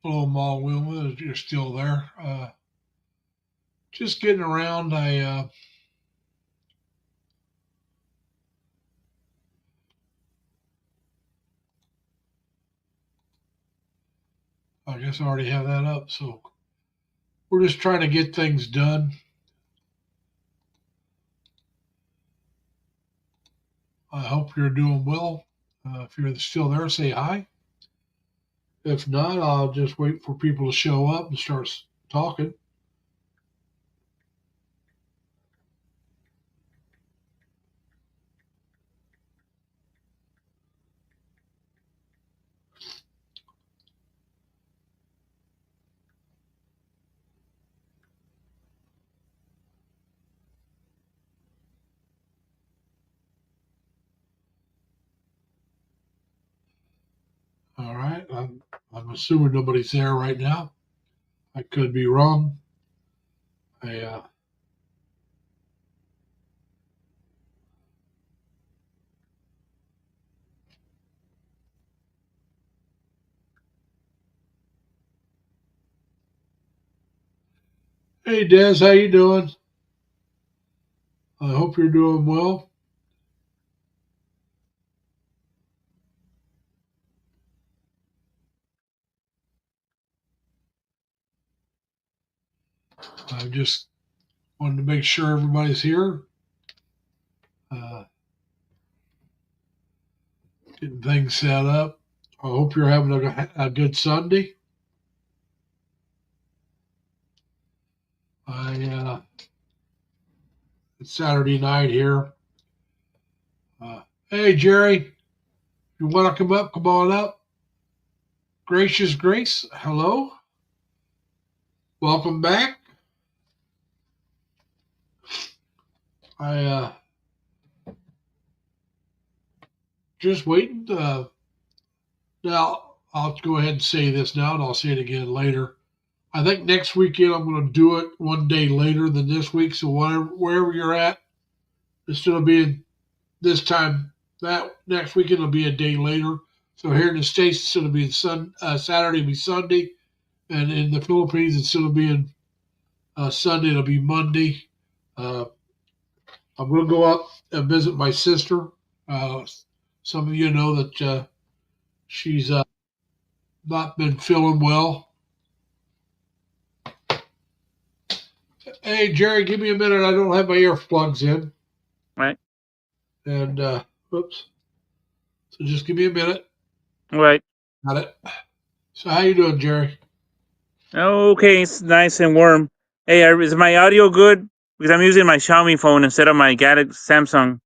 Hello, Ma Wilma. You're still there. Just getting around. I guess I already have that up. So we're just trying to get things done. I hope you're doing well. If you're still there, say hi. If not, I'll just wait for people to show up and start talking. All right. I'm assuming nobody's there right now. I could be wrong. I Hey Des, how you doing? I hope you're doing well. I just wanted to make sure everybody's here. Uh, Getting things set up. I hope you're having a good Sunday. I It's Saturday night here. Hey Jerry, you want to come up? Come on up. Gracious Grace, hello. Welcome back. I Just waiting. Now I'll go ahead and say this now, and I'll say it again later. I think next weekend I'm going to do it one day later than this week. So wherever you're at, instead of being this time, that next weekend will be a day later. So here in the States, instead of being Saturday, it'll be Sunday. And in the Philippines, instead of being Sunday, it'll be Monday. Uh, I'm going to go up and visit my sister. Some of you know that she's not been feeling well. Hey, Jerry, give me a minute. I don't have my earplugs in. Right. And, whoops. So just give me a minute. Right. Got it. So how you doing, Jerry? Okay, it's nice and warm. Hey, is my audio good? Because I'm using my Xiaomi phone instead of my Galaxy Samsung.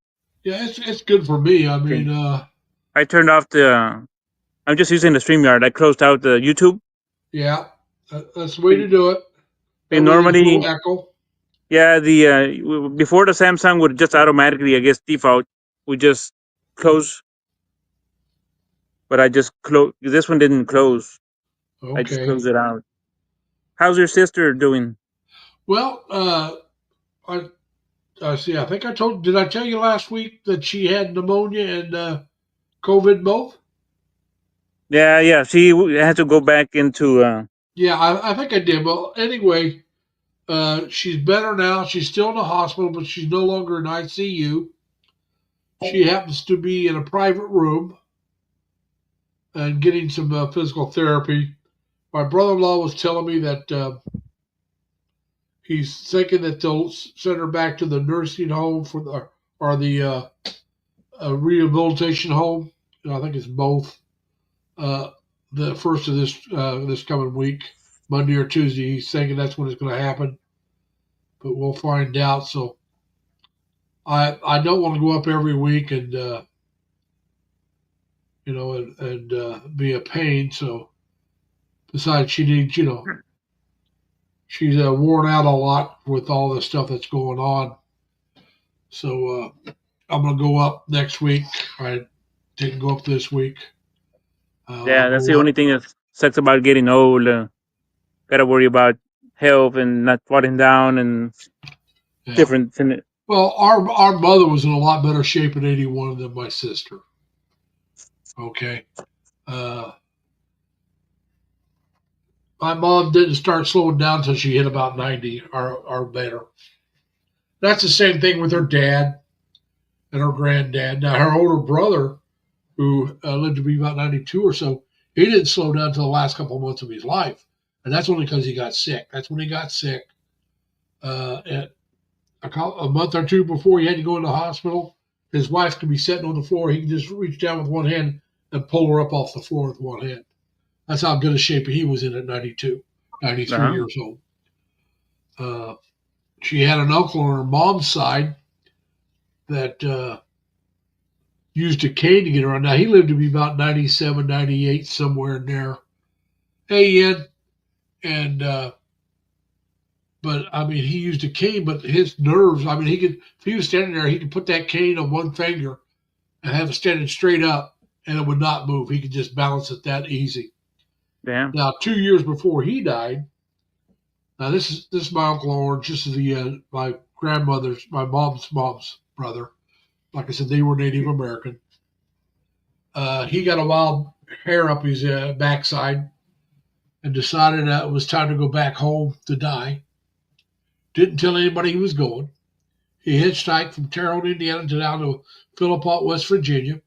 Yeah, it's good for me. I mean, I turned off the. I'm just using the StreamYard. I closed out the YouTube. yeah, that's the way to do it. That way there's no Normally, echo. yeah, before the Samsung would just automatically, I guess, default, would just close. But I just close. This one didn't close. I just Okay. closed it out. How's your sister doing? Well, I see. I think Did I tell you last week that she had pneumonia and COVID both? Yeah. She had to go back into. Yeah, I think I did. Well, anyway, she's better now. She's still in the hospital, but she's no longer in ICU. She happens to be in a private room and getting some physical therapy. My brother-in-law was telling me that he's thinking that they'll send her back to the nursing home or the rehabilitation home. I think it's both. The first of this coming week, Monday or Tuesday. He's thinking that's when it's going to happen, but we'll find out. So I don't want to go up every week and be a pain. So besides, she needs she's worn out a lot with all the stuff that's going on. So I'm gonna go up next week. I didn't go up this week. Yeah, I'll that's the go only up. thing that sucks about getting old. Gotta worry about health and not falling down and Yeah. different. Well, our mother was in a lot better shape at 81 than my sister. Okay. Uh, My mom didn't start slowing down until she hit about 90 or better. That's the same thing with her dad and her granddad. Now, her older brother, who lived to be about 92 or so, he didn't slow down until the last couple of months of his life. And that's only because he got sick. That's when he got sick. At a month or two before he had to go in the hospital, his wife could be sitting on the floor. He could just reach down with one hand and pull her up off the floor with one hand. That's how good a shape he was in at 92, 93 Uh-huh. years old. She had an uncle on her mom's side that used a cane to get around. Now, he lived to be about 97, 98, somewhere in there. Hey, Ian. And, but I mean, he used a cane, but his nerves, I mean, if he was standing there, he could put that cane on one finger and have it standing straight up and it would not move. He could just balance it that easy. Damn. Now, 2 years before he died, now this is my Uncle Orange. This is my mom's brother. Like I said, they were Native American. He got a wild hair up his backside and decided that it was time to go back home to die. Didn't tell anybody he was going. He hitchhiked from Terre Haute, Indiana, to down to Philiphaugh, West Virginia,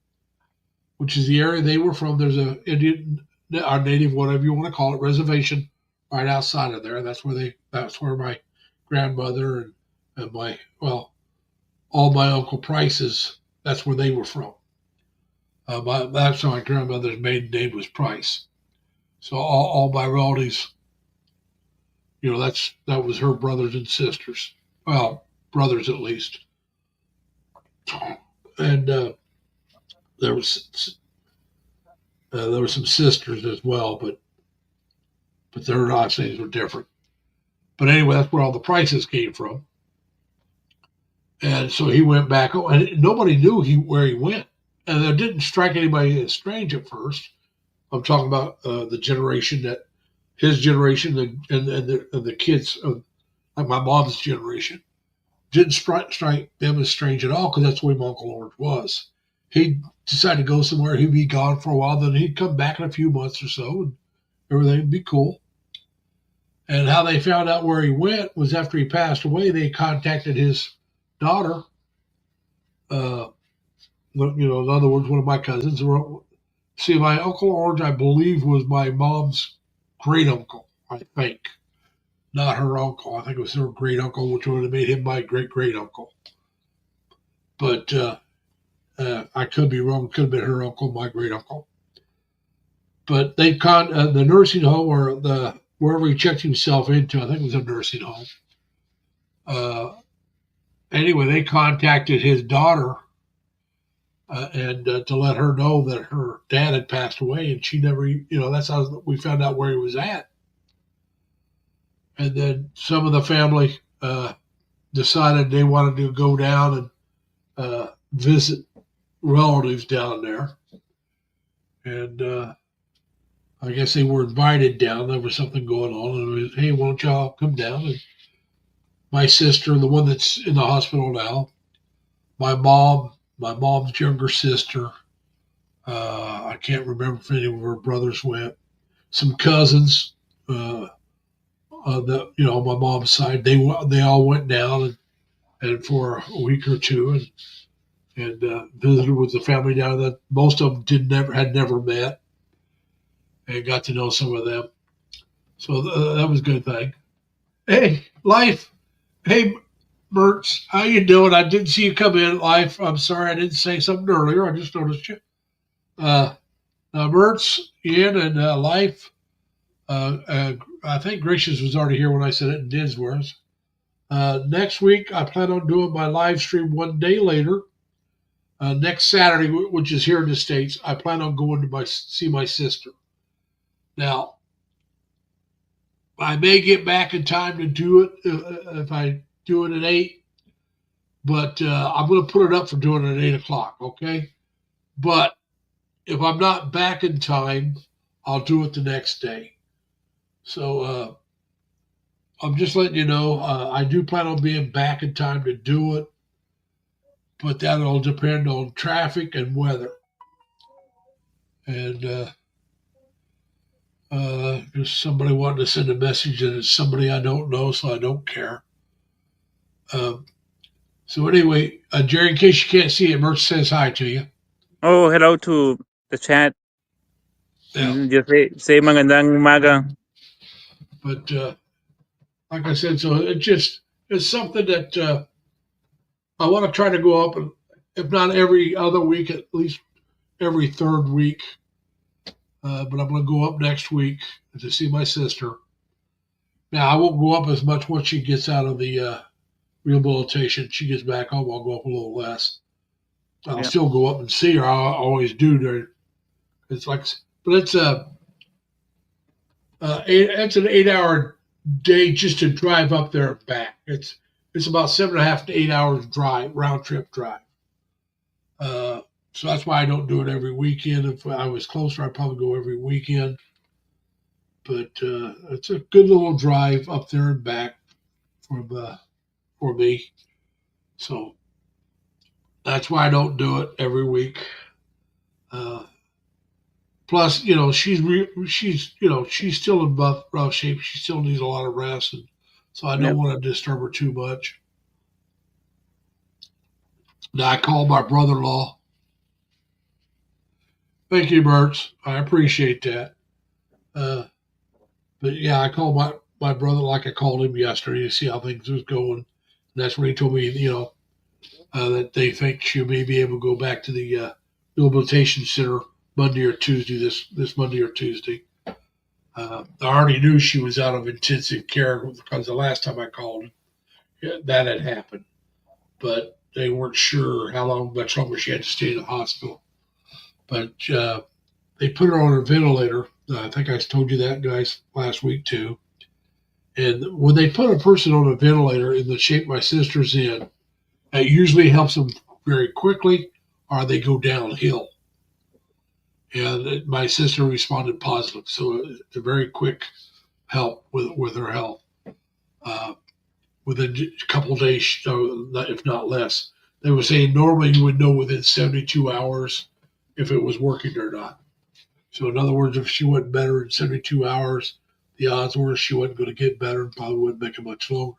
which is the area they were from. There's a Indian or native, whatever you want to call it, reservation right outside of there. That's where my grandmother and all my Uncle Price's, that's where they were from. That's my grandmother's maiden name was Price. So all my relatives, that was her brothers and sisters. Well, brothers at least. And there was some sisters as well, but their last names were different. But anyway, that's where all the Prices came from. And so he went back, and nobody knew where he went. And it didn't strike anybody as strange at first. I'm talking about the generation his generation and the kids of like my mom's generation didn't strike them as strange at all because that's the way my Uncle Orange was. He'd decide to go somewhere, he'd be gone for a while, then he'd come back in a few months or so, and everything would be cool. And how they found out where he went was after he passed away, they contacted his daughter. In other words, one of my cousins. See, my Uncle Orange, I believe, was my mom's great uncle, I think. Not her uncle. I think it was her great uncle, which would have made him my great great uncle. But I could be wrong. Could have been her uncle, my great uncle. But they the nursing home or wherever he checked himself into. I think it was a nursing home. Anyway, they contacted his daughter and to let her know that her dad had passed away, and she never, that's how we found out where he was at. And then some of the family decided they wanted to go down and visit relatives down there. And I guess they were invited down. There was something going on. And it was, hey, won't y'all come down? And my sister, the one that's in the hospital now, my mom's younger sister, I can't remember if any of her brothers went, some cousins, on my mom's side, they all went down and for a week or two and visited with the family down there. Most of them had never met, and got to know some of them. So that was a good thing. Hey, Life. Hey, Mertz, how you doing? I didn't see you come in, Life. I'm sorry I didn't say something earlier. I just noticed you. Mertz, Ian, and Life. I think Gracious was already here when I said it in Dinsworth. Next week, I plan on doing my live stream one day later. Next Saturday, which is here in the States, I plan on going to see my sister. Now, I may get back in time to do it if I do it at 8, but I'm going to put it up for doing it at 8 o'clock, okay? But if I'm not back in time, I'll do it the next day. So I'm just letting you know, I do plan on being back in time to do it, but that'll depend on traffic and weather. And Just somebody wanting to send a message and it's somebody I don't know, so I don't care. So anyway, Jerry, in case you can't see it, Mert says hi to you. Oh, hello to the chat. Yeah. Just say magandang umaga. But like I said, so it's something that I want to try to go up, and if not every other week, at least every third week. But I'm going to go up next week to see my sister. Now I won't go up as much once she gets out of the rehabilitation. She gets back home, I'll go up a little less. I'll still go up and see her. I always do. There, it's like, but it's it's an 8-hour day just to drive up there and back. It's about 7.5 to 8 hours drive, round trip drive. So that's why I don't do it every weekend. If I was closer, I'd probably go every weekend. But it's a good little drive up there and back for me. So that's why I don't do it every week. Plus, she's still in rough shape. She still needs a lot of rest, and so I don't want to disturb her too much. Now I called my brother-in-law. Thank you, Bertz. I appreciate that. But yeah, I called my brother like I called him yesterday to see how things was going. And that's when he told me, that they think she may be able to go back to the rehabilitation center Monday or Tuesday, this Monday or Tuesday. I already knew she was out of intensive care because the last time I called, that had happened. But they weren't sure much longer she had to stay in the hospital. But they put her on a ventilator. I think I told you that, guys, last week too. And when they put a person on a ventilator in the shape my sister's in, it usually helps them very quickly, or they go downhill. And my sister responded positive, so it's a very quick help with her health. Within a couple of days, if not less. They were saying normally you would know within 72 hours if it was working or not. So in other words, if she wasn't better in 72 hours, the odds were she wasn't going to get better and probably wouldn't make it much longer.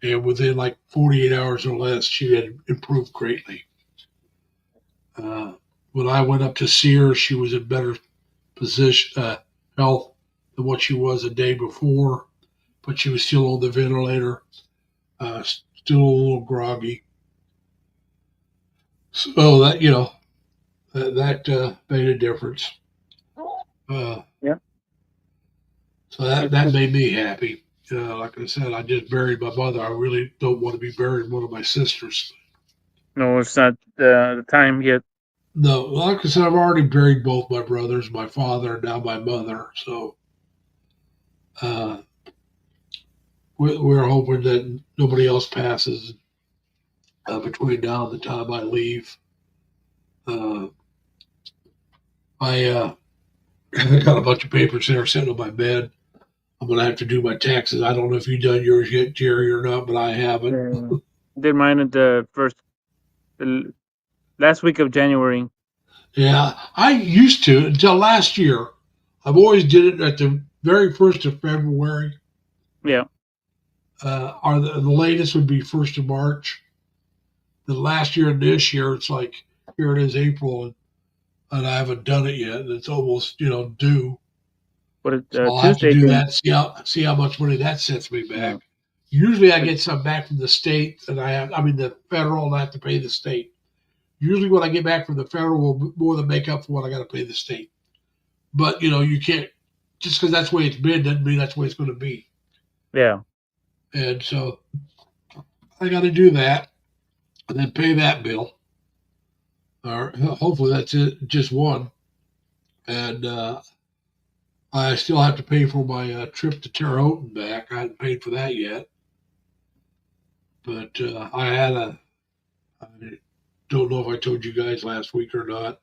And within 48 hours or less, she had improved greatly. When I went up to see her, she was in better health than what she was a day before, but she was still on the ventilator, still a little groggy. So that that made a difference. So that made me happy. Like I said, I just buried my mother. I really don't want to be burying one of my sisters. No, it's not the time yet. No, like I said, I've already buried both my brothers, my father, and now my mother. So we're hoping that nobody else passes between now and the time I leave. I got a bunch of papers there sitting on my bed. I'm going to have to do my taxes. I don't know if you've done yours yet, Jerry, or not, but I haven't. Did mine at the last week of January. Yeah, I used to until last year. I've always did it at the very 1st of February. Yeah. Or the latest would be 1st of March. The last year and this year, it's like, here it is April, and I haven't done it yet. And it's almost, due. But so I'll have to do that, see how much money that sets me back. Yeah. Usually I get some back from the state, and the federal, and I have to pay the state. Usually what I get back from the federal will more than make up for what I got to pay the state. But, you can't, just because that's the way it's been doesn't mean that's the way it's going to be. Yeah. And so I got to do that and then pay that bill. Or hopefully that's it, just one. And I still have to pay for my trip to Terre Haute and back. I haven't paid for that yet. But I don't know if I told you guys last week or not.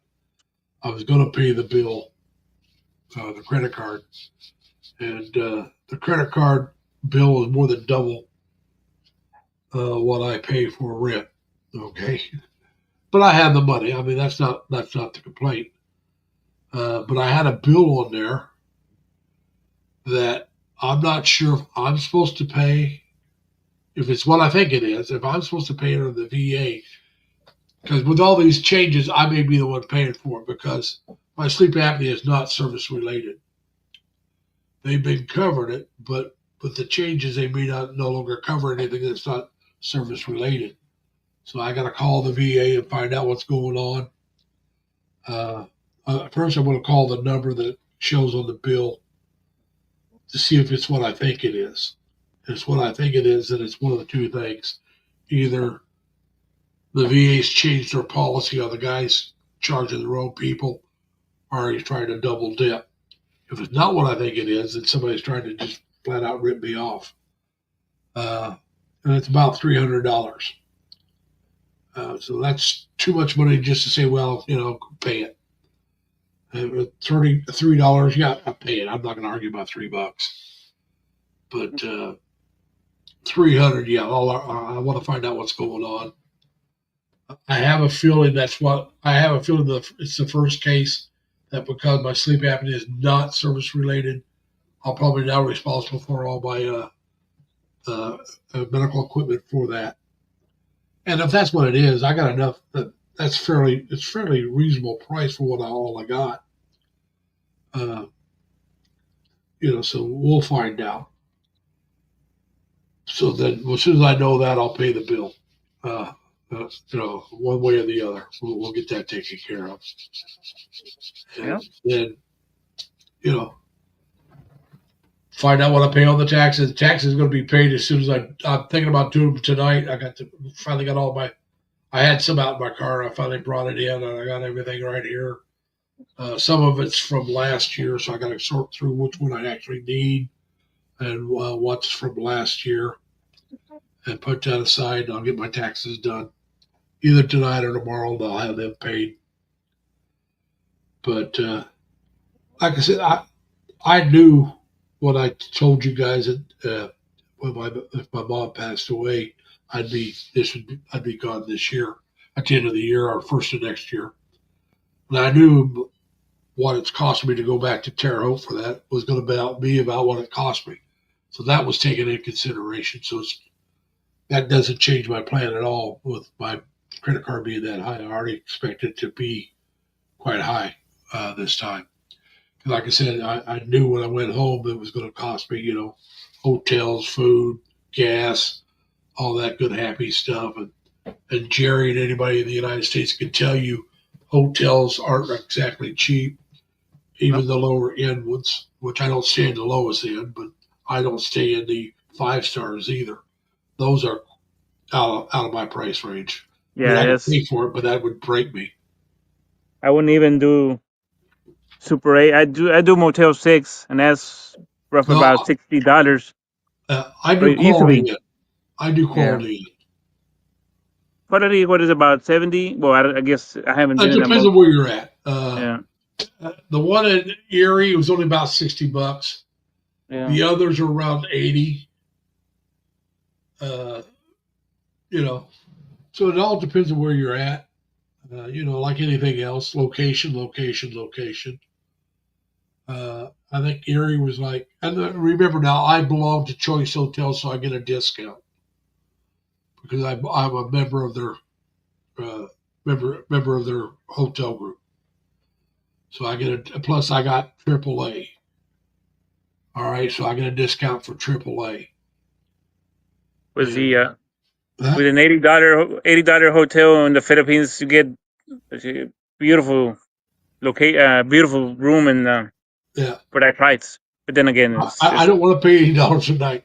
I was going to pay the bill, the credit card. And the credit card bill is more than double what I pay for rent. Okay. But I have the money. That's not the complaint. But I had a bill on there that I'm not sure if I'm supposed to pay, if it's what I think it is, if I'm supposed to pay under the VA. Because with all these changes, I may be the one paying for it because my sleep apnea is not service related. They've been covering it, but with the changes, they may not no longer cover anything that's not service related. So I got to call the VA and find out what's going on. First, I'm going to call the number that shows on the bill to see if it's what I think it is. If it's what I think it is, then it's one of the two things. Either the VA's changed their policy on the guys charging the wrong people, or he's trying to double dip. If it's not what I think it is, then somebody's trying to just flat out rip me off. And it's about $300. So that's too much money just to say, well, pay it. $33, yeah, I pay it. I'm not going to argue about $3, but 300, yeah. I want to find out what's going on. I have a feeling it's the first case that because my sleep apnea is not service related, I'll probably now be responsible for all my medical equipment for that. And if that's what it is, I got enough it's fairly reasonable price for all I got. So we'll find out. So then as soon as I know that, I'll pay the bill. One way or the other. We'll get that taken care of. And then, find out what I pay on the taxes. The taxes is going to be paid as soon as I'm thinking about doing them tonight. Finally got I had some out in my car. I finally brought it in and I got everything right here. Some of it's from last year, so I got to sort through which one I actually need and what's from last year and put that aside, and I'll get my taxes done. Either tonight or tomorrow, and I'll have them paid. But like I said, I knew what I told you guys that if my mom passed away, I'd be gone this year, at the end of the year or first of next year. And I knew what it's cost me to go back to Terre Haute for that was going to be about what it cost me. So that was taken into consideration. So that doesn't change my plan at all with my credit card being that high. I already expect it to be quite high this time. Like I said, I knew when I went home it was going to cost me, hotels, food, gas, all that good, happy stuff. And Jerry and anybody in the United States can tell you hotels aren't exactly cheap, even the lower end ones, which I don't stay in the lowest end, but I don't stay in the 5 stars either. Those are out of my price range. Yeah, I could pay for it, but that would break me. I wouldn't even do Super 8. I do Motel 6, and that's roughly about $60. I do quality. I do quality. Yeah. Quality, what is it, about 70? Well, I guess I haven't been in that. It depends on where you're at. Yeah. The one in Erie was only about $60. Yeah. The others are around 80. So it all depends on where you're at. Like anything else, location. I think Erie was like, and remember now, I belong to Choice Hotels, so I get a discount because I'm a member of their member of their hotel group. So I get plus I got AAA. All right, so I get a discount for AAA. With an $80 hotel in the Philippines, you get a beautiful beautiful room and for that price. But then again, I don't want to pay $80 a night.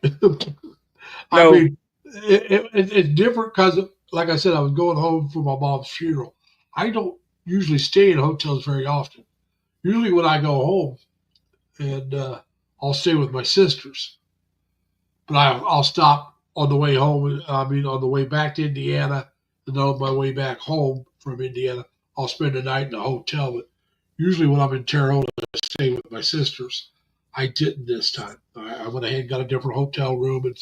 I mean, it's different because, like I said, I was going home for my mom's funeral. I don't usually stay in hotels very often. Usually when I go home, and I'll stay with my sisters. But I'll stop on the way home. On the way back to Indiana, and on my way back home from Indiana, I'll spend the night in a hotel. But usually when I'm in Terre Haute, I stay with my sisters. I didn't this time. I went ahead and got a different hotel room, and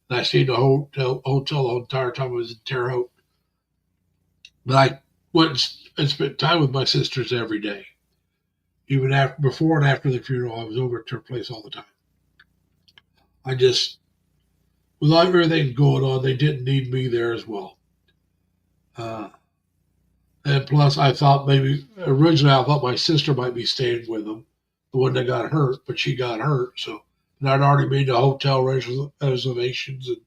I stayed in a hotel the entire time I was in Terre Haute. But I went and spent time with my sisters every day. Even before and after the funeral, I was over at her place all the time. I just, with everything going on, they didn't need me there as well. And plus, I thought maybe originally I thought my sister might be staying with them, the one that got hurt, but she got hurt. So, and I'd already made the hotel reservations and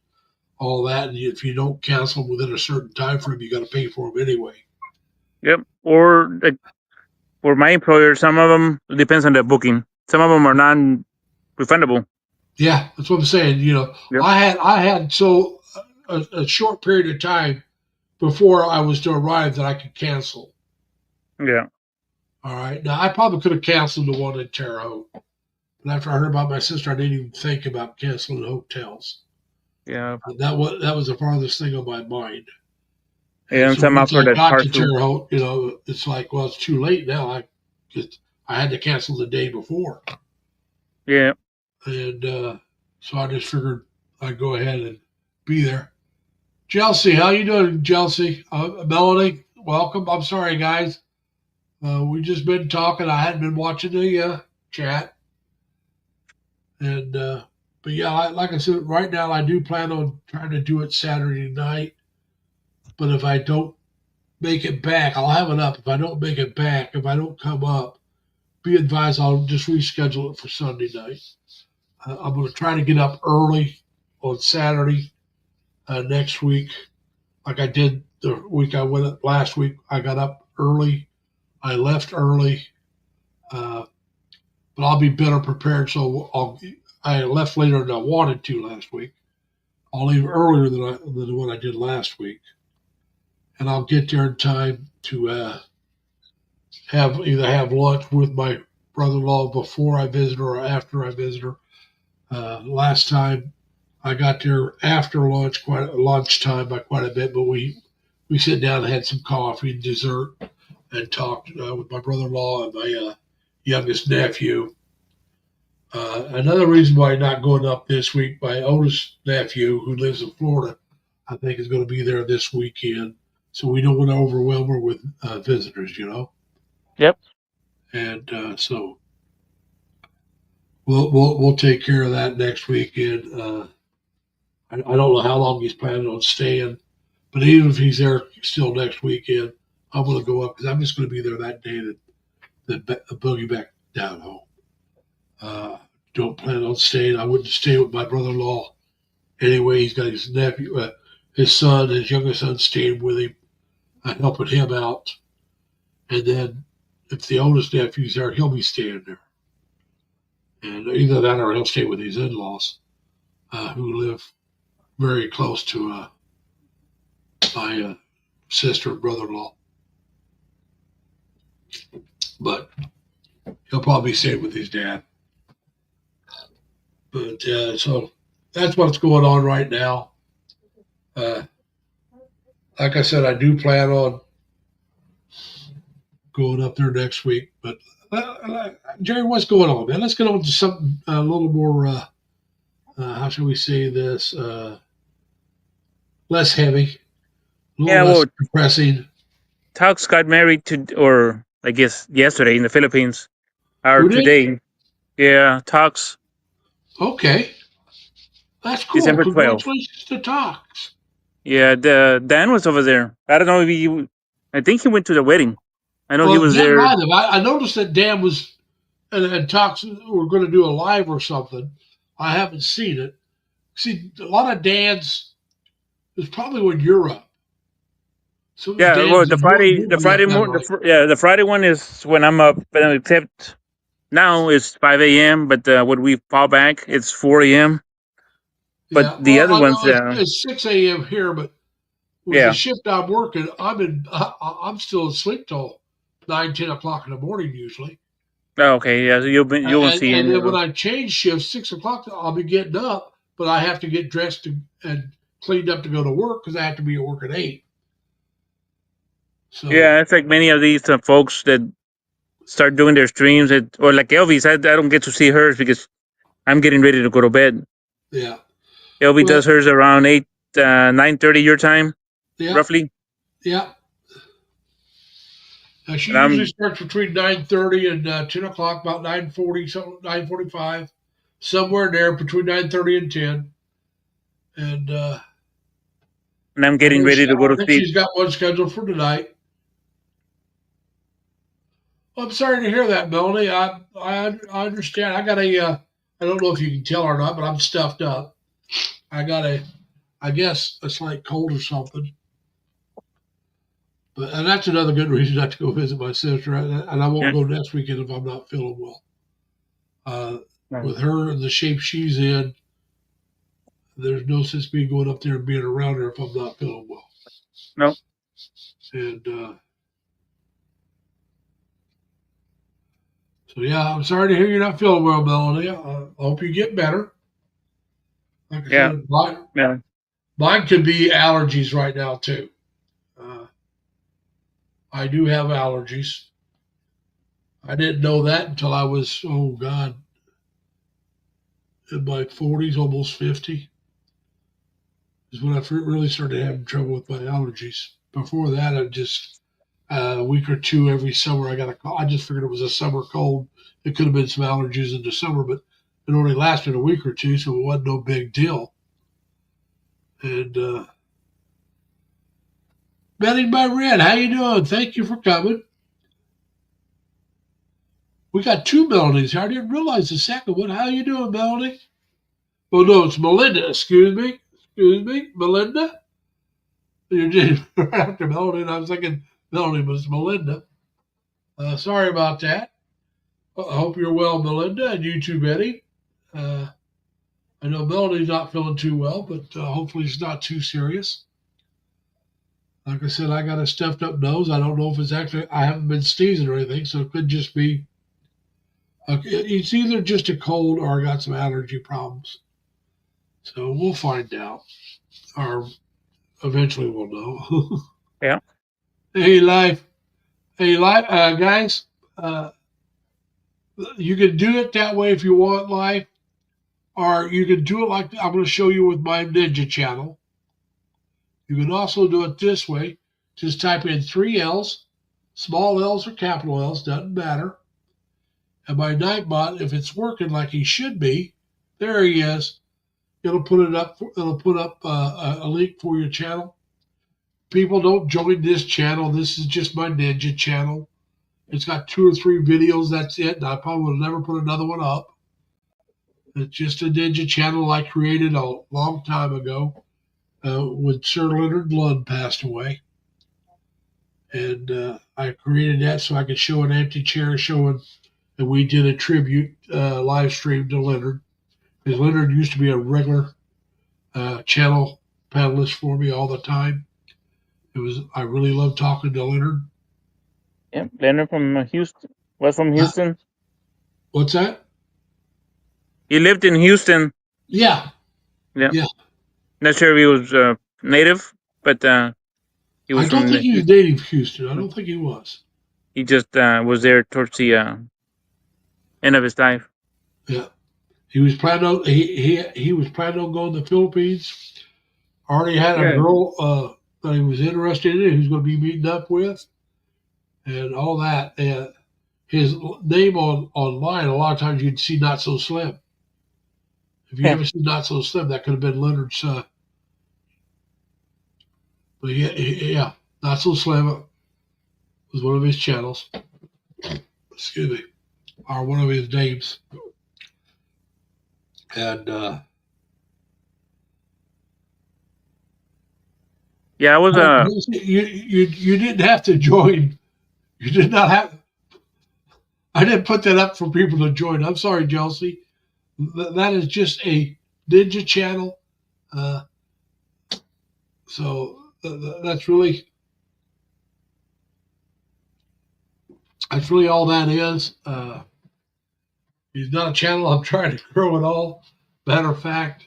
all that. And if you don't cancel them within a certain time frame, you got to pay for them anyway. Yep. Or for my employer, some of them depends on the booking. Some of them are non-refundable. Yeah, that's what I'm saying. You know, Yep. I had so a short period of time before I was to arrive that I could cancel. Yeah. All right. Now I probably could have canceled the one in Terre Haute, but after I heard about my sister, I didn't even think about canceling hotels. Yeah. That was the farthest thing on my mind. And so some once offer I that got to partial. Terre Haute, you know, it's like, well, it's too late now. I had to cancel the day before, Yeah. and so I just figured I'd go ahead and be there. Chelsea, how you doing, Chelsea? Melanie, welcome. I'm sorry, guys. We just been talking. I hadn't been watching the chat, and but yeah, like I said, right now I do plan on trying to do it Saturday night. But if I don't make it back, I'll have it up. If I don't make it back, if I don't come up, be advised I'll just reschedule it for Sunday night. I'm going to try to get up early on Saturday next week, like I did the week I went up last week. I got up early. I left early, but I'll be better prepared. So I left later than I wanted to last week. I'll leave earlier than what I did last week, and I'll get there in time to either have lunch with my brother-in-law before I visit her or after I visit her. Last time I got there after lunchtime by quite a bit, but we sat down and had some coffee and dessert and talked with my brother-in-law and my youngest nephew. Another reason why I'm not going up this week, my oldest nephew who lives in Florida, I think is going to be there this weekend. So we don't want to overwhelm her with visitors, you know. Yep. And so we'll take care of that next weekend. I don't know how long he's planning on staying, but even if he's there still next weekend, I'm going to go up because I'm just going to be there that day that boogie back down home. Don't plan on staying. I wouldn't stay with my brother-in-law anyway. He's got his nephew, his son, his youngest son staying with him, helping him out. And then if the oldest nephew's there, he'll be staying there. And either that or he'll stay with his in-laws who live very close to my sister and brother-in-law. But he'll probably stay with his dad. But so that's what's going on right now. Like I said, I do plan on going up there next week. But Jerry, what's going on, man? Let's get on to something a little more, how shall we say this, less heavy, a little less depressing. Tux got married or I guess yesterday in the Philippines, or Who did? today. Yeah, Tux. Okay. That's cool. December 12th. Congratulations to Tux. Yeah, Dan was over there. I don't know if I think he went to the wedding. I know he was Dan there. might have. I noticed that Dan was, and Tux were going to do a live or something. I haven't seen it. See, a lot of Dan's is probably when you're up. So Yeah, well, the Friday one is when I'm up, but except now it's 5 a.m. But when we fall back, it's 4 a.m. But the other ones, it's 6 a.m. here, but with the shift I'm working, I'm still asleep till 9, 10 o'clock in the morning usually. Oh, okay, yeah, so you won't see And any. then when I change shifts, 6 o'clock, I'll be getting up, but I have to get dressed and cleaned up to go to work because I have to be at work at 8. So yeah, it's like many of these folks that start doing their streams, or like Elvis. I don't get to see hers because I'm getting ready to go to bed. Yeah, Elvis does hers around 9:30 your time, roughly. Yeah. She usually starts between 9:30 and 10 o'clock, about 9:40, 9:45. somewhere there between 9:30 and 10. And I'm getting ready to go to I think sleep. she's got one scheduled for tonight. Well, I'm sorry to hear that, Melanie. I understand. I got a I don't know if you can tell or not, but I'm stuffed up. I got I guess a slight cold or something. And that's another good reason not to go visit my sister. And I won't go next weekend if I'm not feeling well. With her and the shape she's in, there's no sense me going up there and being around her if I'm not feeling well. No. And so, yeah, I'm sorry to hear you're not feeling well, Melanie. I hope you get better. Like I said, mine could be allergies right now, too. I do have allergies. I didn't know that until I was, oh, God, in my 40s, almost 50. Is when I really started having trouble with my allergies. Before that, I just a week or two every summer I got a cold. I just figured it was a summer cold. It could have been some allergies in the summer, but it only lasted a week or two, so it wasn't no big deal. And Betty by Red, how you doing? Thank you for coming. We got two Melodies here. I didn't realize the second one. How you doing, Melody? Oh no, it's Melinda. Excuse me, Melinda. You did right after Melody, and I was thinking Melody was Melinda. Sorry about that. I hope you're well, Melinda, and you too, Betty. I know Melody's not feeling too well, but hopefully it's not too serious. Like I said, I got a stuffed up nose. I don't know if it's actually, I haven't been sneezing or anything, so it could just be, it's either just a cold or I got some allergy problems. So we'll find out, or eventually we'll know. Yeah. Hey, guys, you can do it that way if you want, live. Or you can do it like I'm going to show you with my Ninja channel. You can also do it this way. Just type in 3 L's, small L's or capital L's, doesn't matter. And my Nightbot, if it's working like he should be, there he is. It'll put it up. It'll put up a link for your channel. People, don't join this channel. This is just my Ninja channel. It's got 2 or 3 videos. That's it. And I probably will never put another one up. It's just a Ninja channel I created a long time ago when Sir Leonard Lund passed away. And I created that so I could show an empty chair showing that we did a tribute live stream to Leonard. Because Leonard used to be a regular channel panelist for me all the time. I really loved talking to Leonard. Yeah, Leonard from Houston. Was from Houston. What's that? He lived in Houston. Yeah. Not sure if he was native, but he was. I don't think he was native Houston. I don't think he was. He just was there towards the end of his life. Yeah, he was planning on he was planning on going to the Philippines. Already had a girl that he was interested in. He was going to be meeting up with, and all that. And his name online, a lot of times you'd see Not So Slim. If you ever see Not So Slim, that could have been Leonard's. But yeah, Not So Slim was one of his channels. Excuse me, or one of his names. And yeah, I was. You didn't have to join. You did not have. I didn't put that up for people to join. I'm sorry, Chelsea. That is just a Ninja channel. So that's really all that is. It's not a channel I'm trying to grow at all. Matter of fact,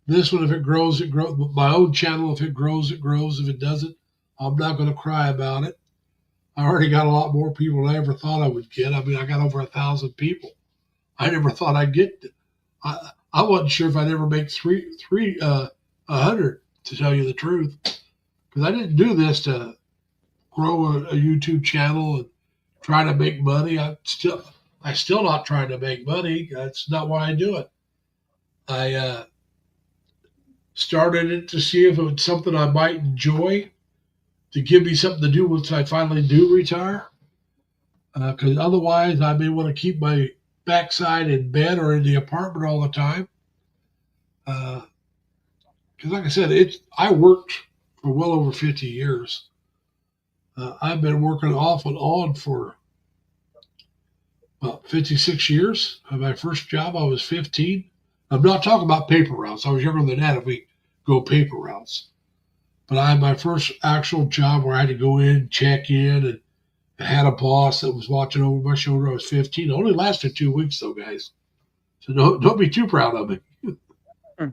this one, if it grows, it grows. My own channel, if it grows, it grows. If it doesn't, I'm not going to cry about it. I already got a lot more people than I ever thought I would get. I mean, I got over 1,000 people. I never thought I'd get. I wasn't sure if I'd ever make 100, to tell you the truth, because I didn't do this to grow a YouTube channel and try to make money. I'm still not trying to make money. That's not why I do it. I started it to see if it was something I might enjoy, to give me something to do once I finally do retire. Because otherwise, I may want to keep my backside in bed or in the apartment all the time. Because, like I said, I worked for well over 50 years. I've been working off and on for about 56 years. My first job, I was 15. I'm not talking about paper routes. I was younger than that if we go paper routes. But I had my first actual job where I had to go in, check in, and I had a boss that was watching over my shoulder. I was 15. It only lasted 2 weeks, though, guys. So don't be too proud of me. Hmm.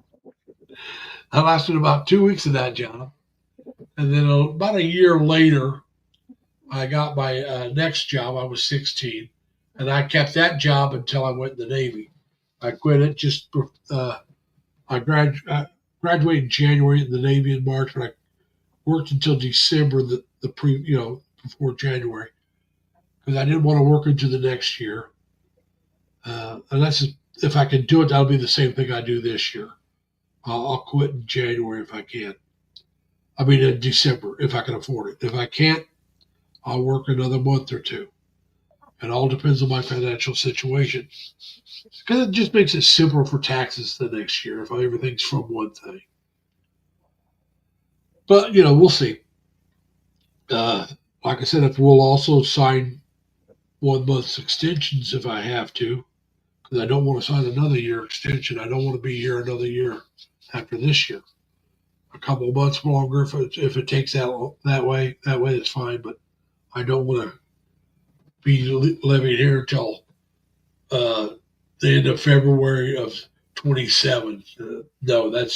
I lasted about 2 weeks of that job. And then about a year later, I got my next job. I was 16. And I kept that job until I went in the Navy. I quit it I graduated in January in the Navy in March, but I worked until December, before January, because I didn't want to work into the next year. Unless if I can do it, that'll be the same thing I do this year. I'll quit in January if I can. I mean, in December if I can afford it. If I can't, I'll work another month or two. It all depends on my financial situation. Because it just makes it simpler for taxes the next year if everything's from one thing. But, we'll see. Like I said, if we'll also sign 1 month's extensions if I have to, because I don't want to sign another year extension. I don't want to be here another year after this year. A couple of months longer if it takes that way it's fine. But I don't want to be living here until the end of February of 27. No,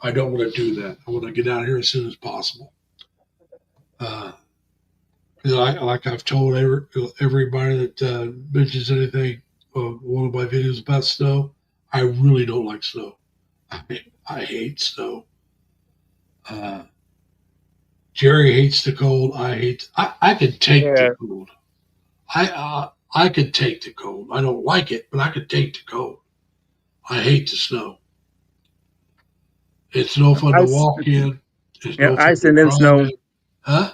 I don't want to do that. I want to get out of here as soon as possible. Like I've told everybody that mentions anything on one of my videos about snow, I really don't like snow. I hate snow. Jerry hates the cold. I can take the cold. I could take the cold. I don't like it, but I could take the cold. I hate the snow. It's no fun to walk in. It's no fun Ice to and then drive snow. in. Huh?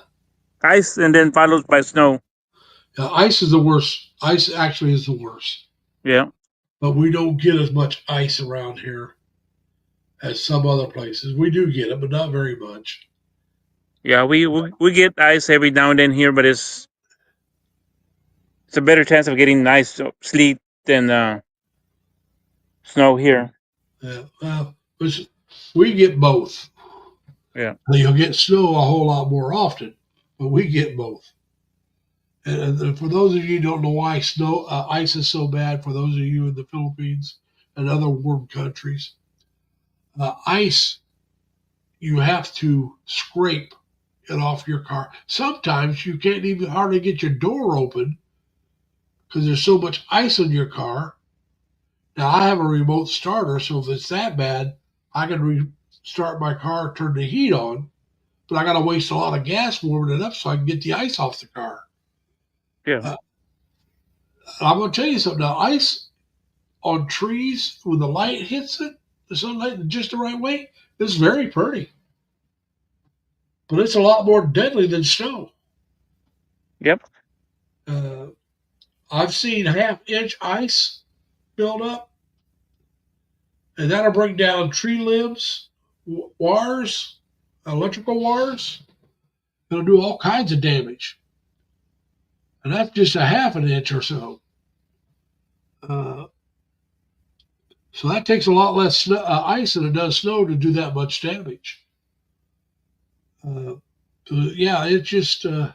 Ice and then followed by snow. Ice is the worst. Ice actually is the worst. Yeah. But we don't get as much ice around here as some other places. We do get it, but not very much. Yeah, we get ice every now and then here, but it's a better chance of getting ice sleet than snow here. Yeah, well, we get both. Yeah. You'll get snow a whole lot more often, but we get both. And for those of you who don't know why ice is so bad, for those of you in the Philippines and other warm countries, ice, you have to scrape it off your car. Sometimes you can't even hardly get your door open because there's so much ice on your car. Now, I have a remote starter, so if it's that bad, I can restart my car, turn the heat on, but I got to waste a lot of gas warming it up so I can get the ice off the car. Yeah. I'm going to tell you something now. Ice on trees when the light hits it, the sunlight in just the right way, it's very pretty. But it's a lot more deadly than snow. Yep. I've seen half-inch ice build up, and that'll bring down tree limbs, wires, electrical wires. It'll do all kinds of damage. And that's just a half an inch or so. So that takes a lot less ice than it does snow to do that much damage. Yeah, it's just, I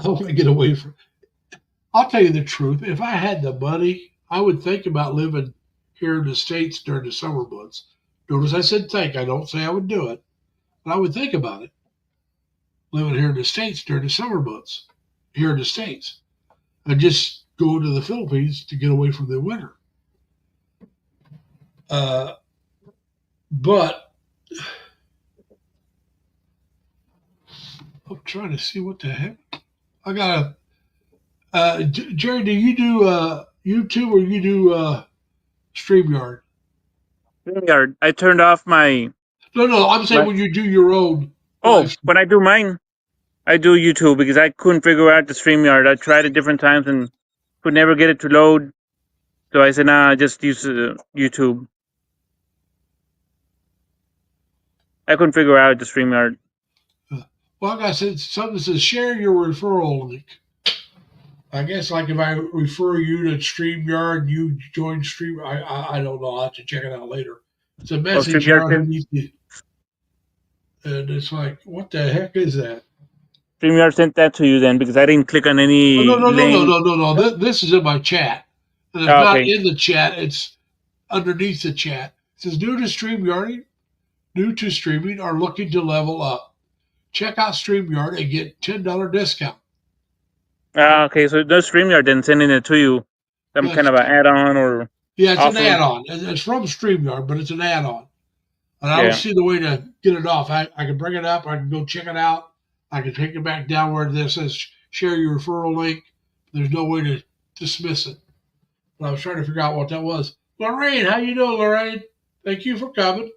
want to get away from it. I'll tell you the truth. If I had the money, I would think about living here in the States during the summer months. Notice I said think. I don't say I would do it, but I would think about it. Living here in the States during the summer months, here in the States. And just go to the Philippines to get away from the winter. But I'm trying to see what the heck. I got Jerry, do you do YouTube or you do StreamYard? StreamYard. I turned off my. No, I'm saying my when you do your own oh, live. when I do mine, I do YouTube because I couldn't figure out the StreamYard. I tried it different times and could never get it to load. So I said, nah, I just use YouTube. I couldn't figure out the StreamYard. Well, like I said, something that says share your referral link. I guess like if I refer you to StreamYard, you join Stream. I don't know. I'll have to check it out later. It's a Oh, message StreamYard here too? underneath the, and it's like, what the heck is that? StreamYard sent that to you then because I didn't click on Oh, any link. no. No? This is in my chat, and it's Oh, not okay. in the chat. It's underneath the chat. It says new to streaming, are looking to level up. Check out StreamYard and get $10 discount. Okay, so the StreamYard then sending it to you. Some Yeah, kind of an add-on or it's an offer. add-on. It's from StreamYard, but it's an add-on. And I don't Yeah. see the way to get it off. I can bring it up. I can go check it out. I can take it back down where this says share your referral link. There's no way to dismiss it. But I was trying to figure out what that was. Lorraine, how you doing, Lorraine? Thank you for coming.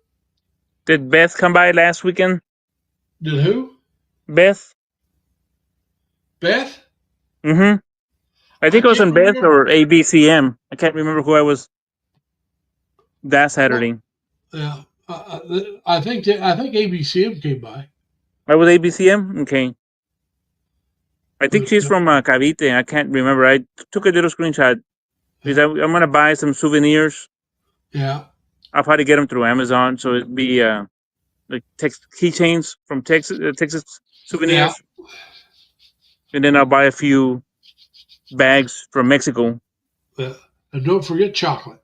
Did Beth come by last weekend? Did who? Beth? Beth? Mm-hmm. I think it was can't on Beth remember. or ABCM. I can't remember who I was that Saturday. Yeah, I think ABCM came by. I was ABCM? Okay. I think she's from Cavite. I can't remember. I took a little screenshot because I'm going to buy some souvenirs. Yeah. I'll probably get them through Amazon. So it'd be like keychains from Texas souvenirs. Yeah. And then I'll buy a few bags from Mexico. And don't forget chocolate.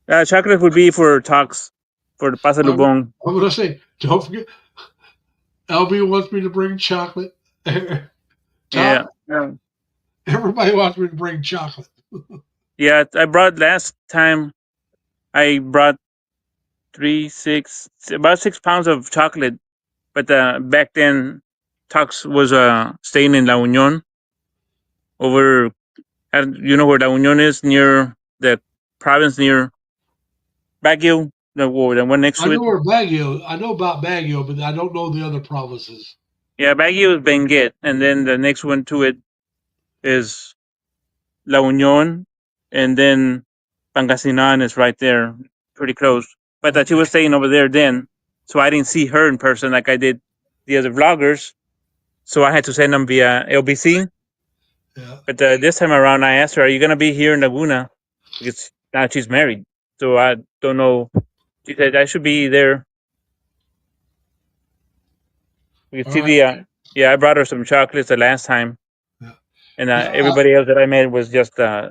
Chocolate would be for talks for the Pasalubong. I'm going to say, don't forget. LB wants me to bring chocolate. Yeah. Everybody wants me to bring chocolate. Yeah, I brought last time. I brought about 6 pounds of chocolate, but back then, Tux was staying in La Union. Over, you know where La Union is, near the province near Baguio, the one next to it. I know where Baguio. I know about Baguio, but I don't know the other provinces. Yeah, Baguio is Benguet, and then the next one to it is La Union, and then Pangasinan is right there, pretty close. But she was staying over there then, so I didn't see her in person like I did the other vloggers. So I had to send them via LBC. Yeah. But this time around, I asked her, "Are you gonna be here in Laguna?" Because now she's married, so I don't know. She said I should be there. You can see the yeah. I brought her some chocolates the last time, and everybody else that I met was just Leah,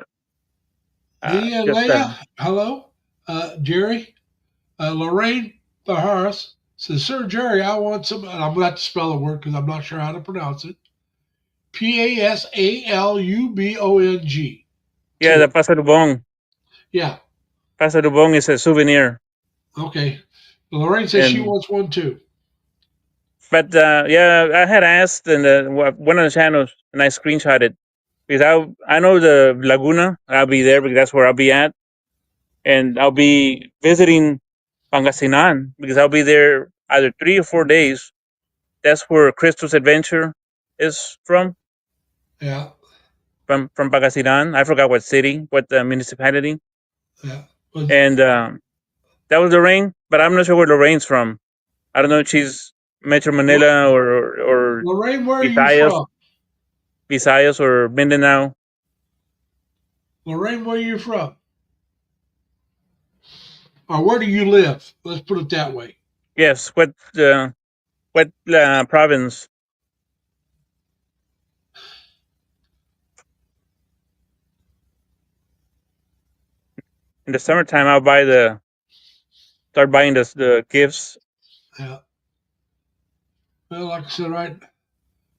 hello, Jerry, Lorraine Baharis says, "Sir Jerry, I want some." And I'm going to have to spell the word because I'm not sure how to pronounce it. Pasalubong. Yeah, the Pasalubong. Yeah. Pasalubong is a souvenir. Okay. Lorraine says she wants one too. But yeah, I had asked in one of the channels, and I screenshotted because I know the Laguna. I'll be there because that's where I'll be at, and I'll be visiting Pangasinan because I'll be there either 3 or 4 days. That's where Christos Adventure is from. Yeah. From Pangasinan. I forgot what city, what municipality. Yeah. And that was Lorraine, but I'm not sure where Lorraine's from. I don't know if she's Metro Manila or Lorraine, where are you from? Visayas or Mindanao. Lorraine, where are you from? Or where do you live? Let's put it that way. Yes, what province? In the summertime, I'll start buying the gifts. Yeah. Well, like I said, right.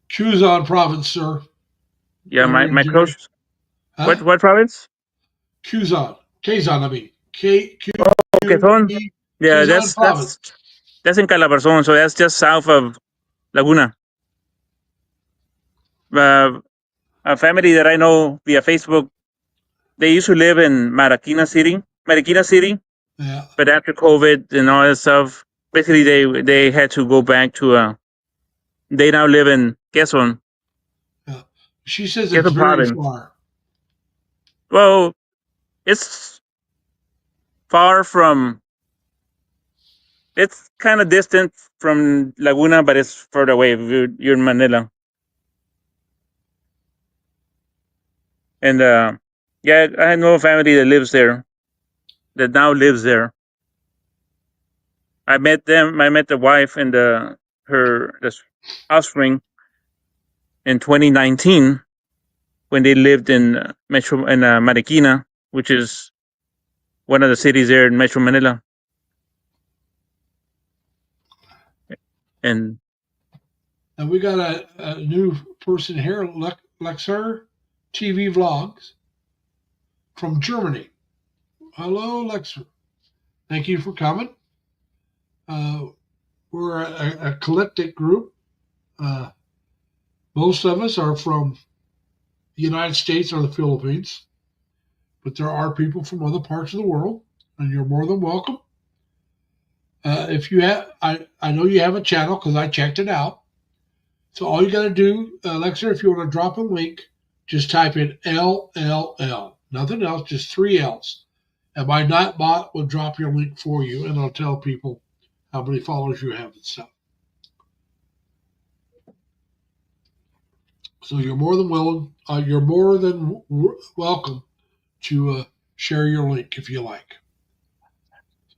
Quezon province, sir. Yeah, my close. Huh? What province? Quezon. I mean. Quezon. Yeah, that's in Calabarzon, so that's just south of Laguna. a family that I know via Facebook. They used to live in Marikina City, Yeah. but after COVID and all that stuff, basically they had to go back to. They now live in Quezon Yeah. She says it's very province. far. Well, it's far from. It's kind of distant from Laguna, but it's further away. If you're in Manila, and yeah, I know a family that lives there, that now lives there. I met them. I met the wife and her offspring in 2019 when they lived in Marikina, which is one of the cities there in Metro Manila. And we got a new person here, Lexer TV Vlogs from Germany. Hello, Lexer. Thank you for coming. We're a eclectic group. Most of us are from the United States or the Philippines, but there are people from other parts of the world, and you're more than welcome. If you have, I know you have a channel because I checked it out. So all you got to do, Alexa, if you want to drop a link, just type in LLL. Nothing else, just 3 L's. And my Nightbot will drop your link for you, and I'll tell people how many followers you have and stuff. So you're more than willing. You're more than welcome to share your link if you like.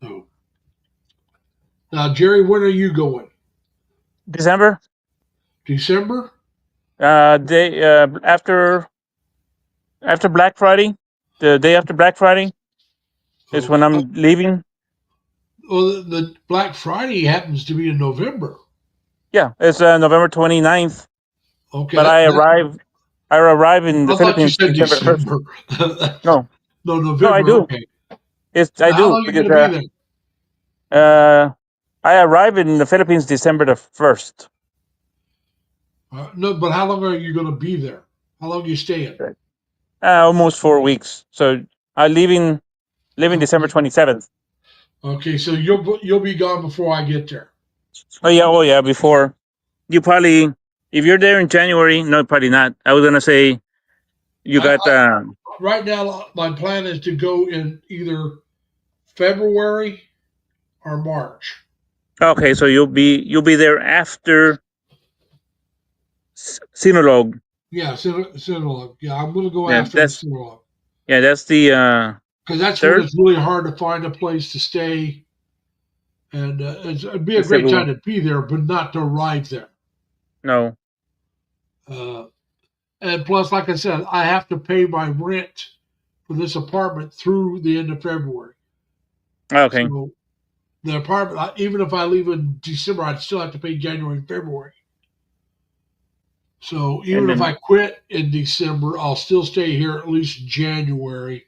So now, Jerry, when are you going? December, December? they after Black Friday, the day after Black Friday is when I'm leaving. Well, the Black Friday happens to be in November. Yeah, it's November 29th. Okay. But I arrive in the I thought you Philippines said December 1st. December. No, No, no, I November. do. Okay. I How do long are you because going to be there? I arrive in the Philippines December the 1st. No, but how long are you going to be there? How long are you staying? Almost 4 weeks. So I'm leaving December 27th. Okay, so you'll be gone before I get there. Oh yeah. Before you probably, if you're there in January, no, probably not. I was gonna say you got. Right now, my plan is to go in either February or March. Okay, so you'll be there after Sinulog. Yeah, Sinulog. Yeah, I'm going to go Yeah, after the Sinulog. Yeah, that's the because that's when third. it's really hard to find a place to stay, and it'd be a It's great Cebu. time to be there, but not to arrive there. No. And plus, like I said, I have to pay my rent for this apartment through the end of February. Okay. So the apartment, even if I leave in December, I'd still have to pay January and February. So even if I quit in December, I'll still stay here at least January,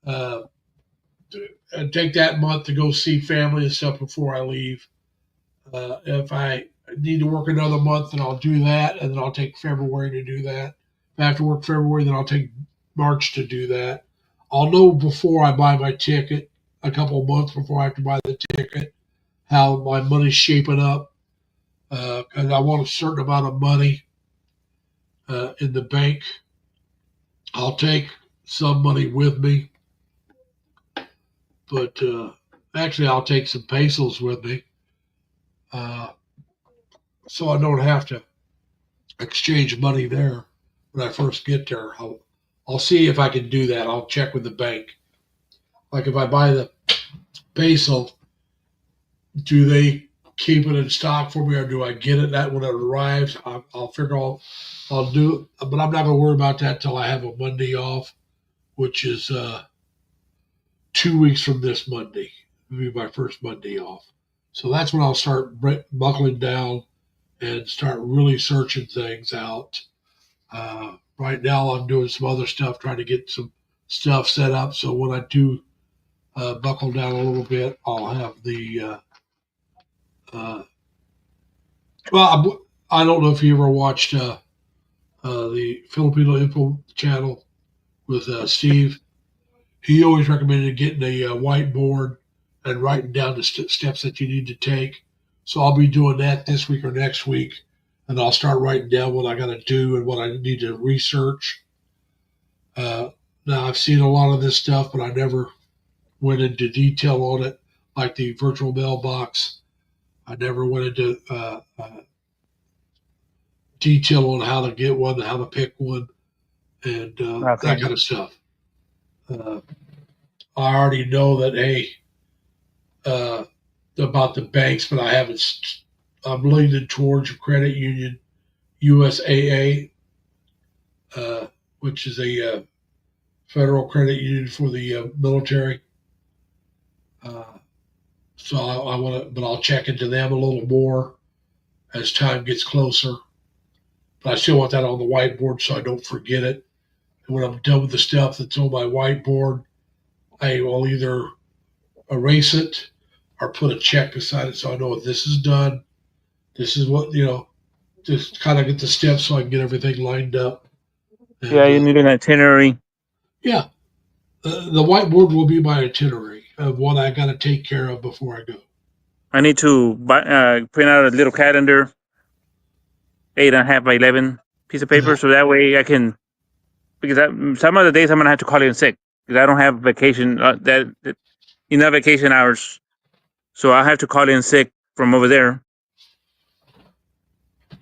and take that month to go see family and stuff before I leave. If I need to work another month, then I'll do that, and then I'll take February to do that. If I have to work February, then I'll take March to do that. I'll know before I buy my ticket, a couple of months before I have to buy the ticket, how my money's shaping up, because I want a certain amount of money in the bank. I'll take some money with me, but actually, I'll take some pesos with me, so I don't have to exchange money there when I first get there. I'll see if I can do that. I'll check with the bank. Like if I buy the peso, do they keep it in stock for me, or do I get it that when it arrives? I'll figure out. I'll do it, but I'm not going to worry about that till I have a Monday off, which is 2 weeks from this Monday. It'll be my first Monday off. So that's when I'll start buckling down and start really searching things out. Right now, I'm doing some other stuff, trying to get some stuff set up. So when I do buckle down a little bit, I'll have the. Well, I don't know if you ever watched the Filipino Info channel with Steve. He always recommended getting a whiteboard and writing down the steps that you need to take. So I'll be doing that this week or next week, and I'll start writing down what I got to do and what I need to research. Now I've seen a lot of this stuff, but I never went into detail on it, like the virtual mailbox. I never went into detail on how to get one, how to pick one, and Okay. that kind of stuff. I already know that, hey, about the banks, but I haven't. I'm leaning towards credit union, USAA, which is a federal credit union for the military. So I want to, but I'll check into them a little more as time gets closer. But I still want that on the whiteboard so I don't forget it. And when I'm done with the stuff that's on my whiteboard, I will either erase it or put a check beside it so I know if this is done. This is what, just kind of get the steps so I can get everything lined up. And, Yeah, you need an itinerary. yeah, the whiteboard will be my itinerary of what I got to take care of before I go. I need to print out a little calendar, 8.5 by 11 piece of paper, Yeah. so that way I can. Because some of the days I'm gonna have to call in sick because I don't have vacation enough vacation hours, so I have to call in sick from over there.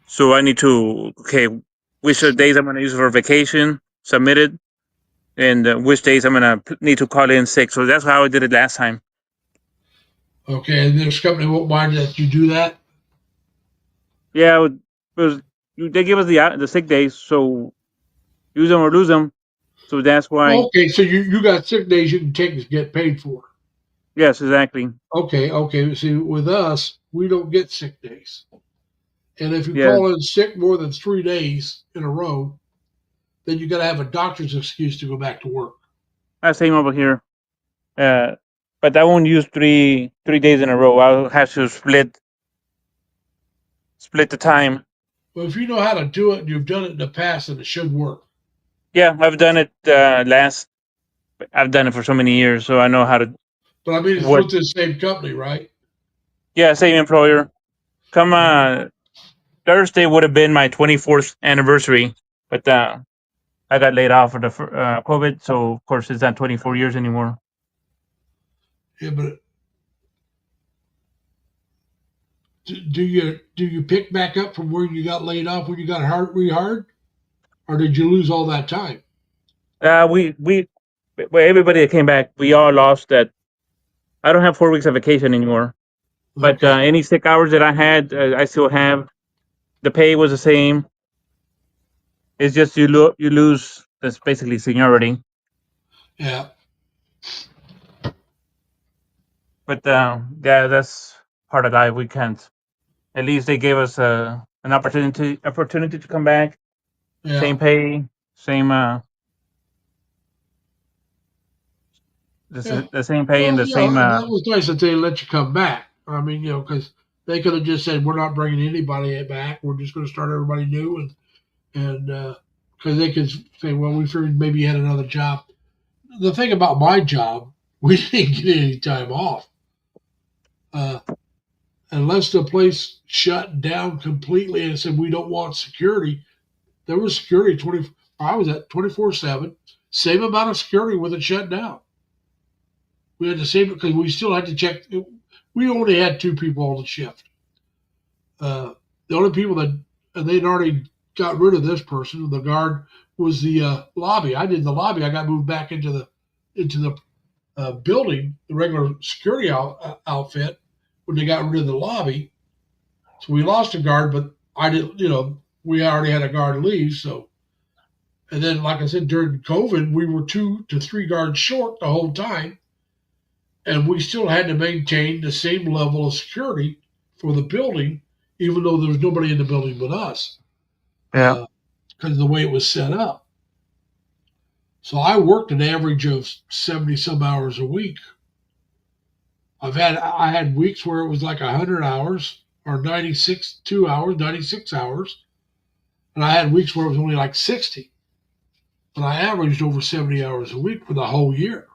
So I need to which days I'm gonna use for vacation, submit it, and which days I'm gonna need to call in sick. So that's how I did it last time. Okay, and this company won't mind that you do that. Yeah, they give us the sick days, so use them or lose them. So that's why. Okay, so you got sick days you can take to get paid for. Yes, exactly. Okay. See, with us, we don't get sick days. And if you Yeah, call in sick more than 3 days in a row, then you got to have a doctor's excuse to go back to work. same over here. But I won't use 3 days in a row. I'll have to split the time. But if you know how to do it and you've done it in the past, then it should work. Yeah, I've done it I've done it for so many years, so I know how to. But I mean, it's What? with the same company, right? Yeah, same employer. Come Thursday would have been my 24th anniversary, but I got laid off for the COVID, so of course it's not 24 years anymore. Yeah, but do you pick back up from where you got laid off when you got rehired, or did you lose all that time? We everybody that came back, we all lost that. I don't have 4 weeks of vacation anymore, but Okay. any sick hours that I had, I still have. The pay was the same. It's just you lose. That's basically seniority. Yeah. But yeah, that's part of life. We can't. At least they gave us an opportunity to come back. Yeah. Same pay, same Yeah. the same pay and Well, the same. that was nice that they let you come back. I mean, because they could have just said, "We're not bringing anybody back. We're just going to start everybody new," and because they could say, "Well, we figured maybe you had another job." The thing about my job, we didn't get any time off. Unless the place shut down completely and said we don't want security, there was security 20. I was at 24/7, same amount of security with it shut down. We had the same because we still had to check. We only had 2 people on the shift. The only people that and they'd already got rid of this person. The guard was the lobby. I did the lobby. I got moved back into the building, the regular security outfit when they got rid of the lobby. So we lost a guard, but I didn't. We already had a guard leave. So, and then, like I said, during COVID, we were 2 to 3 guards short the whole time, and we still had to maintain the same level of security for the building, even though there was nobody in the building but us, Yeah. because of the way it was set up. So I worked an average of 70 some hours a week. I had weeks where it was like 100 hours or 96 2 hours, 96 hours. And I had weeks where it was only like 60. But I averaged over 70 hours a week for the whole year.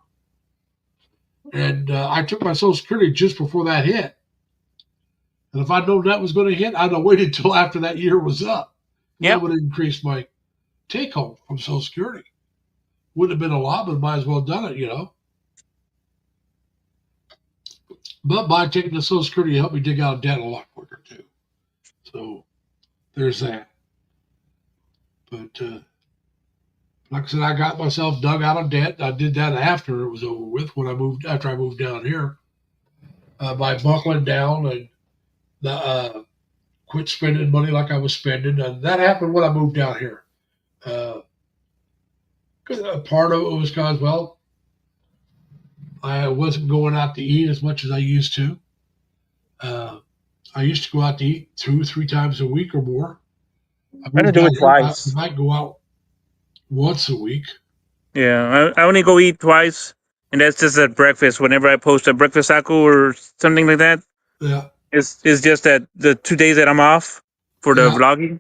And I took my Social Security just before that hit. And if I'd known that was going to hit, I'd have waited till after that year was up. Yeah. That would have increased my take home from Social Security. Wouldn't have been a lot, but might as well have done it, you know. But by taking the Social Security, it helped me dig out of debt a lot quicker, too. So there's that. But like I said, I got myself dug out of debt. I did that after it was over with, after I moved down here, by buckling down and quit spending money like I was spending. And that happened when I moved down here. Part of it was because, well, I wasn't going out to eat as much as I used to. I used to go out to eat 2-3 times a week or more. I do it twice. I might go out once a week. Yeah, I only go eat twice, and that's just at breakfast. Whenever I post a breakfast taco or something like that, Yeah, it's just that the 2 days that I'm off for the vlogging.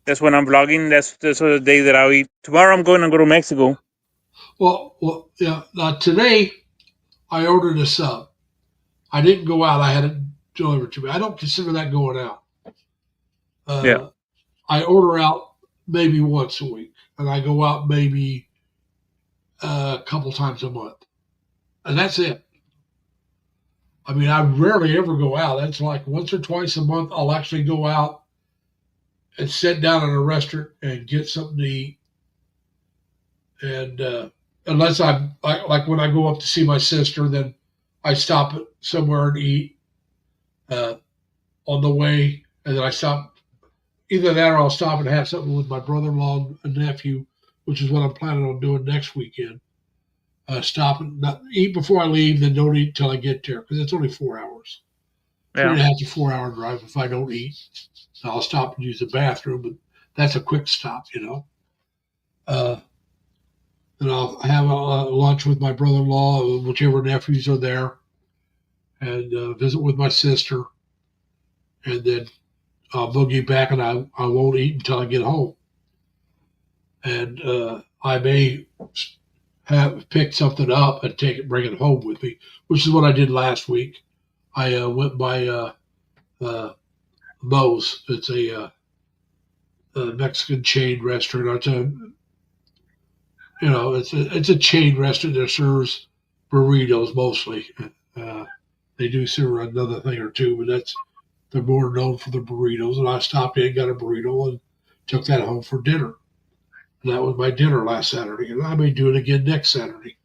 That's when I'm vlogging. That's the day that I'll eat. Tomorrow I'm going to go to Mexico. Well, yeah. Now today, I ordered a sub. I didn't go out. I had it delivered to me. I don't consider that going out. Yeah. I order out maybe once a week, and I go out maybe a couple times a month, and that's it. I mean, I rarely ever go out. That's like once or twice a month. I'll actually go out and sit down at a restaurant and get something to eat. And unless I'm like when I go up to see my sister, then I stop at somewhere and eat on the way, and then I stop. Either that or I'll stop and have something with my brother-in-law and nephew, which is what I'm planning on doing next weekend. Stop and eat before I leave, then don't eat until I get there, because it's only 4 hours. Yeah. 3.5 to 4 hour drive if I don't eat. I'll stop and use the bathroom, but that's a quick stop, you know. And I'll have lunch with my brother-in-law, whichever nephews are there, and visit with my sister, and then I'll boogie back, and I won't eat until I get home. And I may have picked something up and bring it home with me, which is what I did last week. I went by Moe's. It's a Mexican chain restaurant. It's a chain restaurant that serves burritos mostly. They do serve another thing or two, but they're more known for the burritos. And I stopped in, got a burrito, and took that home for dinner. And that was my dinner last Saturday, and I may do it again next Saturday.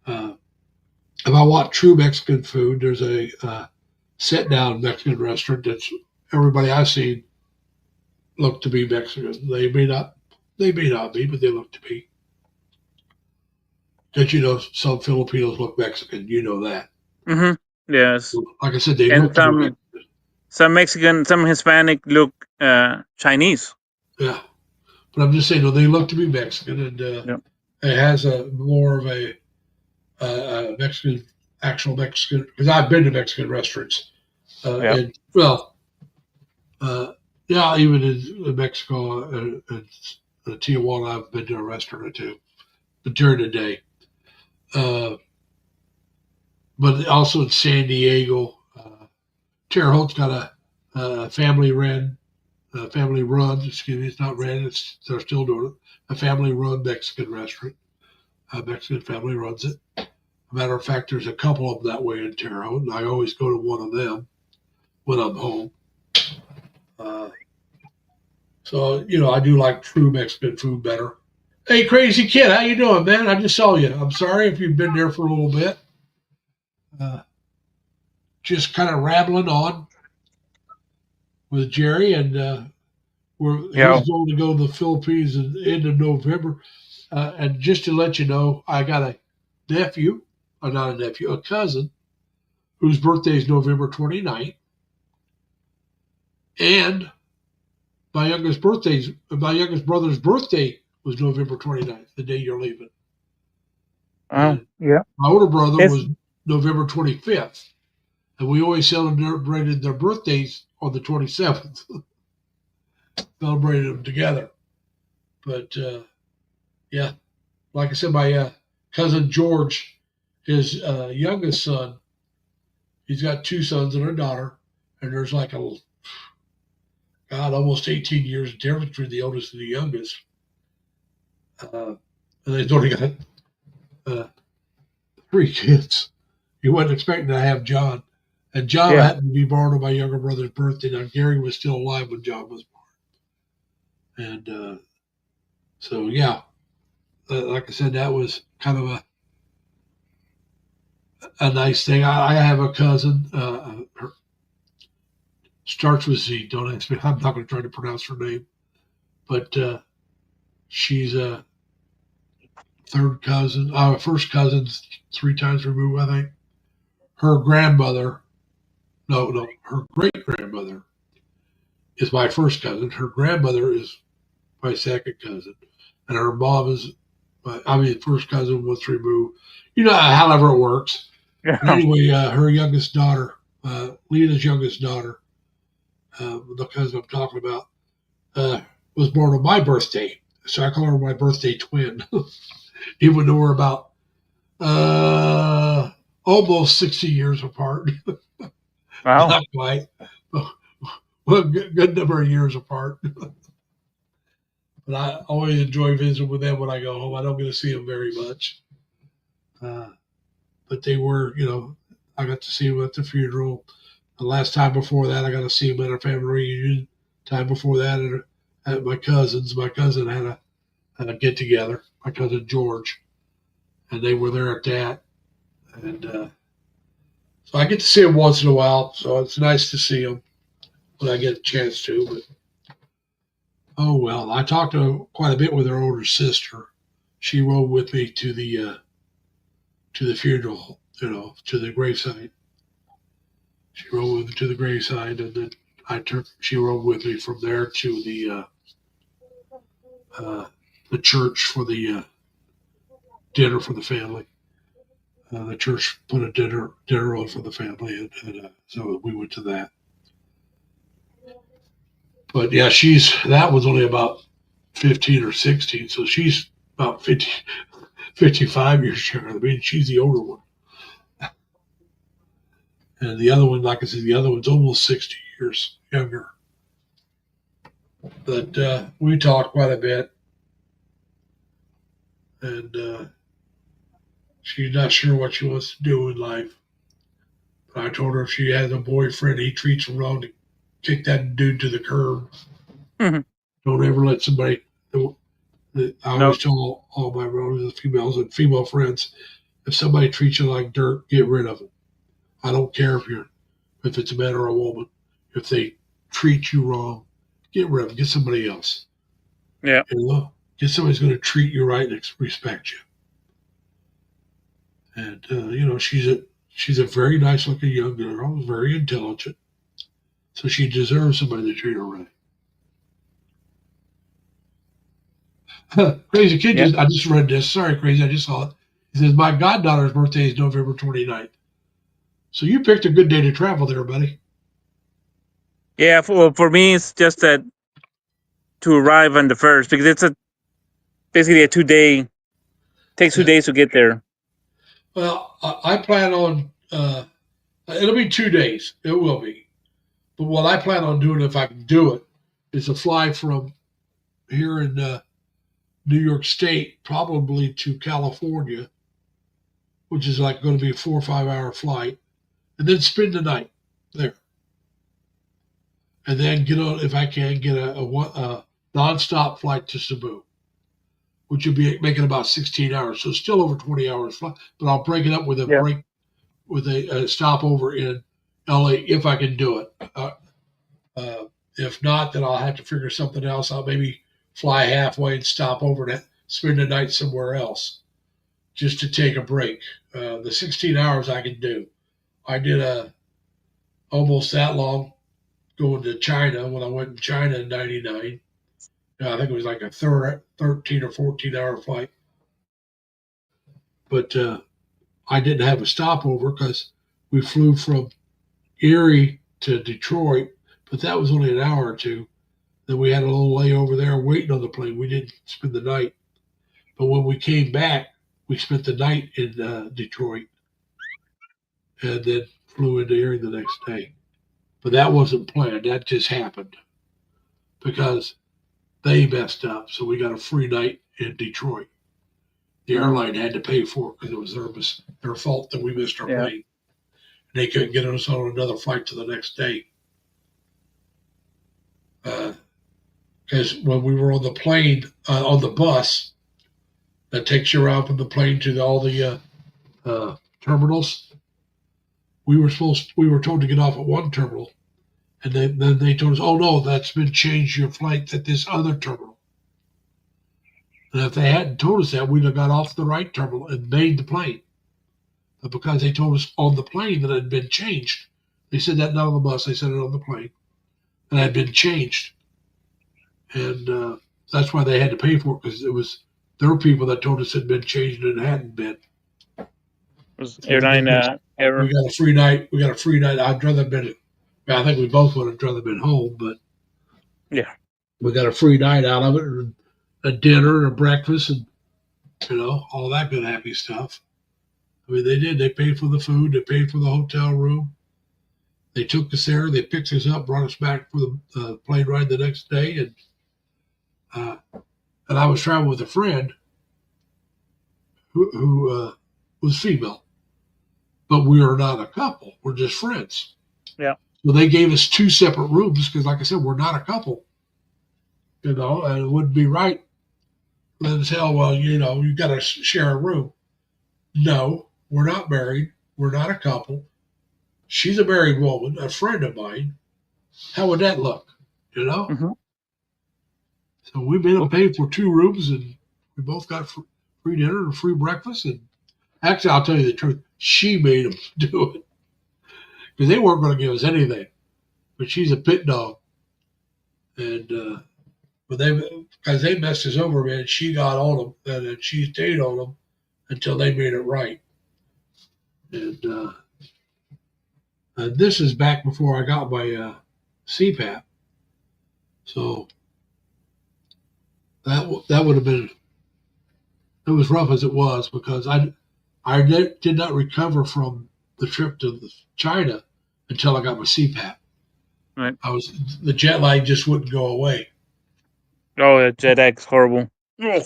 If I want true Mexican food, there's a sit-down Mexican restaurant that's everybody I've seen look to be Mexican. They may not be, but they look to be. Don't you know some Filipinos look Mexican? You know that. Mm-hmm. Yes. Like I said, they and look to be. Some Mexican, some Hispanic look Chinese. Yeah. But I'm just saying, no, they look to be Mexican, and it has more of a actual Mexican, because I've been to Mexican restaurants. And, even in Mexico and Tijuana, I've been to a restaurant or two, but during the day. But also in San Diego, Terre Haute's got a family-run, it's not ran, they're still doing it, a family-run Mexican restaurant. A Mexican family runs it. Matter of fact, there's a couple of them that way in Terre Haute, and I always go to one of them when I'm home. So, I do like true Mexican food better. Hey, Crazy Kid, how you doing, man? I just saw you. I'm sorry if you've been there for a little bit. Just kind of rambling on with Jerry, and he's going to go to the Philippines at the end of November. And just to let you know, I got a cousin, whose birthday is November 29th. And my youngest brother's birthday was November 29th, the day you're leaving. Yeah. My older brother was November 25th. And we always celebrated their birthdays on the 27th. celebrated them together. But yeah, like I said, my cousin George, his youngest son, he's got 2 sons and a daughter, and there's like almost 18 years difference between the oldest and the youngest. And they've only got 3 kids. He wasn't expecting to have John. And John happened to be born on my younger brother's birthday. Now, Gary was still alive when John was born. And so, yeah, like I said, that was kind of a nice thing. I have a cousin. Her starts with Z. Don't ask me. I'm not going to try to pronounce her name. But she's a third cousin. First cousin's 3 times removed, I think. Her grandmother, her great grandmother is my first cousin. Her grandmother is my second cousin. And her mom is, first cousin was removed. However it works. Yeah. Anyway, her youngest daughter, Lena's youngest daughter, the cousin I'm talking about, was born on my birthday. So I call her my birthday twin. Even though we're about almost 60 years apart. Wow. Not quite. Well, good number of years apart. But I always enjoy visiting with them when I go home. I don't get to see them very much. But they were, I got to see them at the funeral. The last time before that, I got to see them at a family reunion. Time before that, at my cousin's. My cousin had a get together. My cousin George, and they were there at that. And so I get to see them once in a while. So it's nice to see them when I get a chance to. But oh well, I talked to quite a bit with her older sister. She rode with me to the funeral, to the gravesite. She rode with me to the gravesite, and then she rode with me from there to the church for the dinner for the family. The church put a dinner on for the family, and so we went to that. But yeah, that was only about 15 or 16, so she's about 50, 55 years younger. I mean, she's the older one. And the other one, like I said, the other one's almost 60 years younger. But we talked quite a bit. And she's not sure what she wants to do in life. But I told her if she has a boyfriend, he treats her wrong, to kick that dude to the curb. Mm-hmm. Don't ever let somebody. I always tell all my relatives, females and female friends, if somebody treats you like dirt, get rid of them. I don't care if it's a man or a woman. If they treat you wrong, get rid of them. Get somebody else. Yeah. Get somebody who's going to treat you right and respect you. And she's a very nice looking young girl, very intelligent. So she deserves somebody to treat her right. Crazy Kid, I just read this. Sorry, Crazy, I just saw it. He says, my goddaughter's birthday is November 29th. So you picked a good day to travel there, buddy. Yeah, for me, it's just that to arrive on the 1st, because it's basically a 2-day, takes 2 days to get there. Well, I plan on, it'll be 2 days. It will be. But what I plan on doing, if I can do it, is to fly from here in New York State, probably to California, which is like going to be a 4 or 5 hour flight, and then spend the night there. And then if I can, get a nonstop flight to Cebu, which would be making about 16 hours. So still over 20 hours flight, but I'll break it up with a break, with a stopover in LA if I can do it. If not, then I'll have to figure something else out. Maybe fly halfway and stop over and spend the night somewhere else just to take a break. The 16 hours I can do. I did almost that long going to China when I went to China in 99. I think it was like a 13 or 14 hour flight. But I didn't have a stopover because we flew from Erie to Detroit, but that was only an hour or two. Then we had a little layover there waiting on the plane. We didn't spend the night. But when we came back, we spent the night in Detroit and then flew into Erie the next day. But that wasn't planned. That just happened because they messed up. So we got a free night in Detroit. The airline had to pay for it because it was their fault that we missed our plane. And they couldn't get us on another flight to the next day. Because when we were on the plane, on the bus that takes you around from the plane to all the terminals, we were told to get off at one terminal, and then they told us, "Oh no, that's been changed. Your flight's at this other terminal." And if they hadn't told us that, we'd have got off the right terminal and made the plane. But because they told us on the plane that it had been changed, they said that not on the bus. They said it on the plane, and it had been changed. And that's why they had to pay for it, because there were people that told us it had been changed and it hadn't been. Was airline error? We got a free night. I'd rather been. I think we both would have rather been home, but yeah, we got a free night out of it, and a dinner and a breakfast, and all that good happy stuff. I mean, they did. They paid for the food. They paid for the hotel room. They took us there. They picked us up, brought us back for the plane ride the next day, and I was traveling with a friend who was female, but we are not a couple. We're just friends. Yeah. So they gave us two separate rooms because, like I said, we're not a couple. And it wouldn't be right for them to say, "Oh, well, you got to share a room." No, we're not married. We're not a couple. She's a married woman, a friend of mine. How would that look? Mm-hmm. So we made them pay for two rooms, and we both got free dinner and free breakfast. And actually, I'll tell you the truth, she made them do it because they weren't going to give us anything. But she's a pit dog, and because they messed us over, man, she got on them, and she stayed on them until they made it right. And this is back before I got my CPAP, so that would have been. It was rough as it was because I did not recover from the trip to China until I got my CPAP. Right. The jet lag just wouldn't go away. Oh, that jet lag's horrible. Ugh.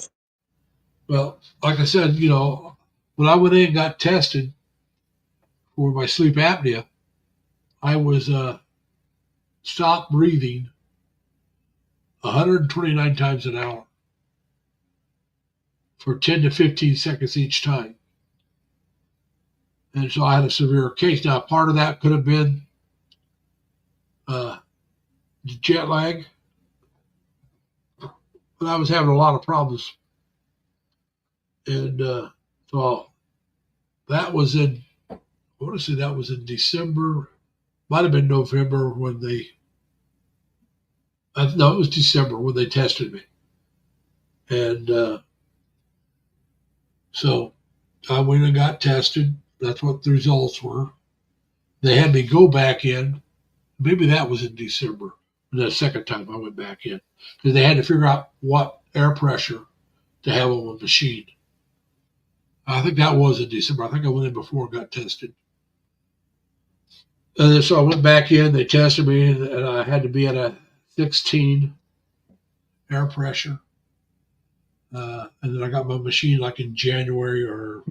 Well, like I said, when I went in and got tested for my sleep apnea, I was stopped breathing 129 times an hour for 10 to 15 seconds each time. And so I had a severe case. Now, part of that could have been jet lag, but I was having a lot of problems. And so that was I want to say that was in December, might have been November when no, it was December when they tested me. And so I went and got tested. That's what the results were. They had me go back in. Maybe that was in December. The second time I went back in, because they had to figure out what air pressure to have on the machine. I think that was in December. I think I went in before and got tested. And then, so I went back in. They tested me, and I had to be at a 16 air pressure. And then I got my machine like in January or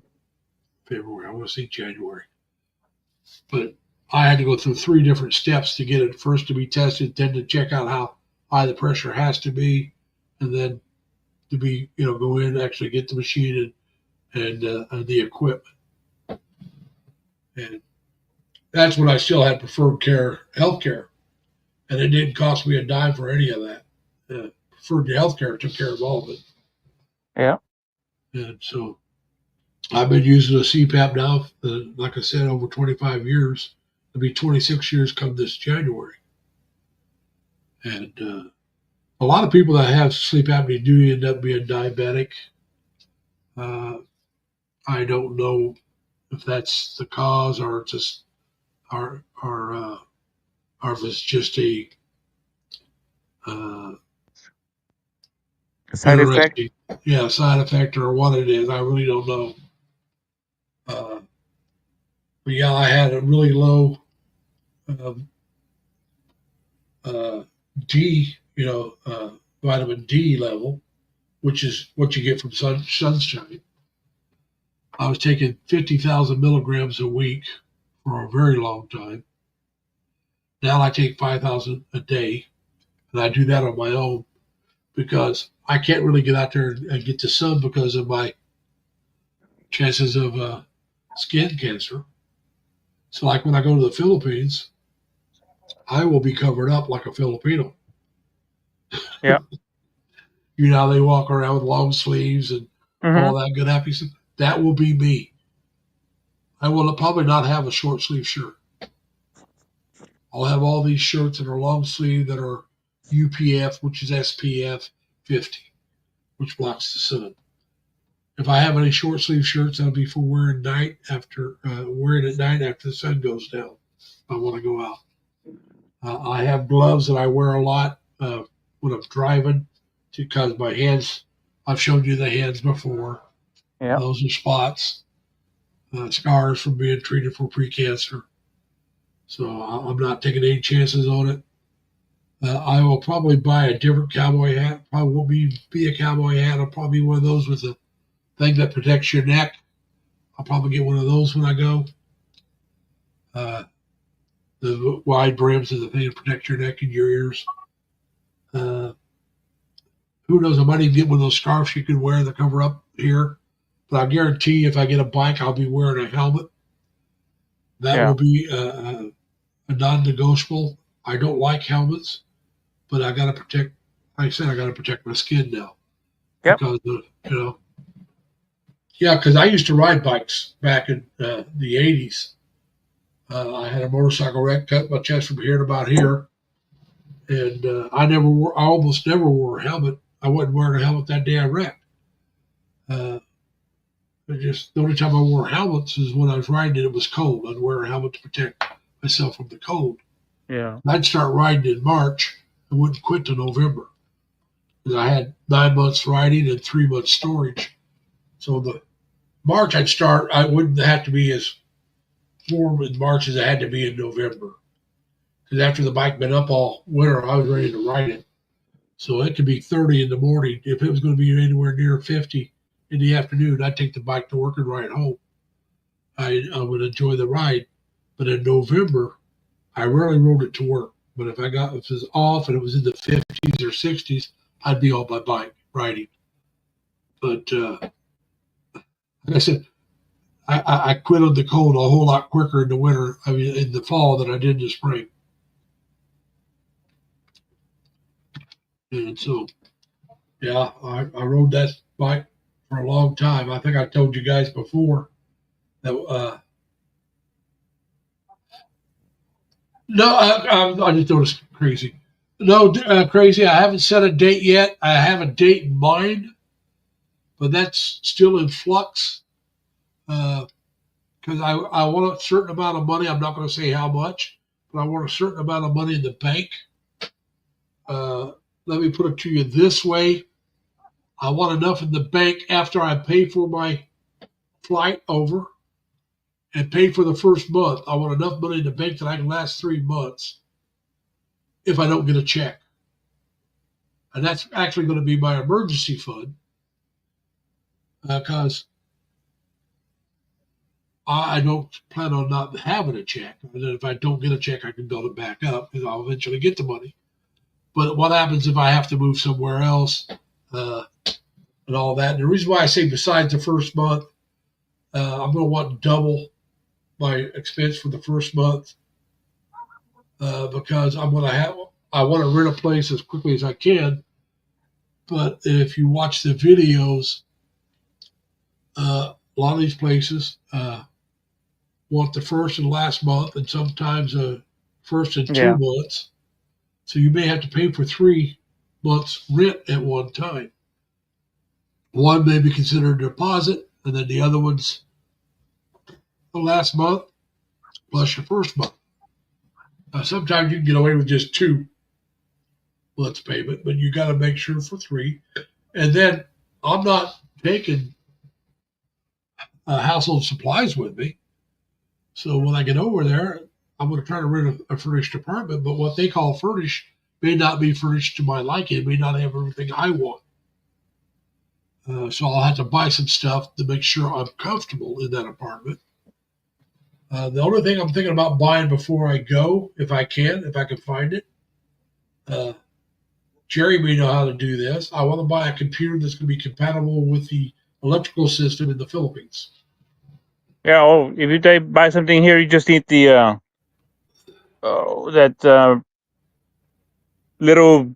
February. I want to say January. But I had to go through 3 different steps to get it. First to be tested, then to check out how high the pressure has to be, and then to be, go in and actually get the machine and the equipment. And that's when I still had preferred care healthcare, and it didn't cost me a dime for any of that. Preferred healthcare took care of all of it. Yeah. And so I've been using a CPAP now, like I said, over 25 years. It'll be 26 years come this January. And a lot of people that have sleep apnea do end up being diabetic. I don't know if that's the cause or just or if it's just a Side effect. interesting. Yeah, side effect or what it is, I really don't know. But yeah, I had a really low um, uh, D, vitamin D level, which is what you get from sunshine. I was taking 50,000 milligrams a week for a very long time. Now I take 5,000 a day, and I do that on my own because I can't really get out there and get the sun because of my chances of skin cancer. So, like when I go to the Philippines, I will be covered up like a Filipino. Yeah. They walk around with long sleeves and all that good happy stuff. That will be me. I will probably not have a short sleeve shirt. I'll have all these shirts that are long sleeve that are UPF, which is SPF 50, which blocks the sun. If I have any short sleeve shirts, that'll be for wearing at night after the sun goes down. I want to go out. I have gloves that I wear a lot when I'm driving because my hands. I've shown you the hands before. Yeah. Those are spots, scars from being treated for precancer. So I'm not taking any chances on it. I will probably buy a different cowboy hat. Probably won't be a cowboy hat. I'll probably be one of those with a thing that protects your neck. I'll probably get one of those when I go. The wide brims is the thing to protect your neck and your ears. Who knows? I might even get one of those scarves you can wear that cover up here. But I guarantee if I get a bike, I'll be wearing a helmet. That will be a non-negotiable. I don't like helmets, but I got to protect. Like I said, I got to protect my skin now. Yep. Because because I used to ride bikes back in the 80s. I had a motorcycle wreck, cut my chest from here to about here, and I almost never wore a helmet. I wasn't wearing a helmet that day I wrecked. The only time I wore helmets is when I was riding and it was cold. I'd wear a helmet to protect myself from the cold. Yeah. I'd start riding in March and wouldn't quit till November. And I had 9 months riding and 3 months storage. So the March I'd start, I wouldn't have to be as warm in March as I had to be in November. Because after the bike been up all winter, I was ready to ride it. So it could be 30 in the morning. If it was going to be anywhere near 50 in the afternoon, I'd take the bike to work and ride home. I would enjoy the ride. But in November, I rarely rode it to work. But if it was off and it was in the 50s or 60s, I'd be on my bike riding. But like I said, I quit on the cold a whole lot quicker in the winter. I mean, in the fall than I did in the spring. And so, yeah, I rode that bike for a long time. I think I told you guys before that. No, I just thought it was crazy. No, crazy. I haven't set a date yet. I have a date in mind, but that's still in flux. Because I want a certain amount of money. I'm not going to say how much, but I want a certain amount of money in the bank. Let me put it to you this way. I want enough in the bank after I pay for my flight over and pay for the first month. I want enough money in the bank that I can last 3 months if I don't get a check. And that's actually going to be my emergency fund because I don't plan on not having a check. And then if I don't get a check, I can build it back up because I'll eventually get the money. But what happens if I have to move somewhere else and all that? And the reason why I say besides the first month, I'm going to want double my expense for the first month because I want to rent a place as quickly as I can. But if you watch the videos, a lot of these places want the first and last month, and sometimes first and 2 months. So you may have to pay for 3 months rent at one time. One may be considered a deposit, and then the other one's the last month plus your first month. Sometimes you can get away with just 2. month's payment, but you got to make sure for 3. And then I'm not taking household supplies with me. So when I get over there, I'm going to try to rent a furnished apartment, but what they call furnished may not be furnished to my liking. It may not have everything I want. So I'll have to buy some stuff to make sure I'm comfortable in that apartment. The only thing I'm thinking about buying before I go, if I can find it, Jerry may know how to do this. I want to buy a computer that's going to be compatible with the electrical system in the Philippines. Yeah. Oh, if you buy something here, you just need the that little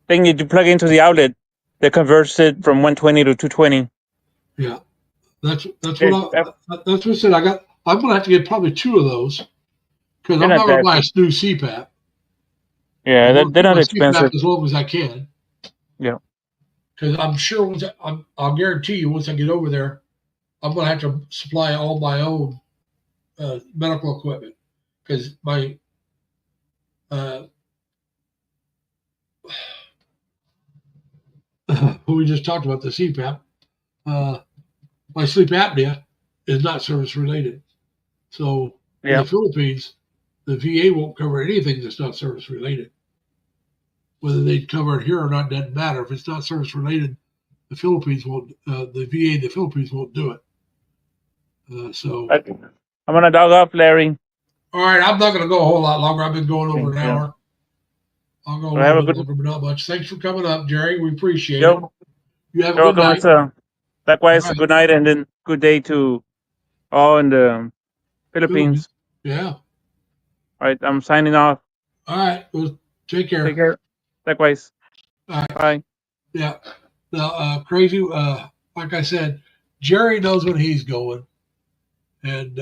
thing that you plug into the outlet that converts it from 120 to 220. Yeah, that's what I said. I'm going to have to get probably 2 of those because I'm not going to buy a new CPAP. Yeah, they're not expensive. As long as I can. Yeah. Because I'm sure I'll guarantee you once I get over there, I'm going to have to supply all my own medical equipment because my when we just talked about the CPAP, my sleep apnea is not service related. So in the Philippines, the VA won't cover anything that's not service related. Whether they cover it here or not doesn't matter. If it's not service related, the Philippines won't. The VA in the Philippines won't do it. So I'm gonna dog off, Larry. All right, I'm not going to go a whole lot longer. I've been going over an hour. I'll go a little bit longer, but not much. Thanks for coming up, Jerry. We appreciate it. You have a good night. Likewise, right. Good night and then good day to all in the Philippines. Yeah. All right, I'm signing off. All right, well, take care. Take care. Likewise. All right. Bye. Yeah. Now, crazy. Like I said, Jerry knows when he's going, and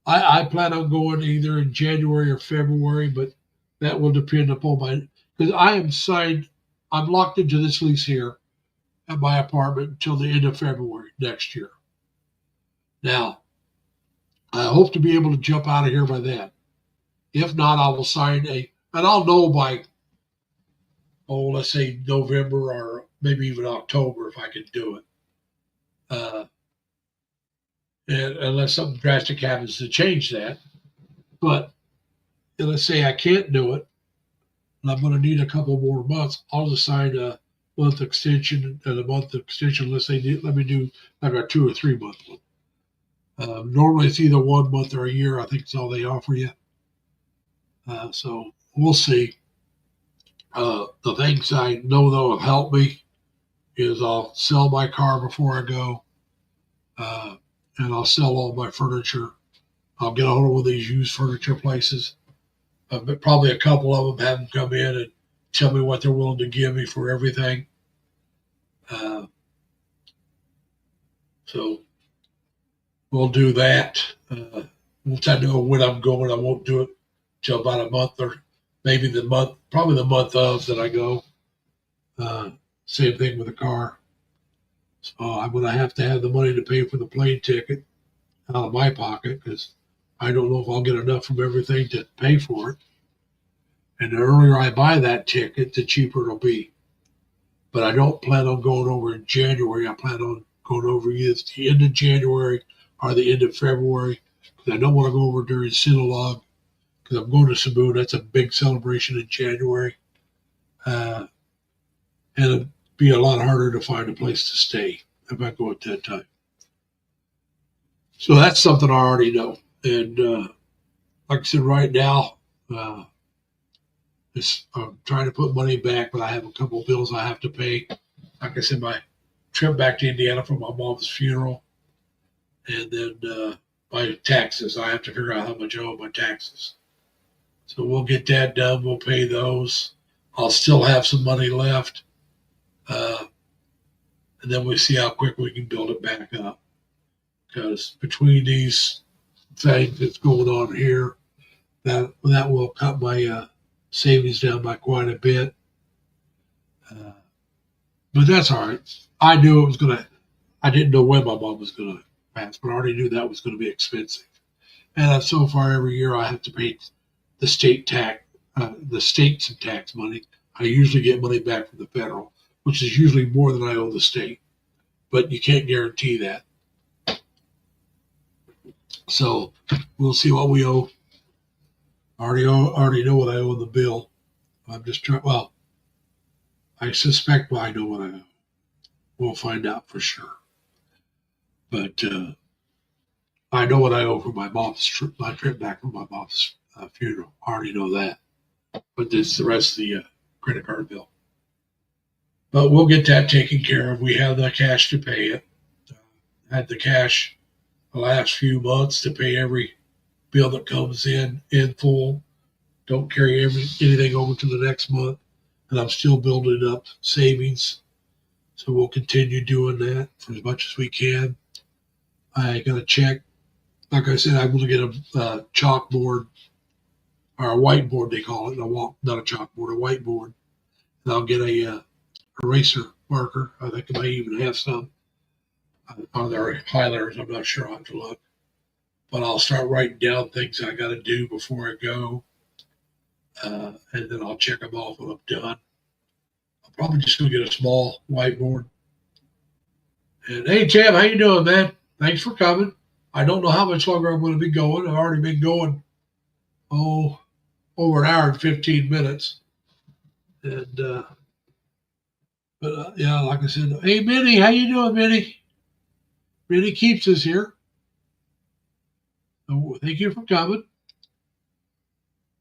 I plan on going either in January or February, but that will depend upon because I am signed. I'm locked into this lease here at my apartment until the end of February next year. Now, I hope to be able to jump out of here by then. If not, I will sign and I'll know by, let's say November or maybe even October if I can do it. And unless something drastic happens to change that. But let's say I can't do it, and I'm going to need a couple more months, I'll just sign a month extension and a month extension. Let's say let me do like a 2 or 3 month one. Normally it's either 1 month or a year. I think it's all they offer you. So we'll see. The things I know though have helped me is I'll sell my car before I go, and I'll sell all my furniture. I'll get a hold of one of these used furniture places. But probably a couple of them have them come in and tell me what they're willing to give me for everything. So we'll do that. Once I know when I'm going, I won't do it till about a month or maybe probably the month of that I go. Same thing with the car. So I'm going to have the money to pay for the plane ticket out of my pocket because I don't know if I'll get enough from everything to pay for it. And the earlier I buy that ticket, the cheaper it'll be. But I don't plan on going over in January. I plan on going over either the end of January or the end of February because I don't want to go over during Sinulog because I'm going to Cebu. That's a big celebration in January. And it'd be a lot harder to find a place to stay if I go at that time. So that's something I already know. And like I said, right now, I'm trying to put money back, but I have a couple of bills I have to pay. Like I said, my trip back to Indiana for my mom's funeral, and then my taxes. I have to figure out how much I owe my taxes. So we'll get that done. We'll pay those. I'll still have some money left. And then we see how quick we can build it back up. Because between these things that's going on here, that will cut my savings down by quite a bit. But that's all right. I knew it was I didn't know when my mom was going to pass, but I already knew that was going to be expensive. And so far every year I have to pay the state tax, the state some tax money. I usually get money back from the federal, which is usually more than I owe the state, but you can't guarantee that. So we'll see what we owe. I already know what I owe in the bill. I'm just trying. Well, I suspect I know what I owe. We'll find out for sure. But I know what I owe for my trip back from my mom's funeral. I already know that. But it's the rest of the credit card bill. But we'll get that taken care of. We have the cash to pay it. Had the cash the last few months to pay every bill that comes in full. Don't carry anything over to the next month. And I'm still building up savings. So we'll continue doing that for as much as we can. I got to check. Like I said, I'm going to get a chalkboard, or a whiteboard they call it. Not a chalkboard, a whiteboard. And I'll get a eraser marker. I think I may even have some on their highlighters. I'm not sure. I'll have to look. But I'll start writing down things I got to do before I go. And then I'll check them off when I'm done. I'm probably just going to get a small whiteboard. And hey, Chad, how you doing, man? Thanks for coming. I don't know how much longer I'm going to be going. I've already been going, over an hour and 15 minutes. And, yeah, like I said, hey, Minnie, how you doing, Minnie? Minnie Keeps us here. So thank you for coming.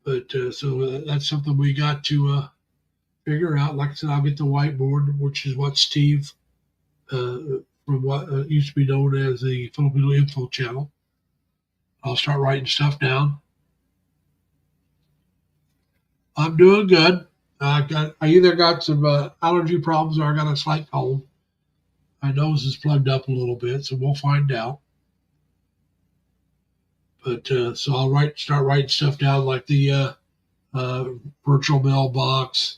But so that's something we got to figure out. Like I said, I'll get the whiteboard, which is what Steve, from what used to be known as the Filipino Info Channel. I'll start writing stuff down. I'm doing good. I either got some allergy problems or I got a slight cold. My nose is plugged up a little bit, so we'll find out. But so I'll start writing stuff down, like the virtual mailbox.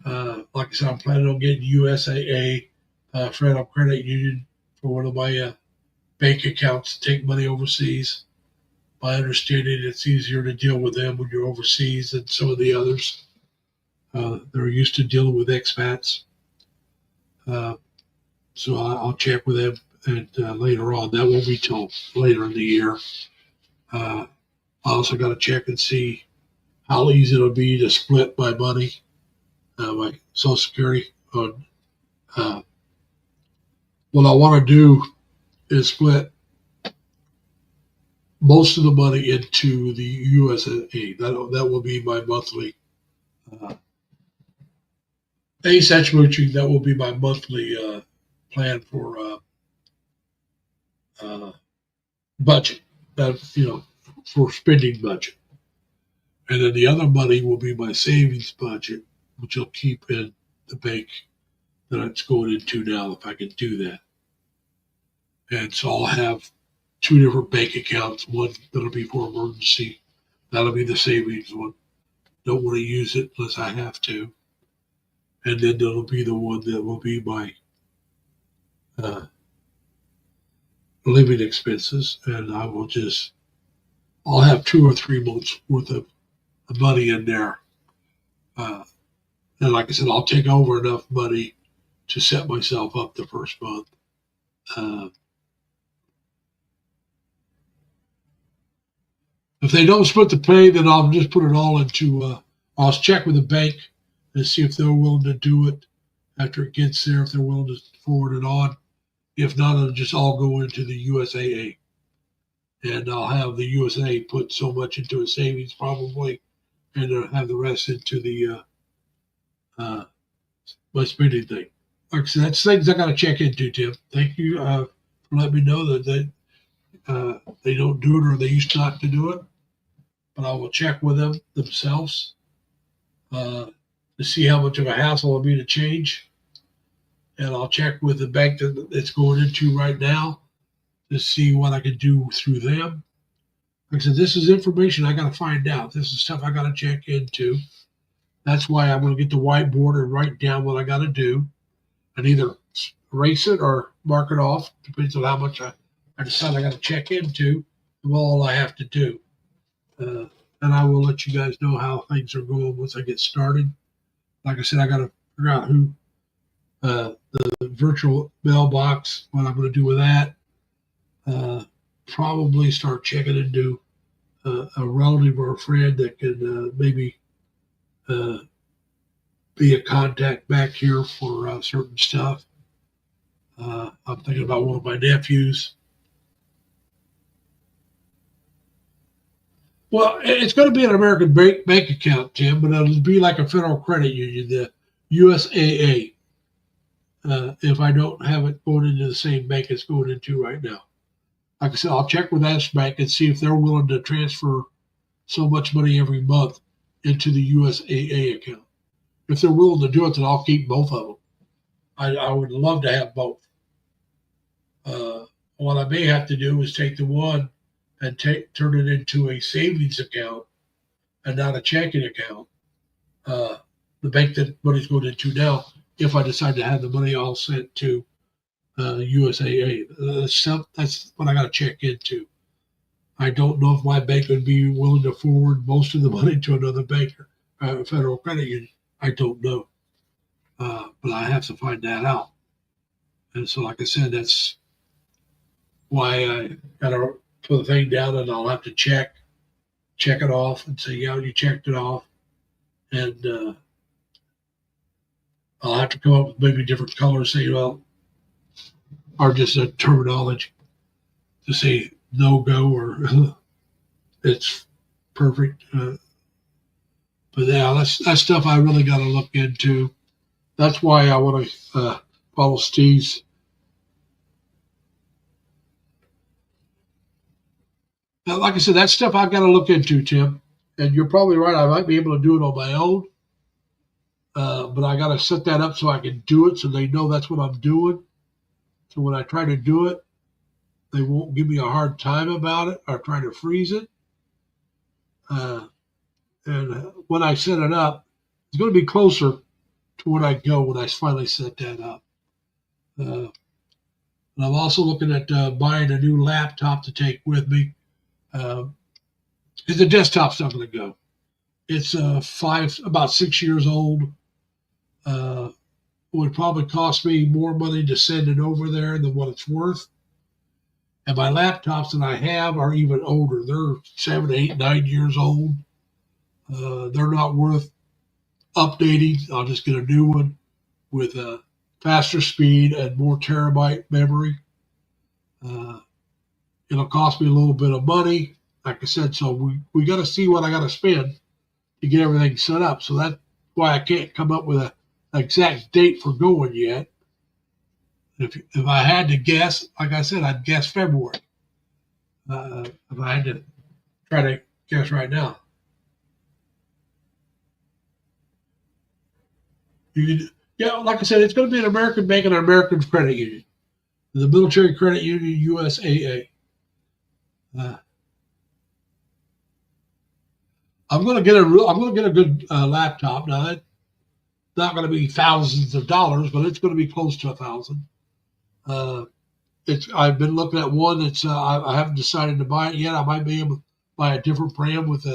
Like I said, I'm planning on getting USAA, Federal Credit Union, for one of my bank accounts to take money overseas. My understanding, it's easier to deal with them when you're overseas than some of the others. They're used to dealing with expats. So I'll check with them, and later on. That won't be till later in the year. I also got to check and see how easy it'll be to split my money, my Social Security. What I want to do is split most of the money into the USAA. That will be my monthly. ASAT Smooching, that will be my monthly plan for budget. For spending budget. And then the other money will be my savings budget, which I'll keep in the bank that it's going into now, if I can do that. And so I'll have two different bank accounts. One that'll be for emergency. That'll be the savings one. Don't want to use it unless I have to. And then there'll be the one that will be my living expenses. And I'll have 2 or 3 months worth of money in there. And like I said, I'll take over enough money to set myself up the first month. If they don't split the pay, then I'll just put it all into, I'll check with the bank and see if they're willing to do it after it gets there, if they're willing to forward it on. If not, it'll just all go into the USAA. And I'll have the USAA put so much into a savings probably, and I'll have the rest into the my spending thing. Like I said, that's things I got to check into, Tim. Thank you for letting me know that they don't do it or they used not to do it. But I will check with them themselves to see how much of a hassle it'll be to change. And I'll check with the bank that it's going into right now to see what I can do through them. Like I said, this is information I got to find out. This is stuff I got to check into. That's why I'm going to get the whiteboard and write down what I got to do and either erase it or mark it off. Depends on how much I decide I got to check into and all I have to do. and I will let you guys know how things are going once I get started. Like I said, I got to figure out who the virtual mailbox, what I'm going to do with that. Probably start checking into a relative or a friend that can maybe be a contact back here for certain stuff. I'm thinking about one of my nephews. Well, it's going to be an American bank account, Tim, but it'll be like a federal credit union, the USAA. If I don't have it going into the same bank it's going into right now. Like I said, I'll check with that bank and see if they're willing to transfer so much money every month into the USAA account. If they're willing to do it, then I'll keep both of them. I would love to have both. What I may have to do is take the one and turn it into a savings account and not a checking account. The bank that money's going into now, if I decide to have the money all sent to USAA. That's what I got to check into. I don't know if my bank would be willing to forward most of the money to another bank, federal credit union. I don't know. But I have to find that out. And so, like I said, that's why I got to put the thing down, and I'll have to check it off and say, yeah, you checked it off. And I'll have to come up with maybe different colors, say, well, or just a terminology to say no go or it's perfect. But yeah, that's stuff I really got to look into. That's why I want to follow Steve's. Now, like I said, that's stuff I've got to look into, Tim. And you're probably right. I might be able to do it on my own. But I got to set that up so I can do it so they know that's what I'm doing. So when I try to do it, they won't give me a hard time about it or try to freeze it. And when I set it up, it's going to be closer to when I go when I finally set that up. And I'm also looking at buying a new laptop to take with me. Because the desktop's not going to go. It's about 6 years old. It would probably cost me more money to send it over there than what it's worth. And my laptops that I have are even older. They're 7, 8, 9 years old. They're not worth updating. I'll just get a new one with a faster speed and more terabyte memory. It'll cost me a little bit of money. Like I said, so we got to see what I got to spend to get everything set up. So that's why I can't come up with an exact date for going yet. If I had to guess, like I said, I'd guess February. If I had to try to guess right now. Yeah, like I said, it's going to be an American bank and an American credit union. The Military Credit Union, USAA. I'm going to get a good laptop. Now, it's not going to be thousands of dollars, but it's going to be close to $1,000. I've been looking at one that's I haven't decided to buy it yet. I might be able to buy a different brand with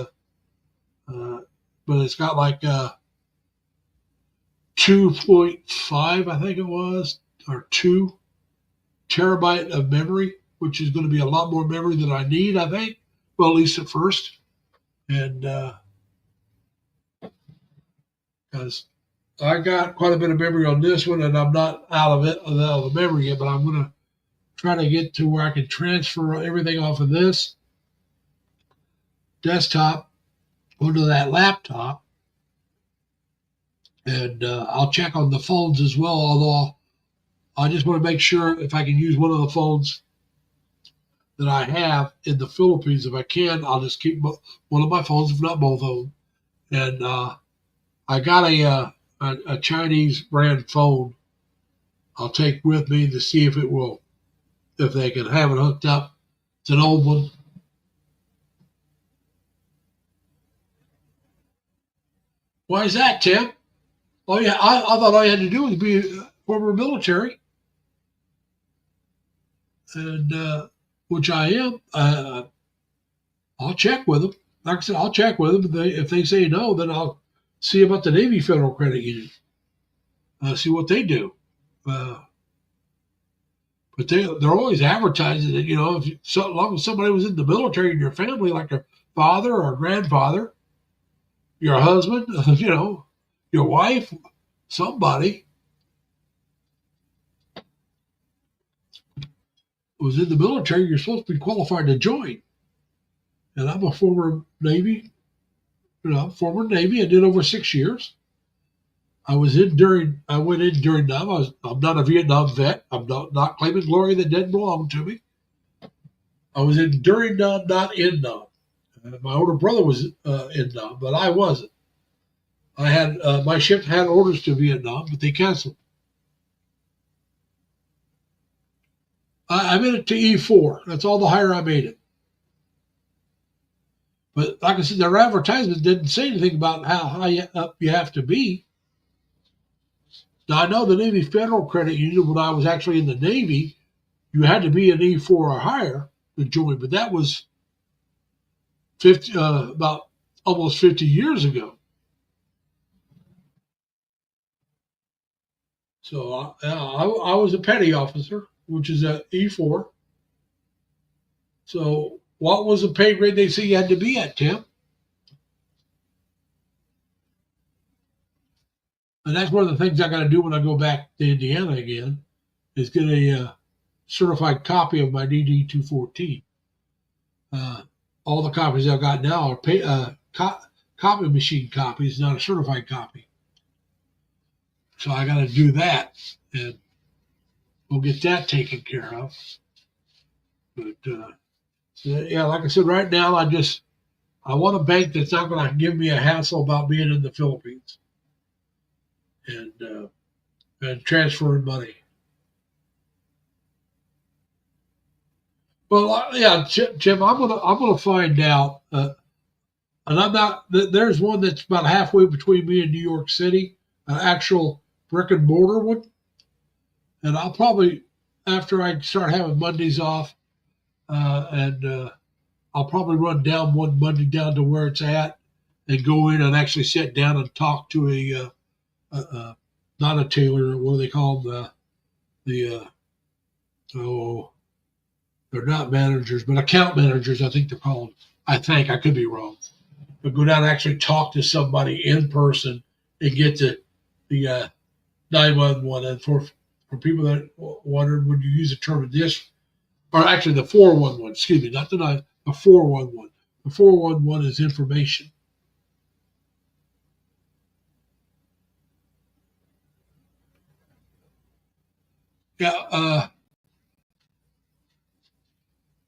but it's got like 2.5, I think it was, or 2 terabyte of memory, which is going to be a lot more memory than I need, I think. Well, at least at first. And because I got quite a bit of memory on this one, and I'm not out of the memory yet, but I'm going to try to get to where I can transfer everything off of this desktop onto that laptop. And I'll check on the phones as well, although I just want to make sure if I can use one of the phones that I have in the Philippines. If I can, I'll just keep one of my phones, if not both of them. And I got a Chinese brand phone I'll take with me to see if they can have it hooked up. It's an old one. Why is that, Tim? Oh yeah, I thought all you had to do was be former military, and which I am. I'll check with them. like I said, I'll check with them. If they say no, then I'll see about the Navy Federal Credit Union. See what they do. But they're always advertising that, if so long as somebody was in the military in your family, like a father or a grandfather, your husband, your wife, somebody was in the military, you're supposed to be qualified to join. And I'm a former Navy. Former Navy. I did over 6 years. I went in during Nam. I'm not a Vietnam vet. I'm not claiming glory that didn't belong to me. I was in during Nam, not in Nam. My older brother was in Nam, but I wasn't. I had my ship had orders to Vietnam, but they canceled. I made it to E4. That's all the higher I made it. But like I said, their advertisement didn't say anything about how high up you have to be. Now, I know the Navy Federal Credit Union, when I was actually in the Navy, you had to be an E4 or higher to join, but that was about almost 50 years ago. So I was a petty officer, which is an E4. So what was the pay grade they say you had to be at, Tim? And that's one of the things I got to do when I go back to Indiana again, is get a certified copy of my DD 214. All the copies I've got now are copy machine copies, not a certified copy. So I got to do that, and we'll get that taken care of. But yeah, like I said, right now I want a bank that's not going to give me a hassle about being in the Philippines and transferring money. Well, yeah, Jim, I'm gonna find out, and I'm not. There's one that's about halfway between me and New York City, an actual brick and mortar one, and I'll probably, after I start having Mondays off, and I'll probably run down one Monday down to where it's at, and go in and actually sit down and talk to a not a tailor. What do they call them? They're not managers, but account managers, I think they're called. I think, I could be wrong. But go down and actually talk to somebody in person and get the 911. And for people that wondered, when you use the term of this, or actually the 411, excuse me, not the 411. The 411 is information. Yeah,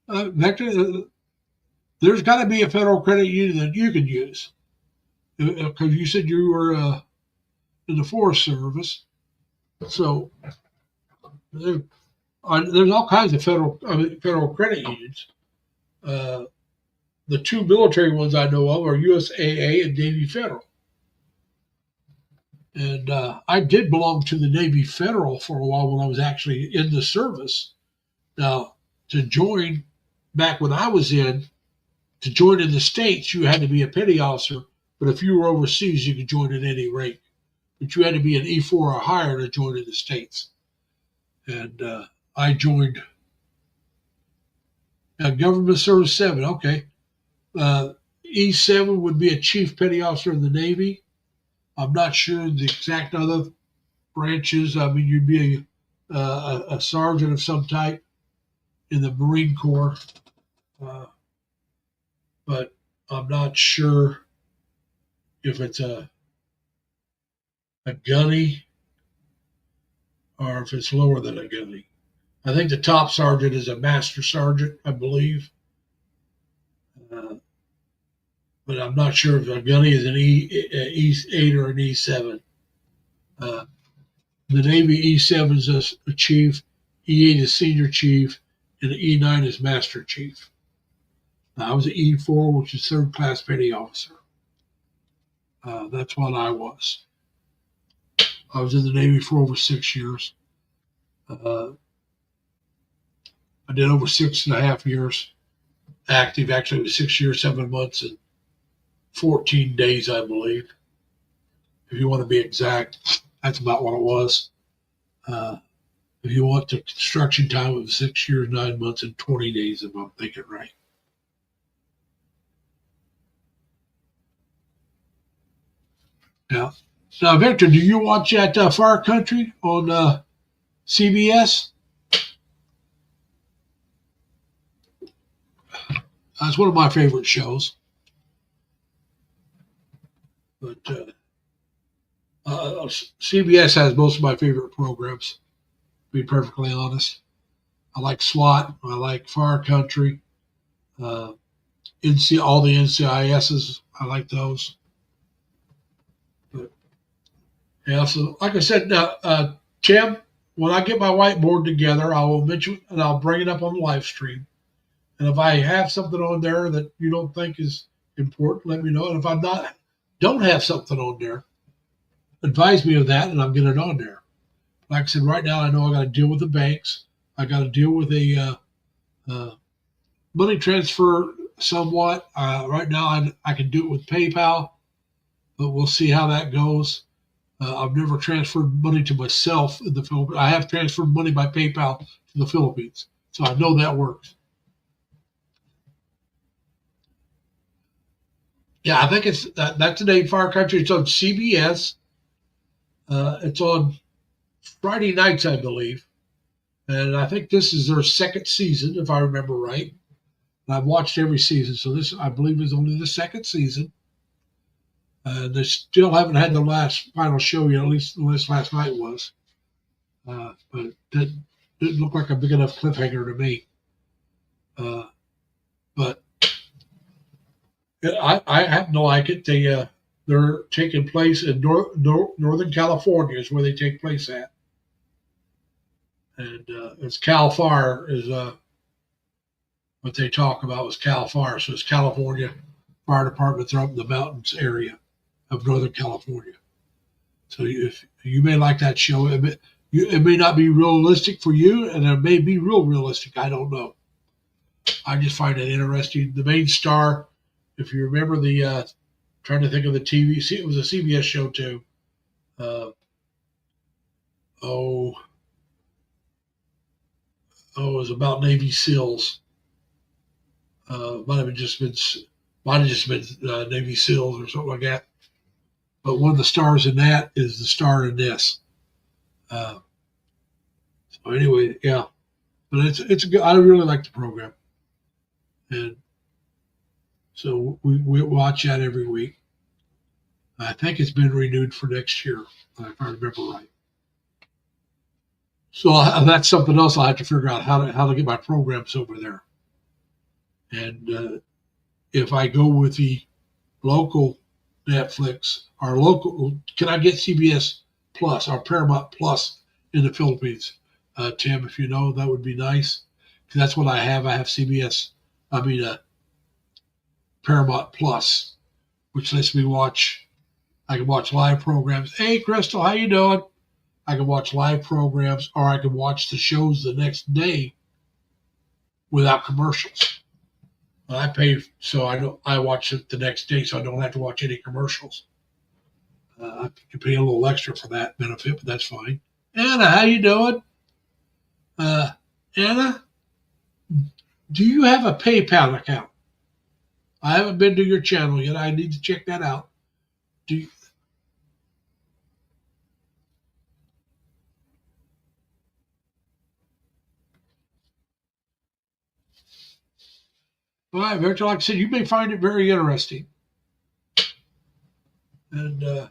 Vector, there's got to be a federal credit union that you could use, because you said you were in the Forest Service. So there's all kinds of federal credit unions. The two military ones I know of are USAA and Navy Federal. And I did belong to the Navy Federal for a while when I was actually in the service. Now, to join back when I was in the States, you had to be a petty officer. But if you were overseas, you could join at any rank. But you had to be an E4 or higher to join in the States. And I joined Government Service 7. Okay. E7 would be a chief petty officer in the Navy. I'm not sure the exact other branches. I mean, you'd be a sergeant of some type in the Marine Corps. But I'm not sure if it's a gunny or if it's lower than a gunny. I think the top sergeant is a master sergeant, I believe. But I'm not sure if a gunny is an E8 or an E7. The Navy E7 is a chief, E8 is senior chief, and E9 is master chief. I was an E4, which is third class petty officer. That's what I was. I was in the Navy for over 6 years. I did over 6.5 years active. Actually, it was 6 years, 7 months, and 14 days, I believe. If you want to be exact, that's about what it was. If you want the construction time, it was 6 years, 9 months, and 20 days, if I'm thinking right. Now, Victor, do you watch that Far Country on CBS? That's one of my favorite shows. But CBS has most of my favorite programs, to be perfectly honest. I like SWAT. I like Far Country. All the NCISs. I like those. But, yeah, so like I said, Tim, when I get my whiteboard together, I will mention and I'll bring it up on the live stream. And if I have something on there that you don't think is important, let me know. And if don't have something on there, advise me of that, and I'll get it on there. Like I said, right now I know I got to deal with the banks. I got to deal with a money transfer somewhat. Right now I can do it with PayPal, but we'll see how that goes. I've never transferred money to myself in the Philippines. I have transferred money by PayPal to the Philippines, so I know that works. Yeah, I think it's that's the name Far Country. It's on CBS. It's on Friday nights, I believe, and I think this is their second season, if I remember right. And I've watched every season, so this I believe is only the second season. They still haven't had the final show yet, at least last night was. But that didn't look like a big enough cliffhanger to me. But I happen to like it. They're taking place in Northern California is where they take place at. And it's Cal Fire is what they talk about was Cal Fire. So it's California Fire Department. They're up in the mountains area of Northern California. So if you may like that show, it may not be realistic for you, and it may be real realistic. I don't know. I just find it interesting. The main star, if you remember trying to think of the TV, it was a CBS show too. It was about Navy SEALs. Might have just been Navy SEALs or something like that. But one of the stars in that is the star in this. So anyway, yeah. But it's good. I really like the program, and so we watch that every week. I think it's been renewed for next year, if I remember right. So that's something else I'll have to figure out how to get my programs over there. And if I go with the local Netflix or can I get CBS Plus or Paramount Plus in the Philippines? Tim, if you know, that would be nice. Because that's what I have. I have Paramount Plus, which lets me watch. I can watch live programs. Hey, Crystal, how you doing? I can watch live programs, or I can watch the shows the next day without commercials. I pay, so I watch it the next day, so I don't have to watch any commercials. I can pay a little extra for that benefit, but that's fine. Anna, how you doing? Anna, do you have a PayPal account? I haven't been to your channel yet. I need to check that out. Do you? All right, Victor, like I said, you may find it very interesting. And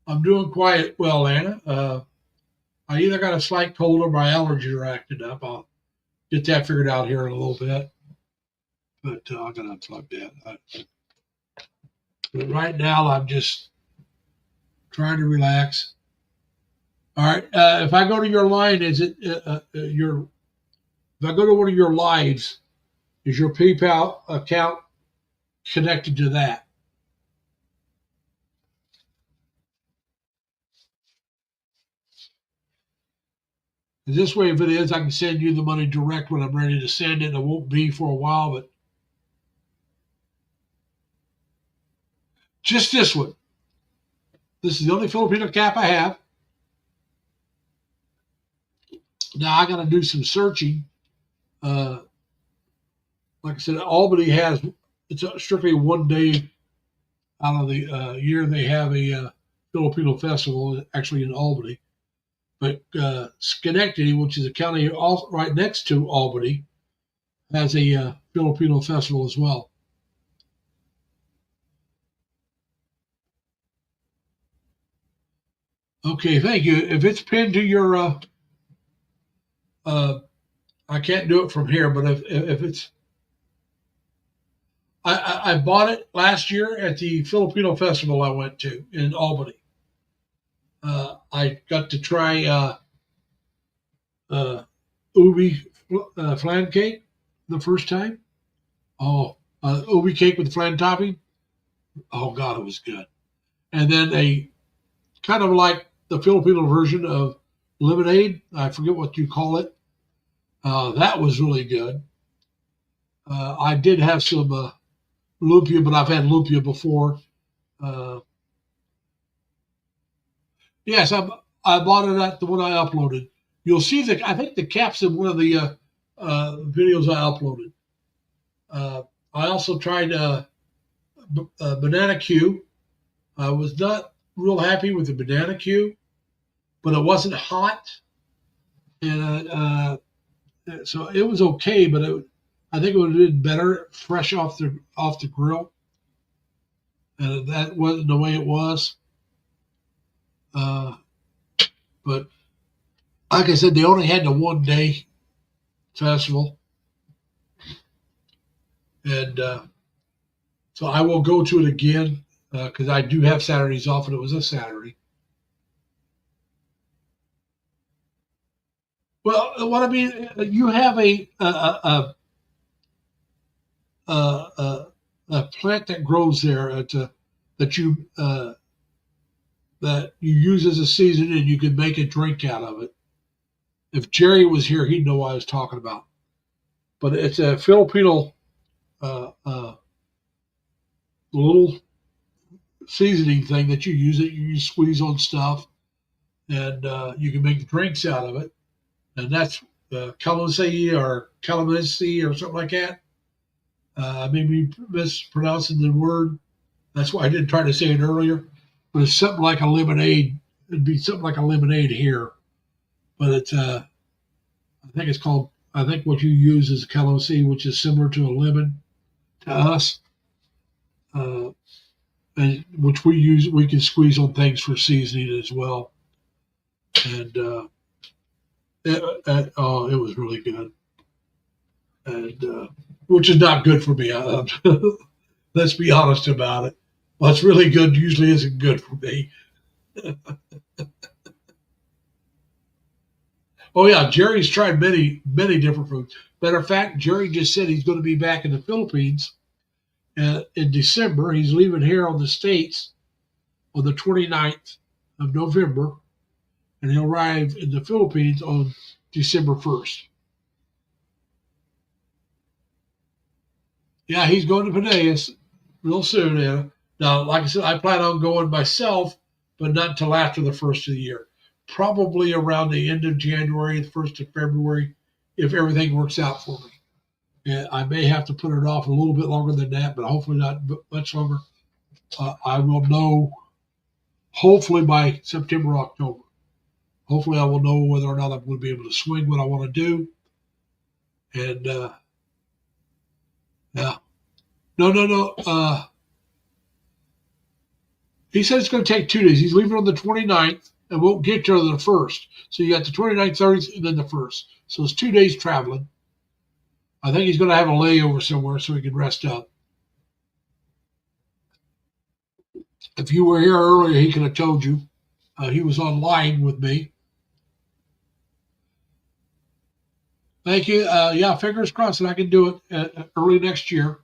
I'm doing quite well, Anna. I either got a slight cold or my allergies are acting up. I'll get that figured out here in a little bit. But I'm going to unplug that. But right now, I'm just trying to relax. All right. If I go to your line, is it if I go to one of your lives, is your PayPal account connected to that? This way, if it is, I can send you the money direct when I'm ready to send it. It won't be for a while, but Just this one. This is the only Filipino cap I have. Now I got to do some searching. Like I said, Albany has, it's strictly one day out of the year they have a Filipino festival, actually in Albany. But Schenectady, which is a county right next to Albany, has a Filipino festival as well. Okay, thank you. If it's pinned to your, I can't do it from here, but if it's, I bought it last year at the Filipino festival I went to in Albany. I got to try ubi flan cake the first time. Oh, ubi cake with flan topping. Oh God, it was good. And then a kind of like the Filipino version of lemonade. I forget what you call it. That was really good. I did have some lumpia, but I've had lumpia before. Yes, I bought it at the one I uploaded. You'll see that I think the cap's in one of the videos I uploaded. I also tried banana Q. I was not real happy with the banana Q, but it wasn't hot, and so it was okay. But I think it would have been better fresh off the grill, and that wasn't the way it was. But like I said, they only had the 1 day festival, and so I will go to it again because I do have Saturdays off, and it was a Saturday. Well, what I mean, you have a plant that grows there that you use as a season, and you can make a drink out of it. If Jerry was here, he'd know what I was talking about. But it's a Filipino little seasoning thing that you use it. You squeeze on stuff, and you can make drinks out of it. And that's calamansi or something like that. I may be mispronouncing the word. That's why I didn't try to say it earlier. But it's something like a lemonade. It'd be something like a lemonade here. But it's, I think what you use is calamansi, which is similar to a lemon to us. And which we can squeeze on things for seasoning as well. And it was really good. And which is not good for me. Let's be honest about it. What's really good usually isn't good for me. Oh yeah, Jerry's tried many different foods. Matter of fact, Jerry just said he's going to be back in the Philippines in December. He's leaving here on the States on the 29th of November, and he'll arrive in the Philippines on December 1st. Yeah, he's going to Panaeus real soon. Yeah. Now, like I said, I plan on going myself, but not until after the first of the year. Probably around the end of January, the 1st of February, if everything works out for me. And I may have to put it off a little bit longer than that, but hopefully not much longer. I will know, hopefully by September, October. Hopefully I will know whether or not I'm going to be able to swing what I want to do. And, yeah. No. He said it's going to take 2 days. He's leaving on the 29th and won't get to the 1st. So you got the 29th, 30th, and then the 1st. So it's 2 days traveling. I think he's going to have a layover somewhere so he can rest up. If you were here earlier, he could have told you. He was online with me. Thank you. Yeah, fingers crossed that I can do it early next year.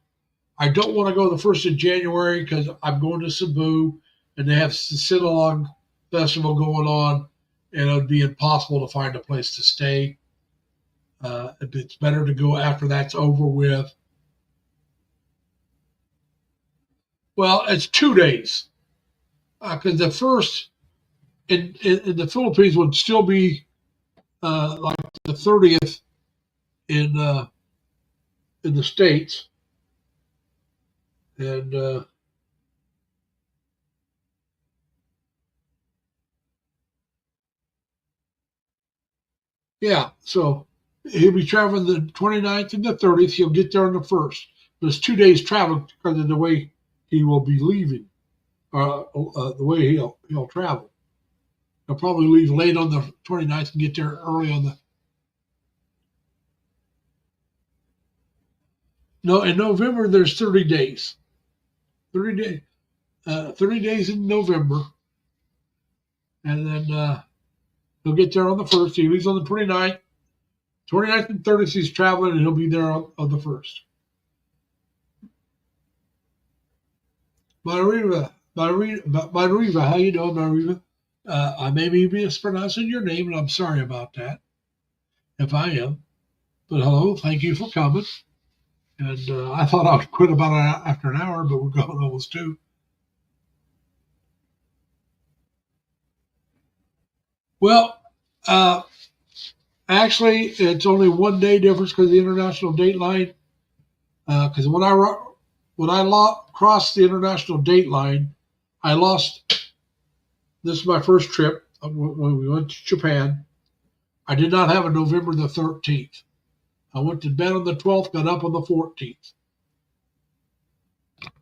I don't want to go the 1st of January because I'm going to Cebu and they have the Sinulog Festival going on, and it would be impossible to find a place to stay. It's better to go after that's over with. Well, it's 2 days because the first in the Philippines would still be like the 30th in the States, and yeah, so he'll be traveling the 29th and the 30th. He'll get there on the 1st. But it's 2 days travel because of the way he will be leaving, the way he'll travel. He'll probably leave late on the 29th and get there early on the. No, in November there's 30 days. 30 days in November, and then he'll get there on the 1st. He leaves on the 29th. 29th and 30th he's traveling, and he'll be there on the 1st. Mariva, how you doing, Mariva? I may be mispronouncing your name, and I'm sorry about that, if I am. But hello, thank you for coming. And I thought I would quit about after an hour, but we're going almost 2. Well, actually, it's only 1 day difference because of the international date line. Because when I crossed the international date line, I lost. This is my first trip when we went to Japan. I did not have a November the 13th. I went to bed on the 12th, got up on the 14th.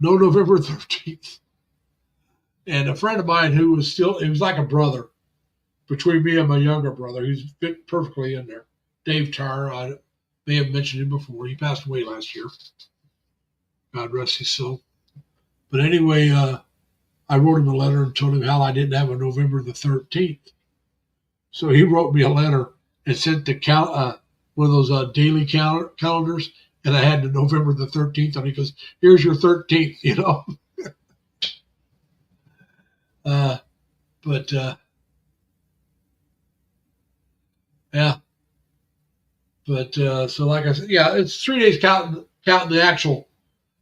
No November 13th. And a friend of mine who was he was like a brother between me and my younger brother. He's fit perfectly in there. Dave Tarr, I may have mentioned him before. He passed away last year. God rest his soul. But anyway, I wrote him a letter and told him how I didn't have a November the 13th. So he wrote me a letter and sent the one of those daily calendars, and I had the November the 13th on it. He goes, "Here's your 13th," you know. But yeah. But so like I said, yeah, it's 3 days counting the actual.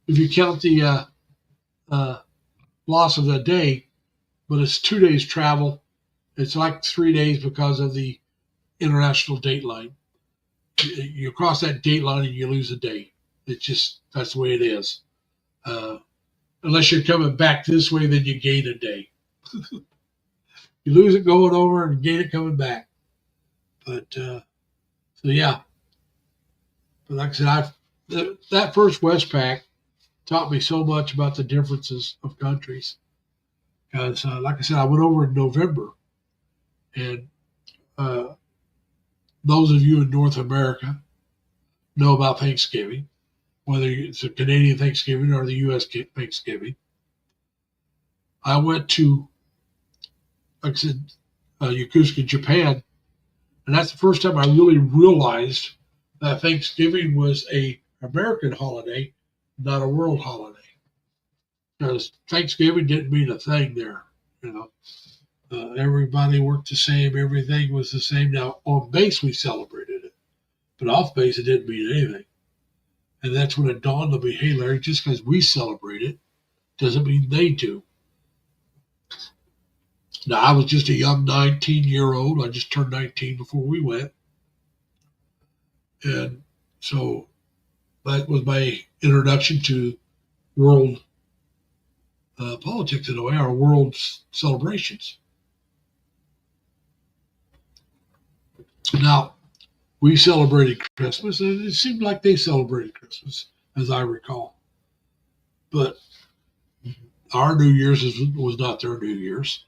If you count the loss of the day, but it's 2 days travel. It's like 3 days because of the international date line. You cross that date line and you lose a day. It's just, that's the way it is. Unless you're coming back this way, then you gain a day. You lose it going over and gain it coming back. But so yeah. But like I said, that first Westpac taught me so much about the differences of countries. Because like I said, I went over in November, and those of you in North America know about Thanksgiving, whether it's a Canadian Thanksgiving or the U.S. Thanksgiving. I went to, like I said, Yokosuka, Japan, and that's the first time I really realized that Thanksgiving was an American holiday, not a world holiday. Because Thanksgiving didn't mean a thing there, you know. Everybody worked the same. Everything was the same. Now, on base, we celebrated it. But off base, it didn't mean anything. And that's when it dawned on me, hey, Larry, just because we celebrate it doesn't mean they do. Now, I was just a young 19-year-old. I just turned 19 before we went. And so that was my introduction to world politics in a way, our world celebrations. Now, we celebrated Christmas, and it seemed like they celebrated Christmas, as I recall. But our New Year's was not their New Year's.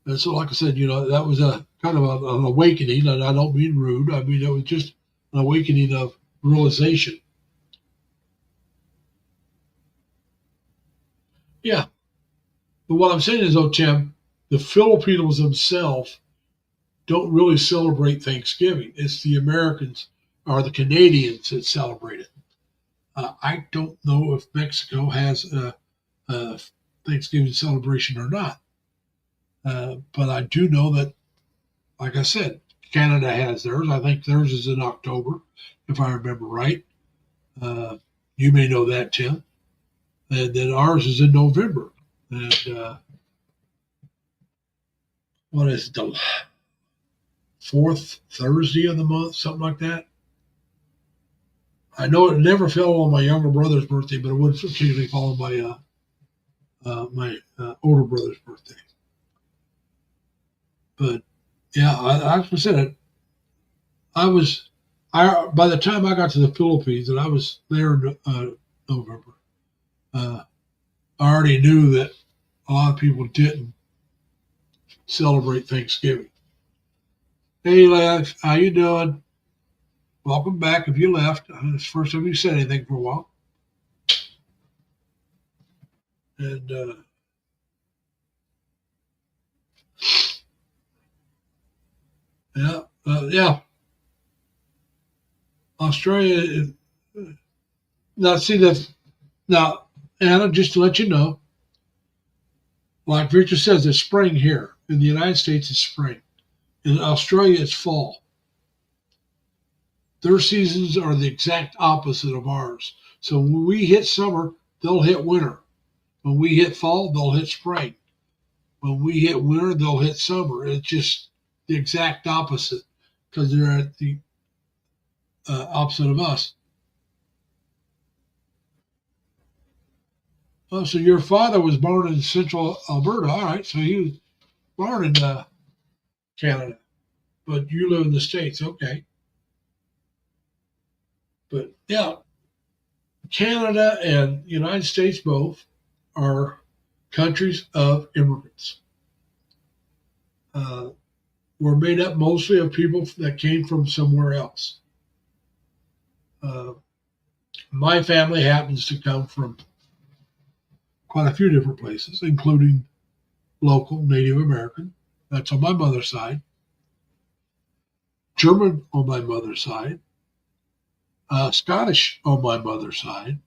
And so, like I said, you know, that was a kind of an awakening, and I don't mean rude. I mean, it was just an awakening of realization. Yeah. But what I'm saying is, though, Tim, the Filipinos themselves don't really celebrate Thanksgiving. It's the Americans or the Canadians that celebrate it. I don't know if Mexico has a Thanksgiving celebration or not. But I do know that, like I said, Canada has theirs. I think theirs is in October, if I remember right. You may know that, Tim. And then ours is in November. And what is it, the fourth Thursday of the month, something like that? I know it never fell on my younger brother's birthday, but it would occasionally fall on my older brother's birthday. But yeah, like I said, by the time I got to the Philippines, and I was there in November, I already knew that a lot of people didn't celebrate Thanksgiving. Hey, Lev, how you doing? Welcome back. If you left, it's the first time you said anything for a while. And yeah. Australia. Now, see that. Now, Anna, just to let you know, like Victor says, it's spring here. In the United States, it's spring. In Australia, it's fall. Their seasons are the exact opposite of ours. So when we hit summer, they'll hit winter. When we hit fall, they'll hit spring. When we hit winter, they'll hit summer. It's just the exact opposite because they're at the opposite of us. Oh, so your father was born in central Alberta. All right, so he was born in Canada, but you live in the States. Okay. But yeah, Canada and United States both are countries of immigrants. We're made up mostly of people that came from somewhere else. My family happens to come from quite a few different places, including local Native American. That's on my mother's side. German on my mother's side. Scottish on my mother's side.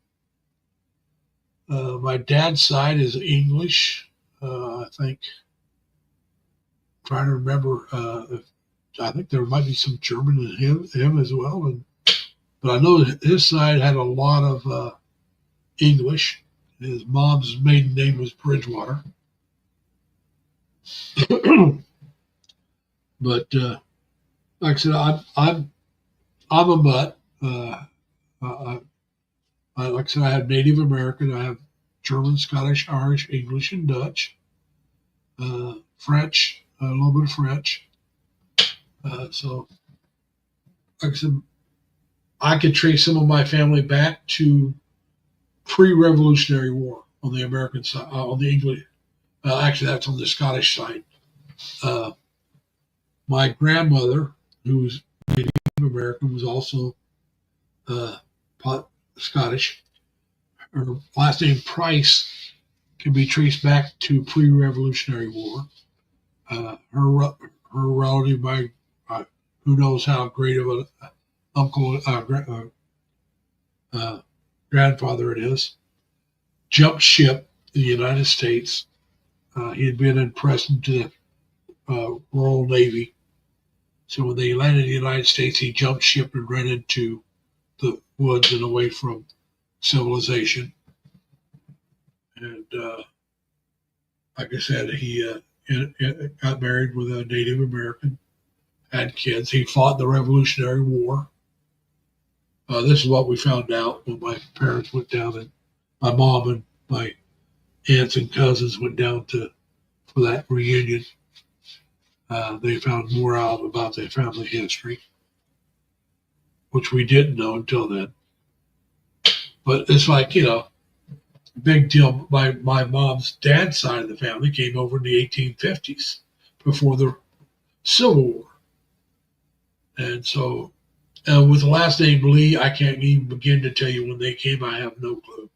My dad's side is English. I think. Trying to remember. I think there might be some German in him as well. But I know his side had a lot of English. His mom's maiden name was Bridgewater. But like I said, I'm a mutt. Like I said, I have Native American, I have German, Scottish, Irish, English, and Dutch. French, a little bit of French. So, like I said, I could trace some of my family back to pre-Revolutionary War on the American side, on the English. Actually, that's on the Scottish side. My grandmother, who was Native American, was also Scottish. Her last name Price can be traced back to pre-Revolutionary War. Her relative, who knows how great of an uncle, grandfather it is, jumped ship in the United States. He had been entrusted to the Royal Navy. So when they landed in the United States, he jumped ship and ran into the woods and away from civilization. And like I said, he got married with a Native American, had kids. He fought in the Revolutionary War. This is what we found out when my parents went down, and my mom and my aunts and cousins went down for that reunion. They found more out about their family history, which we didn't know until then. But it's like, big deal. My mom's dad's side of the family came over in the 1850s before the Civil War. And so with the last name Lee, I can't even begin to tell you when they came. I have no clue.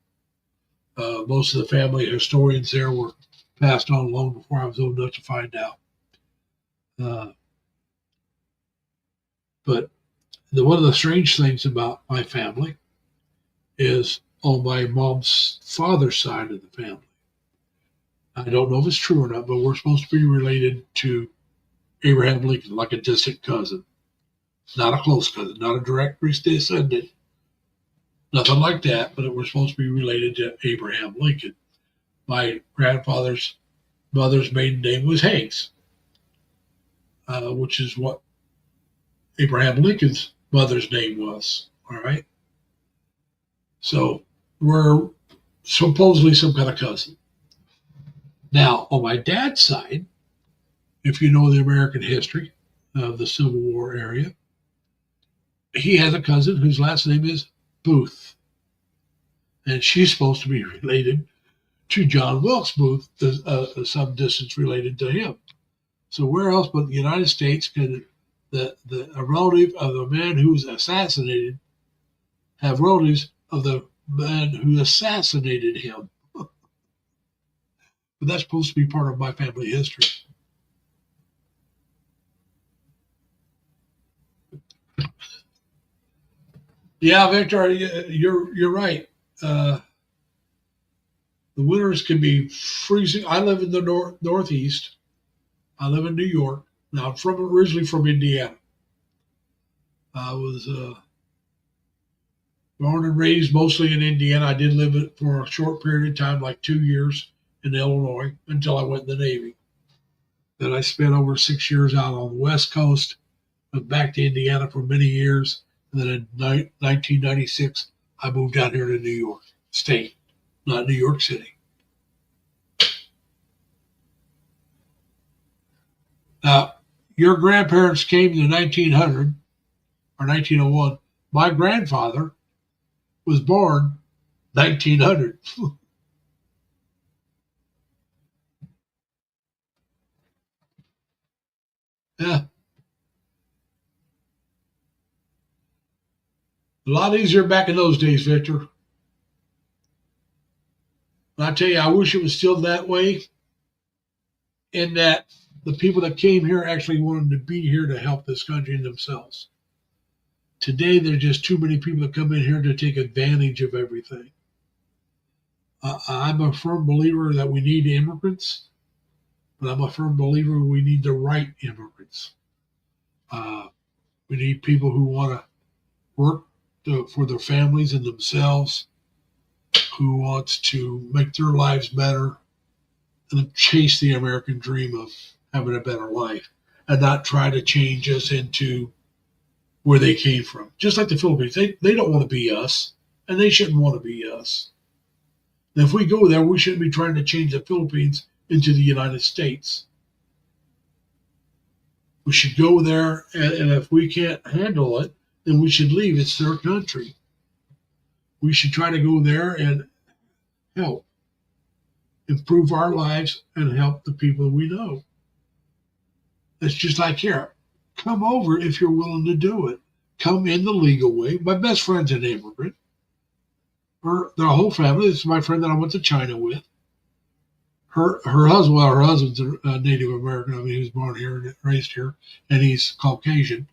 Most of the family historians there were passed on long before I was old enough to find out. But one of the strange things about my family is on my mom's father's side of the family. I don't know if it's true or not, but we're supposed to be related to Abraham Lincoln, like a distant cousin. Not a close cousin, not a direct descendant, Nothing like that, but it was supposed to be related to Abraham Lincoln. My grandfather's mother's maiden name was Hanks, which is what Abraham Lincoln's mother's name was. All right. So we're supposedly some kind of cousin. Now, on my dad's side, if you know the American history of the Civil War area, he has a cousin whose last name is Booth. And she's supposed to be related to John Wilkes Booth, some distance related to him. So where else but the United States can a relative of the man who was assassinated have relatives of the man who assassinated him? But that's supposed to be part of my family history. Yeah, Victor, you're right. The winters can be freezing. I live in the Northeast. I live in New York. Now, I'm originally from Indiana. I was born and raised mostly in Indiana. I did live it for a short period of time, like 2 years in Illinois, until I went in the Navy. Then I spent over 6 years out on the West Coast, went back to Indiana for many years. And then in 1996, I moved out here to New York State, not New York City. Now, your grandparents came in 1900 or 1901. My grandfather was born 1900. Yeah. A lot easier back in those days, Victor. And I tell you, I wish it was still that way, in that the people that came here actually wanted to be here to help this country and themselves. Today, there's just too many people that come in here to take advantage of everything. I'm a firm believer that we need immigrants, but I'm a firm believer we need the right immigrants. We need people who want to work for their families and themselves, who wants to make their lives better and chase the American dream of having a better life, and not try to change us into where they came from. Just like the Philippines, they don't want to be us, and they shouldn't want to be us. And if we go there, we shouldn't be trying to change the Philippines into the United States. We should go there, and if we can't handle it, then we should leave. It's their country. We should try to go there and help improve our lives and help the people we know. It's just like here. Come over if you're willing to do it. Come in the legal way. My best friend's an immigrant. Their whole family. This is my friend that I went to China with. Her husband's a Native American. I mean, he was born here and raised here, and he's Caucasian.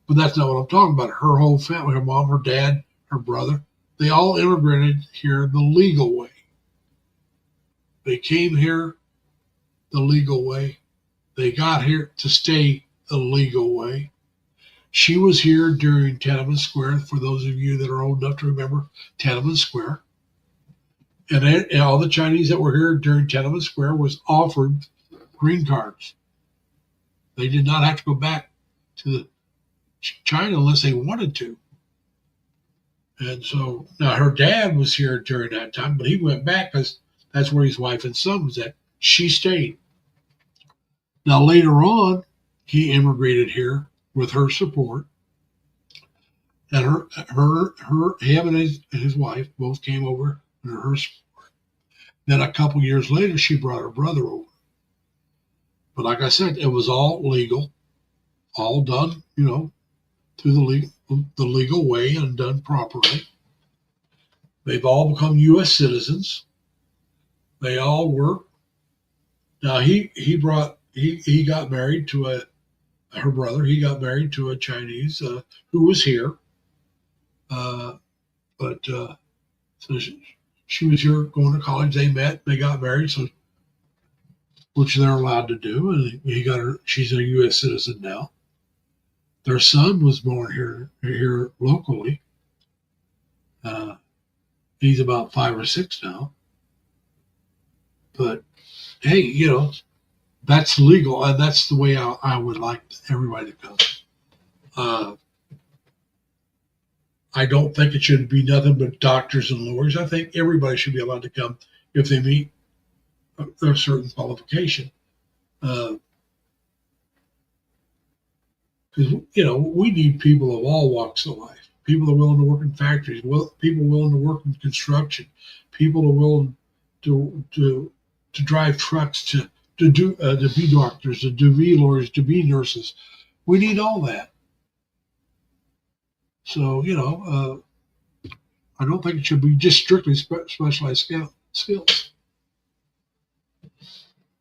But that's not what I'm talking about. Her whole family, her mom, her dad, her brother, they all immigrated here the legal way. They came here the legal way. They got here to stay the legal way. She was here during Tiananmen Square, for those of you that are old enough to remember Tiananmen Square. And all the Chinese that were here during Tiananmen Square was offered green cards. They did not have to go back to China unless they wanted to. And so now her dad was here during that time, but he went back because that's where his wife and son was at. She stayed. Now later on, he immigrated here with her support, and him and his wife both came over under her support. Then a couple years later, she brought her brother over. But like I said, it was all legal, all done, through the legal way and done properly. They've all become U.S. citizens. They all work. Now he got married to her brother. He got married to a Chinese who was here, but so she was here going to college. They met. They got married, so which they're allowed to do. And he got her. She's a U.S. citizen now. Their son was born here locally. He's about 5 or 6 now. But hey, that's legal, and that's the way I would like everybody to go. I don't think it should be nothing but doctors and lawyers. I think everybody should be allowed to come if they meet a certain qualification. Because we need people of all walks of life. People that are willing to work in factories, people willing to work in construction, people that are willing to drive trucks, to be doctors, to be lawyers, to be nurses. We need all that. So I don't think it should be just strictly specialized skills.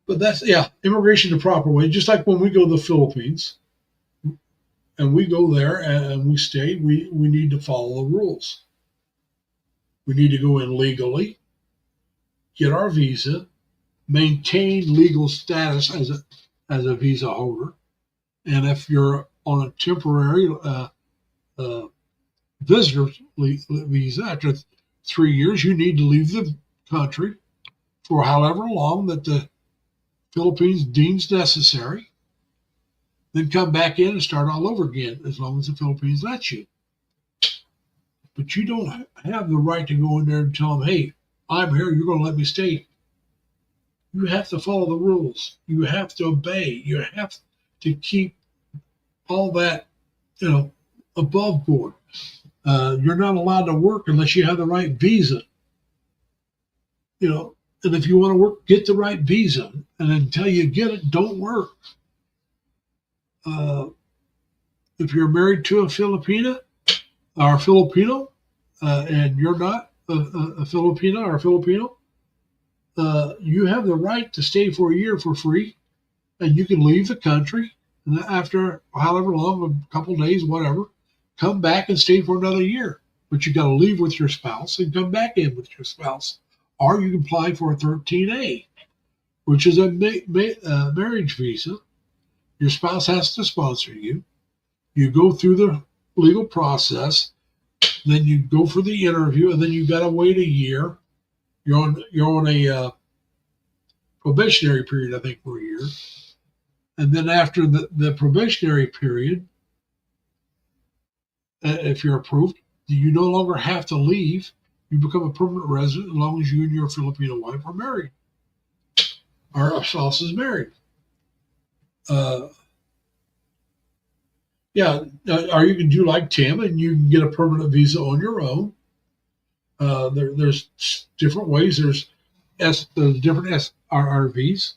But that's immigration the proper way. Just like when we go to the Philippines, and we go there and we stay, we need to follow the rules. We need to go in legally, get our visa, maintain legal status as a visa holder, and if you're on a temporary visitor visa after 3 years, you need to leave the country for however long that the Philippines deems necessary, then come back in and start all over again as long as the Philippines lets you. But you don't have the right to go in there and tell them, hey, I'm here, you're going to let me stay. You have to follow the rules. You have to obey. You have to keep all that, above board. You're not allowed to work unless you have the right visa. And if you want to work, get the right visa. And until you get it, don't work. If you're married to a Filipina or a Filipino, and you're not a Filipina or a Filipino, you have the right to stay for a year for free, and you can leave the country, and after however long, a couple of days, whatever, come back and stay for another year. But you got to leave with your spouse and come back in with your spouse. Or you can apply for a 13A, which is a marriage visa. Your spouse has to sponsor you. You go through the legal process, then you go for the interview, and then you got to wait a year. You're on a probationary period, I think, for a year. And then after the probationary period, if you're approved, you no longer have to leave. You become a permanent resident as long as you and your Filipino wife are married, or a spouse is married. Or you can do like Tim, and you can get a permanent visa on your own. There's different ways. There's different SRRVs.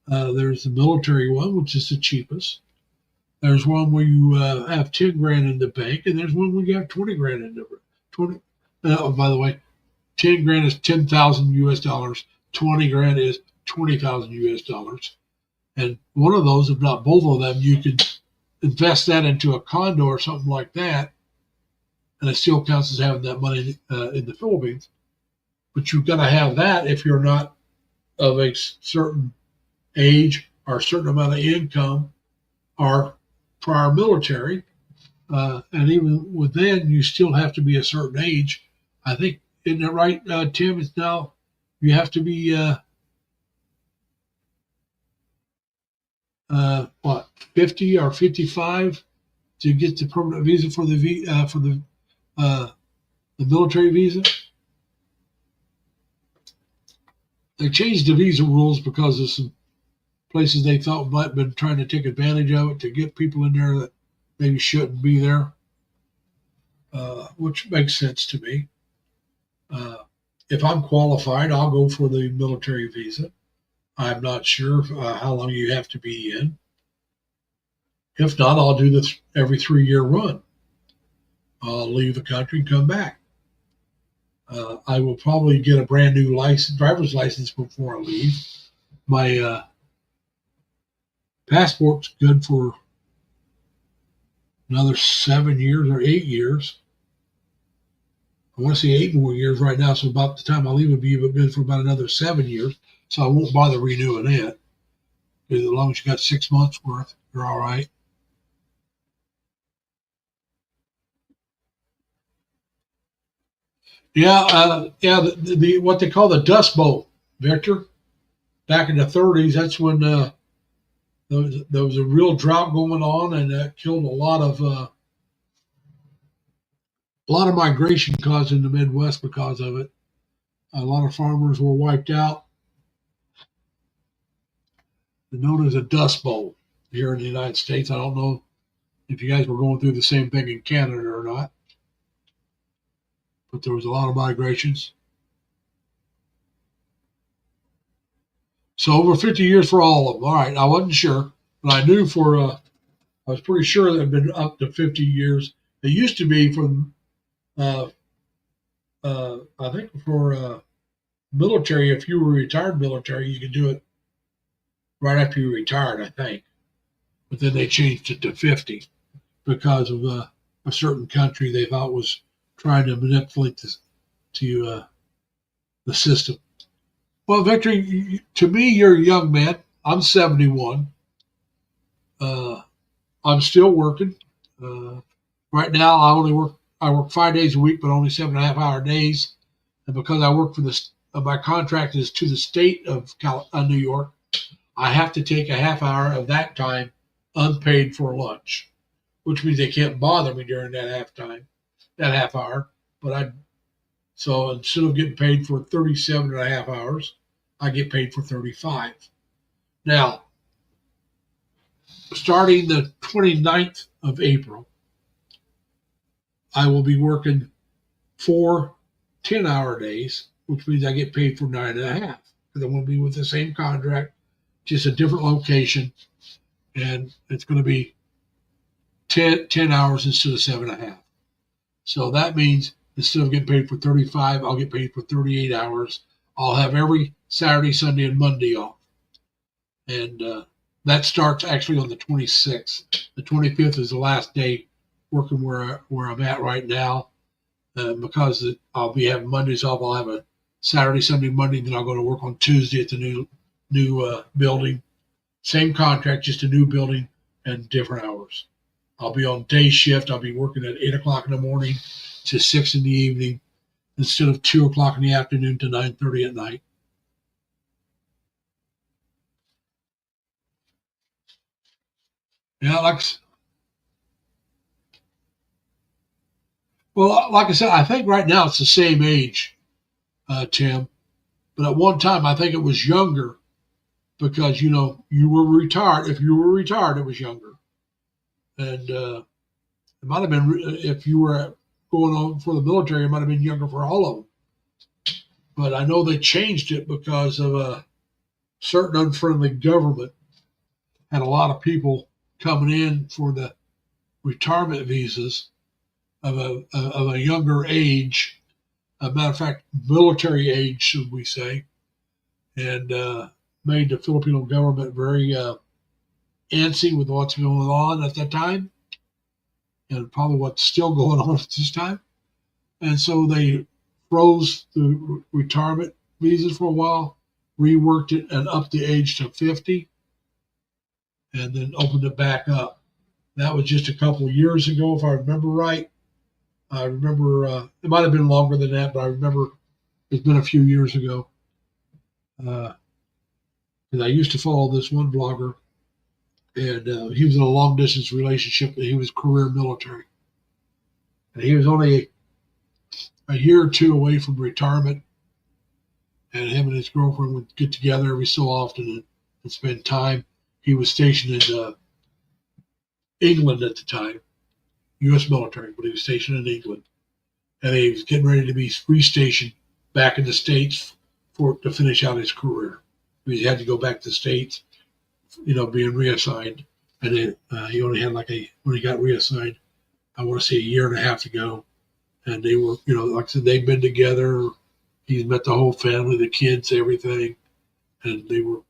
There's the military one, which is the cheapest. There's one where you have 10 grand in the bank, and there's one where you have 20 grand in the 20. By the way, 10 grand is 10,000 US dollars. 20 grand is 20,000 US dollars. And one of those, if not both of them, you could invest that into a condo or something like that, and it still counts as having that money in the Philippines. But you've got to have that if you're not of a certain age or a certain amount of income or prior military. And even within, you still have to be a certain age. I think, isn't it right, Tim? It's now you have to be 50 or 55 to get the permanent visa for the military visa. They changed the visa rules because of some places they thought might have been trying to take advantage of it to get people in there that maybe shouldn't be there, which makes sense to me. If I'm qualified, I'll go for the military visa. I'm not sure how long you have to be in. If not, I'll do this every 3-year run. I'll leave the country and come back. I will probably get a brand new driver's license before I leave. My passport's good for another 7 years or 8 years. I want to say 8 more years right now, so about the time I leave, it'll be good for about another 7 years. So I won't bother renewing it. As long as you got 6 months worth, you're all right. Yeah. The what they call the Dust Bowl, Victor. Back in the 30s, that's when there was a real drought going on, and that killed a lot of migration caused in the Midwest because of it. A lot of farmers were wiped out. They're known as a Dust Bowl here in the United States. I don't know if you guys were going through the same thing in Canada or not, but there was a lot of migrations. So over 50 years for all of them. All right, I wasn't sure, but I knew I was pretty sure that it had been up to 50 years. It used to be from, I think for military, if you were retired military, you could do it right after you retired, I think. But then they changed it to 50 because of a certain country they thought was trying to manipulate the system. Well, Victor, to me, you're a young man. I'm 71. I'm still working. Right now, I work 5 days a week, but only 7.5 hour days. And because I work for my contract is to the state of New York, I have to take a half hour of that time unpaid for lunch, which means they can't bother me during that half hour. So instead of getting paid for 37.5 hours, I get paid for 35. Now, starting the 29th of April, I will be working 4 10-hour days, which means I get paid for 9.5 because I'm going to be with the same contract, just a different location, and it's going to be 10 hours instead of 7.5. So that means instead of getting paid for 35, I'll get paid for 38 hours. I'll have every Saturday, Sunday, and Monday off. And that starts actually on the 26th. The 25th is the last day working where I'm at right now. Because I'll be having Mondays off, I'll have a Saturday, Sunday, Monday, then I'll go to work on Tuesday at the new building. Same contract, just a new building and different hours. I'll be on day shift. I'll be working at 8 o'clock in the morning to 6 in the evening instead of 2 o'clock in the afternoon to 9:30 at night. Yeah, like I said, I think right now it's the same age, Tim. But at one time, I think it was younger because you were retired. If you were retired, it was younger, and it might have been if you were going on for the military, it might have been younger for all of them. But I know they changed it because of a certain unfriendly government had a lot of people coming in for the retirement visas of a younger age. A matter of fact, military age, should we say, and made the Filipino government very antsy with what's going on at that time, and probably what's still going on at this time. And so they froze the retirement visas for a while, reworked it, and upped the age to 50, and then opened it back up. That was just a couple of years ago, if I remember right. I remember it might have been longer than that, but I remember it's been a few years ago. Because I used to follow this one blogger, and he was in a long distance relationship, and he was career military, and he was only a year or two away from retirement. And him and his girlfriend would get together every so often and spend time. He was stationed in England at the time, U.S. military, but he was stationed in England, and he was getting ready to be restationed back in the States to finish out his career. He had to go back to the States, being reassigned, and then he only had when he got reassigned, I want to say a year and a half to go, and they were, like I said, they'd been together. He's met the whole family, the kids, everything, and they were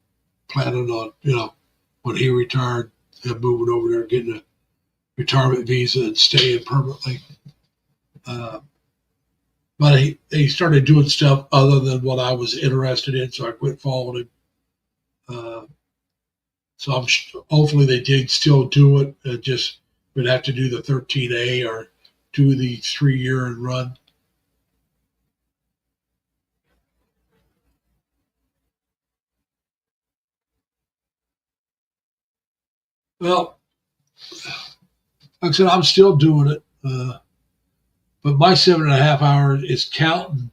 planning on, when he retired, him moving over there, getting a retirement visa and staying permanently. But he started doing stuff other than what I was interested in, so I quit following him. So hopefully they did still do it. Just would have to do the 13A or do the 3-year and run. Well, like I said, I'm still doing it, but my 7.5 hours is counting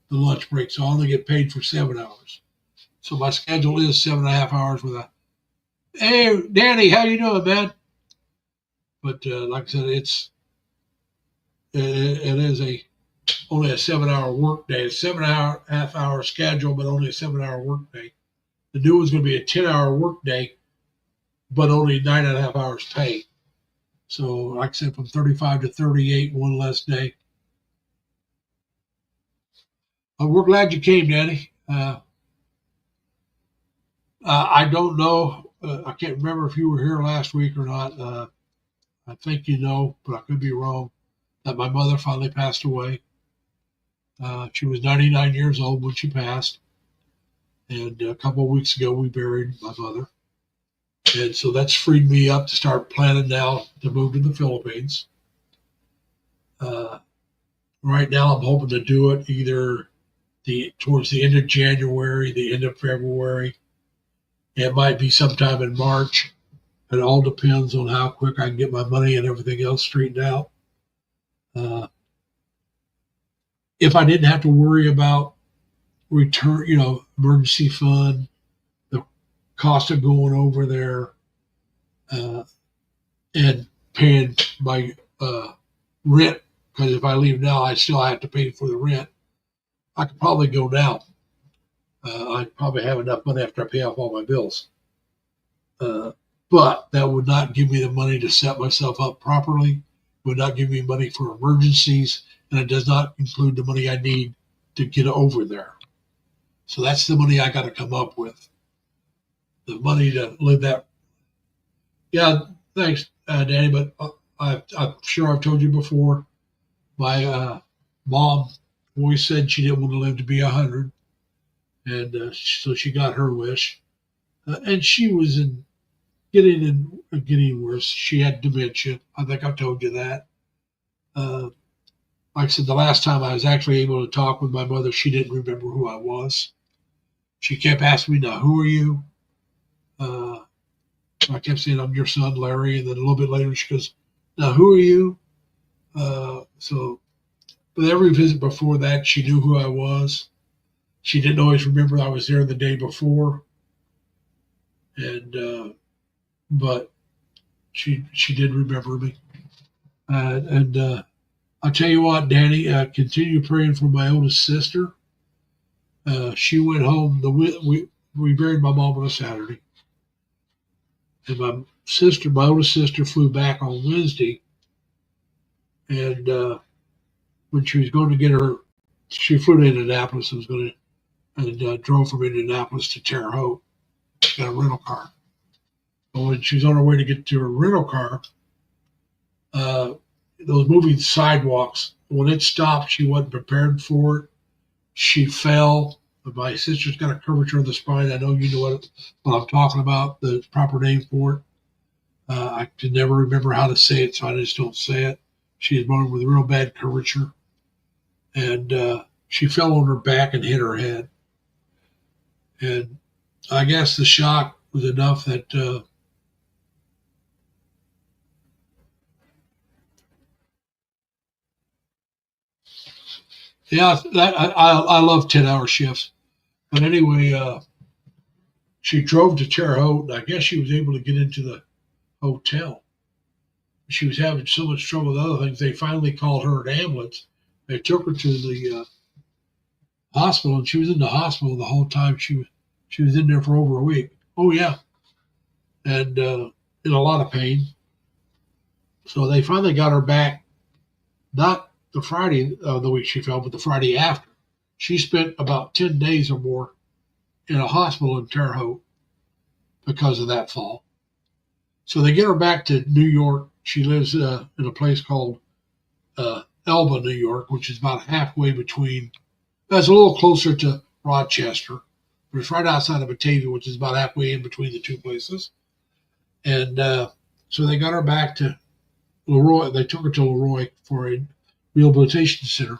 the lunch break, so I only get paid for 7 hours. So my schedule is 7.5 hours with a, hey, Danny, how you doing, man? But like I said, it is only a 7 hour work day, a 7.5 hour schedule, but only a 7 hour work day. The new one's going to be a 10 hour work day, but only 9.5 hours pay. So, like I said, from 35 to 38, one less day. We're glad you came, Danny. I don't know. I can't remember if you were here last week or not. I think you know, but I could be wrong, that my mother finally passed away. She was 99 years old when she passed. And a couple of weeks ago, we buried my mother. And so that's freed me up to start planning now to move to the Philippines. Right now, I'm hoping to do it either towards the end of January, the end of February. It might be sometime in March. It all depends on how quick I can get my money and everything else straightened out. If I didn't have to worry about return, emergency fund, the cost of going over there, and paying my rent, because if I leave now, I still have to pay for the rent. I could probably go now. I'd probably have enough money after I pay off all my bills. But that would not give me the money to set myself up properly. It would not give me money for emergencies, and it does not include the money I need to get over there. So that's the money I got to come up with. The money to live that. Yeah, thanks, Danny. But I'm sure I've told you before. My mom always said she didn't want to live to be 100, and so she got her wish. And she was getting worse. She had dementia. I think I told you that. Like I said, the last time I was actually able to talk with my mother, she didn't remember who I was. She kept asking me, "Now, who are you?" I kept saying, "I'm your son, Larry." And then a little bit later, she goes, "Now, who are you?" But every visit before that, she knew who I was. She didn't always remember I was there the day before, but she did remember me. I'll tell you what, Danny, continue praying for my oldest sister. She went home. We buried my mom on a Saturday, and my oldest sister, flew back on Wednesday. And when she was going to get her, she flew to Indianapolis and drove from Indianapolis to Terre Haute. She got a rental car. But when she was on her way to get to her rental car, those moving sidewalks, when it stopped, she wasn't prepared for it. She fell. My sister's got a curvature of the spine. I know you know what I'm talking about, the proper name for it. I can never remember how to say it, so I just don't say it. She was born with a real bad curvature. And she fell on her back and hit her head. And I guess the shock was enough that I love 10-hour shifts. But anyway, she drove to Terre Haute, and I guess she was able to get into the hotel. She was having so much trouble with other things. They finally called her an ambulance. They took her to the hospital, and she was in the hospital the whole time. She was in there for over a week. Oh yeah, and in a lot of pain. So they finally got her back, not the Friday of the week she fell, but the Friday after. She spent about 10 days or more in a hospital in Terre Haute because of that fall. So they get her back to New York. She lives in a place called Elba, New York, which is about halfway between, that's a little closer to Rochester, but it's right outside of Batavia, which is about halfway in between the two places. And so they got her back to Leroy. They took her to Leroy for a rehabilitation center.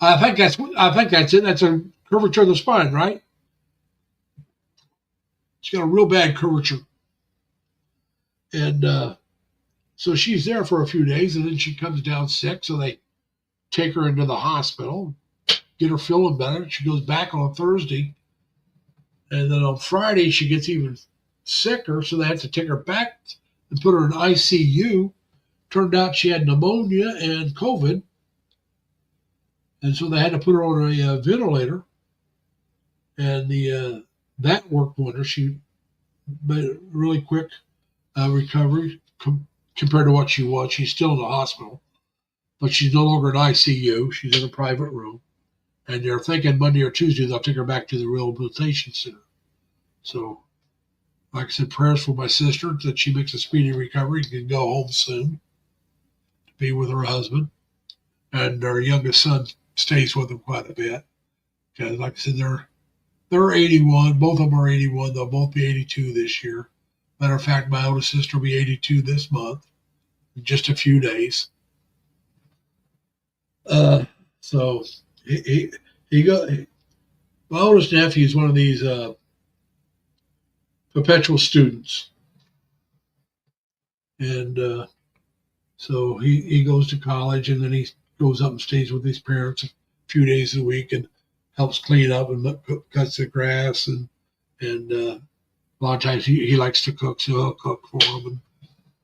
I think that's it. That's a curvature of the spine, right? She's got a real bad curvature. And so she's there for a few days, and then she comes down sick. So they take her into the hospital, get her feeling better. She goes back on Thursday. And then on Friday, she gets even sicker. So they have to take her back and put her in ICU. Turned out she had pneumonia and COVID. And so they had to put her on a ventilator. And that worked wonders. She made a really quick recovery compared to what she was. She's still in the hospital, but she's no longer in ICU. She's in a private room. And they're thinking Monday or Tuesday they'll take her back to the rehabilitation center. So, like I said, prayers for my sister that she makes a speedy recovery and can go home soon to be with her husband. And her youngest son stays with them quite a bit. Because, like I said, they're 81. Both of them are 81. They'll both be 82 this year. Matter of fact, my oldest sister will be 82 this month, in just a few days. So my oldest nephew is one of these perpetual students, and so he goes to college, and then he goes up and stays with his parents a few days a week and helps clean up and cuts the grass, and a lot of times he likes to cook, so he'll cook for him and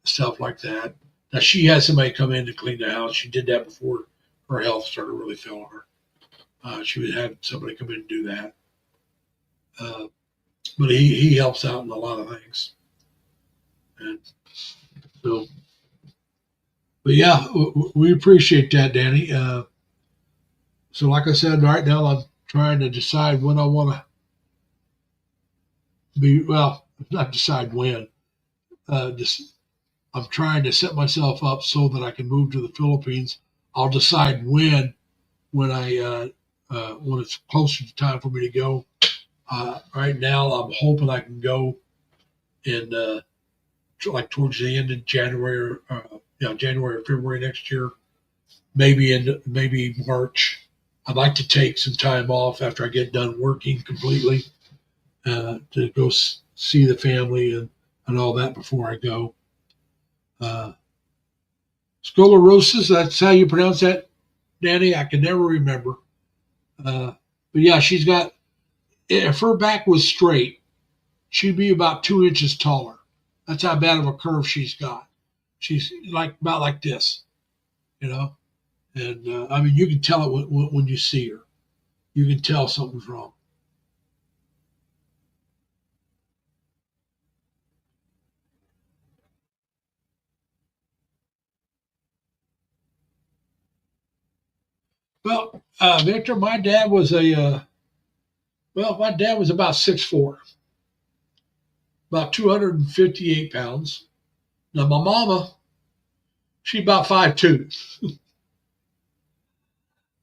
stuff like that. Now she has somebody come in to clean the house. She did that before her health started really failing her. She would have somebody come in and do that. But he helps out in a lot of things. And so, but yeah, we appreciate that, Danny. So like I said, right now I'm trying to decide when I want to be, well, not decide when. I'm trying to set myself up so that I can move to the Philippines. I'll decide when it's closer to time for me to go. Right now, I'm hoping I can go in like towards the end of January, January or February next year, maybe March. I'd like to take some time off after I get done working completely to go see the family and all that before I go. Sclerosis, that's how you pronounce that, Danny? I can never remember. But yeah, she's got, if her back was straight, she'd be about 2 inches taller. That's how bad of a curve she's got. She's about like this, And I mean, you can tell it when you see her. You can tell something's wrong. Well, Victor, my dad was about 6'4", about 258 pounds. Now my mama, she's about 5'2".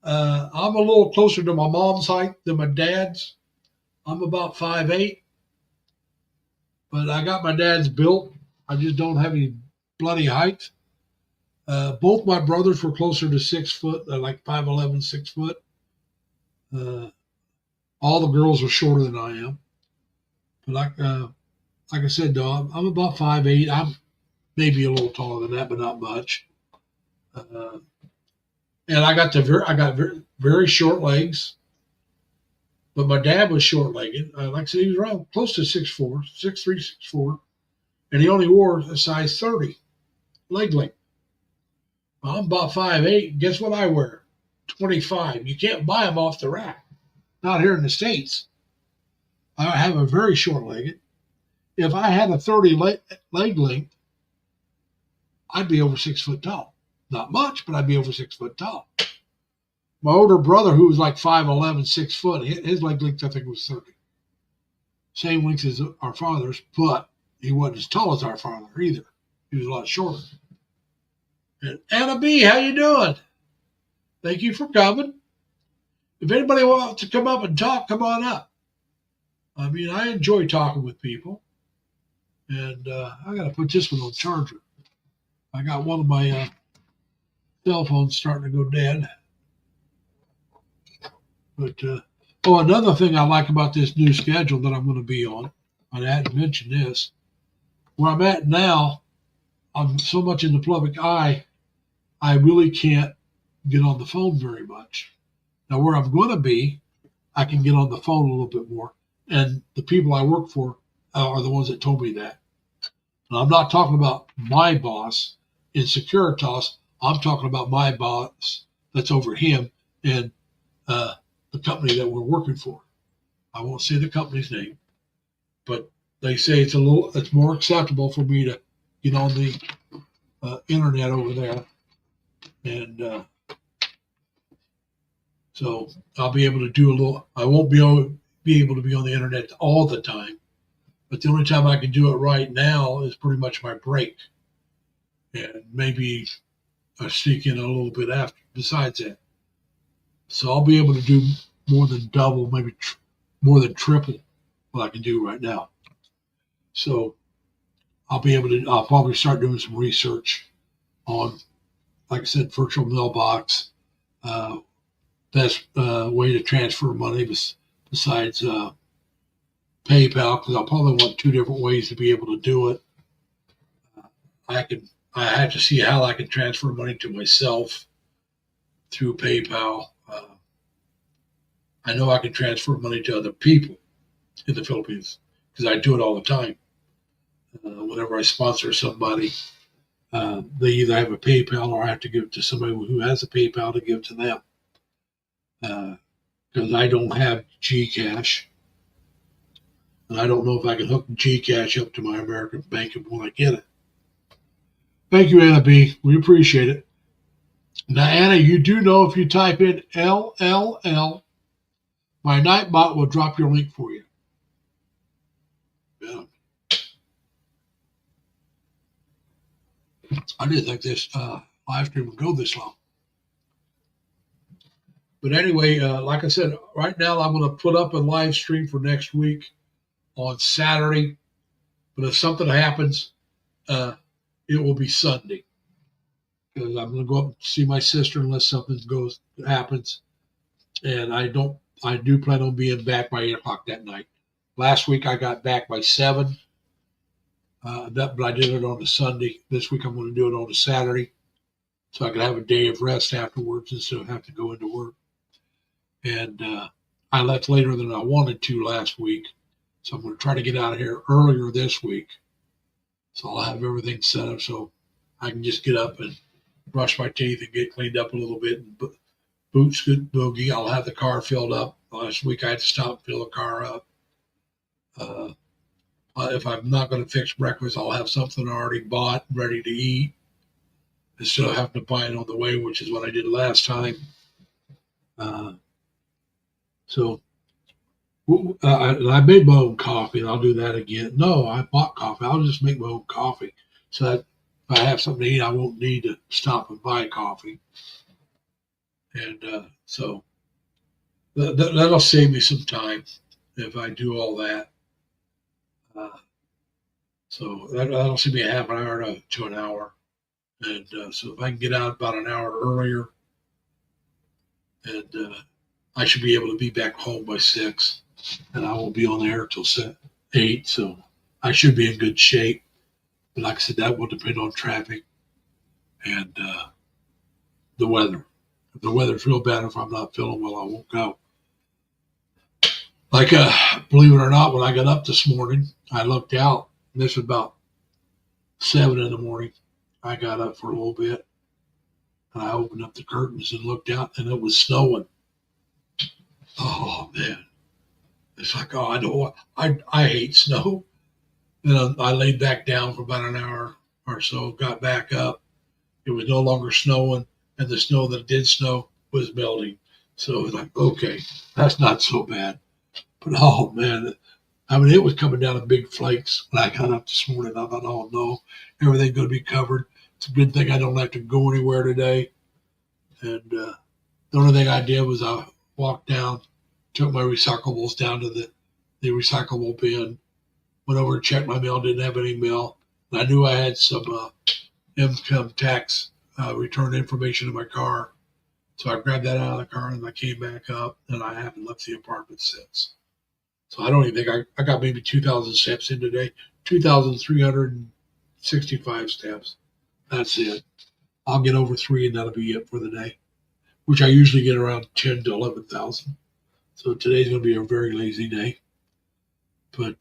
I'm a little closer to my mom's height than my dad's. I'm about 5'8", but I got my dad's built. I just don't have any bloody height. Both my brothers were closer to 6 foot, like 5'11", 6 foot. All the girls are shorter than I am. But like I said, though, I'm about 5'8". I'm maybe a little taller than that, but not much. And I got very short legs. But my dad was short-legged. Like I said, he was around close to 6'4", 6'3", 6'4", and he only wore a size 30 leg length. Well, I'm about 5'8". Guess what I wear? 25. You can't buy them off the rack. Not here in the States. I have a very short-legged. If I had a 30 leg length, I'd be over 6 foot tall. Not much, but I'd be over 6 foot tall. My older brother, who was like 5'11", 6 foot, his leg length, I think, was 30. Same length as our father's, but he wasn't as tall as our father either. He was a lot shorter. And Anna B., how you doing? Thank you for coming. If anybody wants to come up and talk, come on up. I mean, I enjoy talking with people. And I got to put this one on charger. I got one of my cell phones starting to go dead. But, another thing I like about this new schedule that I'm going to be on, I hadn't mentioned this. Where I'm at now, I'm so much in the public eye, I really can't get on the phone very much. Now, where I'm going to be, I can get on the phone a little bit more. And the people I work for are the ones that told me that. And I'm not talking about my boss in Securitas. I'm talking about my boss that's over him and the company that we're working for. I won't say the company's name, but they say it's more acceptable for me to get on the internet over there, and so I'll be able to do a little. I won't be able to be on the internet all the time, but the only time I can do it right now is pretty much my break, and maybe I sneak in a little bit after. Besides that, so I'll be able to do more than double, maybe more than triple what I can do right now. So I'll probably start doing some research on, like I said, virtual mailbox, best way to transfer money besides PayPal, because I'll probably want 2 different ways to be able to do it. I have to see how I can transfer money to myself through PayPal. I know I can transfer money to other people in the Philippines because I do it all the time. Whenever I sponsor somebody, they either have a PayPal or I have to give it to somebody who has a PayPal to give to them. Because I don't have GCash. And I don't know if I can hook GCash up to my American Bank when I get it. Thank you, Anna B. We appreciate it. Now, Anna, you do know if you type in LLL, my Nightbot will drop your link for you. Yeah. I didn't think this live stream would go this long. But anyway, like I said, right now I'm going to put up a live stream for next week on Saturday. But if something happens, it will be Sunday. Because I'm going to go up and see my sister unless something happens. And I do plan on being back by 8 o'clock that night. Last week I got back by 7. But I did it on a Sunday. This week I'm going to do it on a Saturday. So I can have a day of rest afterwards instead of have to go into work. And I left later than I wanted to last week. So I'm going to try to get out of here earlier this week. So I'll have everything set up so I can just get up and brush my teeth and get cleaned up a little bit and boots good boogie. I'll have the car filled up. Last week I had to stop and fill the car up. If I'm not going to fix breakfast, I'll have something already bought, ready to eat, instead of having to buy it on the way, which is what I did last time. I made my own coffee, and I'll do that again. No, I bought coffee. I'll just make my own coffee, so that if I have something to eat, I won't need to stop and buy coffee. And so that'll save me some time if I do all that. So that'll save me a half an hour to an hour. And so if I can get out about an hour earlier, and I should be able to be back home by 6, and I won't be on the air till 8. So I should be in good shape. But like I said, that will depend on traffic and the weather. If the weather's real bad, if I'm not feeling well, I won't go. Like, believe it or not, when I got up this morning, I looked out. And this was about 7 in the morning. I got up for a little bit, and I opened up the curtains and looked out, and it was snowing. Oh man, it's like, oh, I hate snow. And I laid back down for about an hour or so, got back up. It was no longer snowing, and the snow that did snow was melting. So it was like, okay, that's not so bad. But oh man, I mean, it was coming down in big flakes when I got up this morning. I thought, oh no, everything's going to be covered. It's a good thing I don't have to go anywhere today. And the only thing I did was I walked down, took my recyclables down to the recyclable bin, went over and checked my mail, didn't have any mail. And I knew I had some income tax return information in my car. So I grabbed that out of the car and I came back up, and I haven't left the apartment since. So I don't even think I got maybe 2,000 steps in today. 2,365 steps. That's it. I'll get over 3 and that'll be it for the day, which I usually get around 10 to 11,000. So today's going to be a very lazy day. But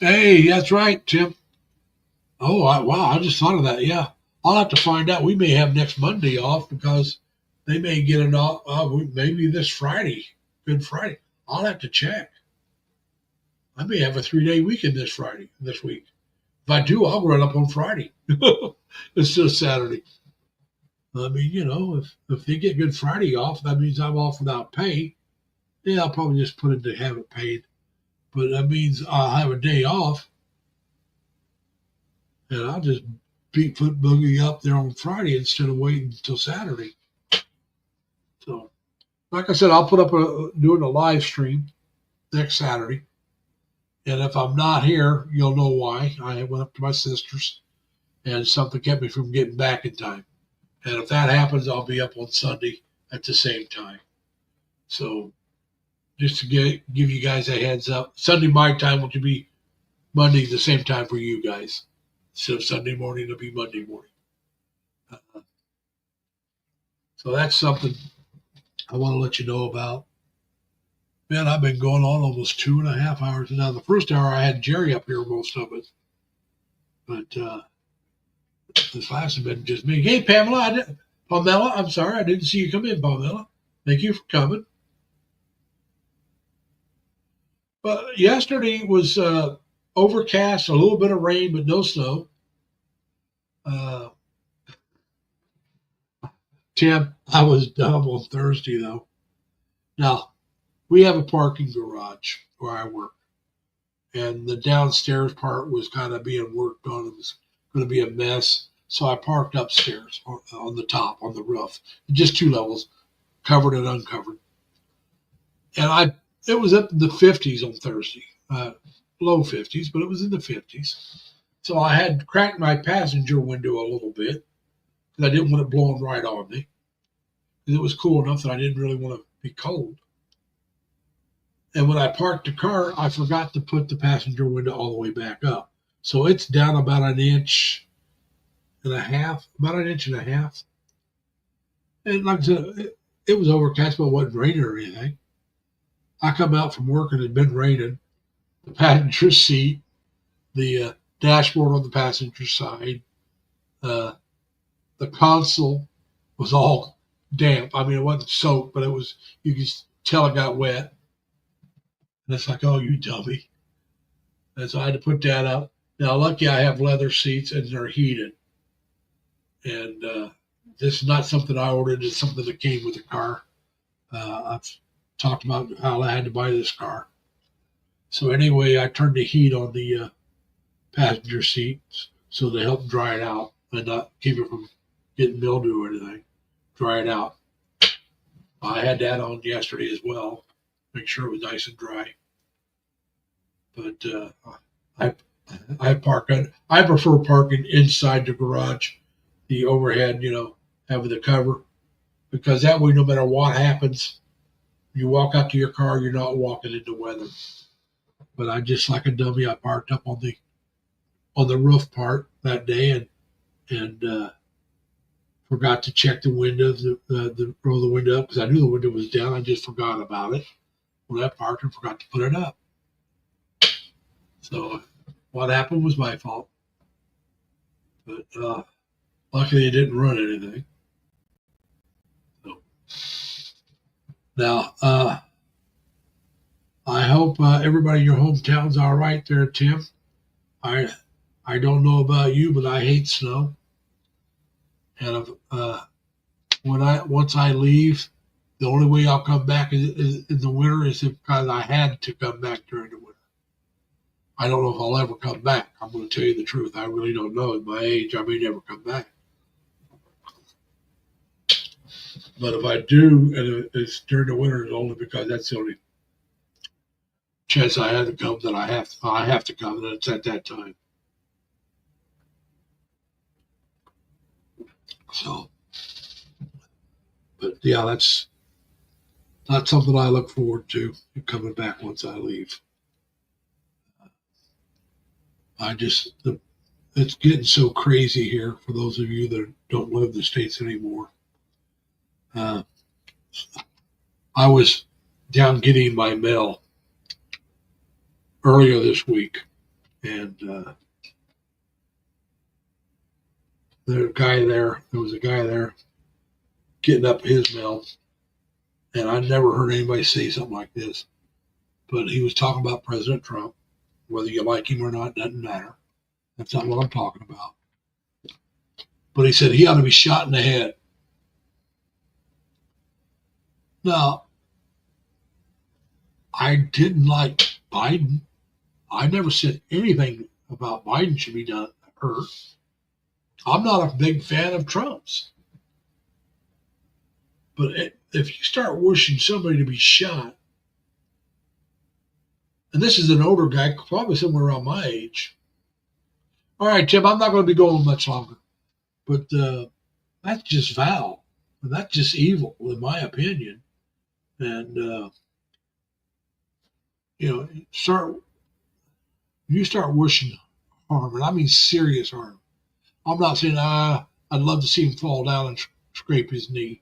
hey, that's right, Tim. Oh, wow, I just thought of that. Yeah, I'll have to find out. We may have next Monday off because they may get it off maybe this Friday, Good Friday. I'll have to check. I may have a 3-day weekend this week. If I do, I'll run up on Friday instead of Saturday. I mean, if they get Good Friday off, that means I'm off without pay. Yeah, I'll probably just put it to have it paid. But that means I'll have a day off, and I'll just beat foot boogie up there on Friday instead of waiting until Saturday. So, like I said, I'll put up doing a live stream next Saturday. And if I'm not here, you'll know why. I went up to my sister's, and something kept me from getting back in time. And if that happens, I'll be up on Sunday at the same time. So just to give you guys a heads up, Sunday my time will be Monday the same time for you guys. Instead of Sunday morning, it'll be Monday morning. So that's something I want to let you know about. Man, I've been going on almost 2.5 hours. Now, the first hour I had Jerry up here most of it. But this last has been just me. Hey, Pamela, I'm sorry, I didn't see you come in, Pamela. Thank you for coming. But yesterday was overcast, a little bit of rain, but no snow. Tim, I was dumb on Thursday, though. Now, we have a parking garage where I work, and the downstairs part was kind of being worked on. It was going to be a mess. So I parked upstairs on the top, on the roof, just 2 levels, covered and uncovered. And it was up in the 50s on Thursday, low 50s, but it was in the 50s. So I had cracked my passenger window a little bit because I didn't want it blowing right on me. Because it was cool enough that I didn't really want to be cold. And when I parked the car, I forgot to put the passenger window all the way back up. So it's down about an inch and a half. And like I said, it was overcast, but it wasn't raining or anything. I come out from work and it had been raining. The passenger seat, the dashboard on the passenger side, the console was all damp. I mean, it wasn't soaked, but you could tell it got wet. And it's like, oh, you dummy. And so I had to put that up. Now, lucky I have leather seats and they're heated. And this is not something I ordered. It's something that came with the car. I've talked about how I had to buy this car. So anyway, I turned the heat on the passenger seats so to help dry it out and not keep it from getting mildew or anything. Dry it out. I had that on yesterday as well. Make sure it was nice and dry. But I prefer parking inside the garage, the overhead, having the cover, because that way, no matter what happens, you walk out to your car, you're not walking into weather. But I just like a dummy, I parked up on the roof part that day and forgot to check the windows, roll the window up because I knew the window was down. I just forgot about it when I parked and forgot to put it up. So what happened was my fault. But luckily it didn't run anything. So now I hope everybody in your hometown's all right there, Tim. I don't know about you, but I hate snow. And once I leave, the only way I'll come back in the winter is because I had to come back during the winter. I don't know if I'll ever come back. I'm going to tell you the truth. I really don't know. At my age, I may never come back. But if I do, and it's during the winter, it's only because that's the only chance I have to come that I have to come, and it's at that time. So, but yeah, not something I look forward to coming back once I leave. It's getting so crazy here for those of you that don't live in the States anymore. I was down getting my mail earlier this week, and there was a guy there getting up his mail, and I never heard anybody say something like this, but he was talking about President Trump. Whether you like him or not doesn't matter. That's not what I'm talking about. But he said he ought to be shot in the head. Now, I didn't like Biden. I never said anything about Biden should be done hurt. I'm not a big fan of Trump's. But if you start wishing somebody to be shot, and this is an older guy, probably somewhere around my age. All right, Tim, I'm not going to be going much longer. But that's just foul. And that's just evil, in my opinion. And, you start wishing harm, and I mean serious harm. I'm not saying, I'd love to see him fall down and scrape his knee.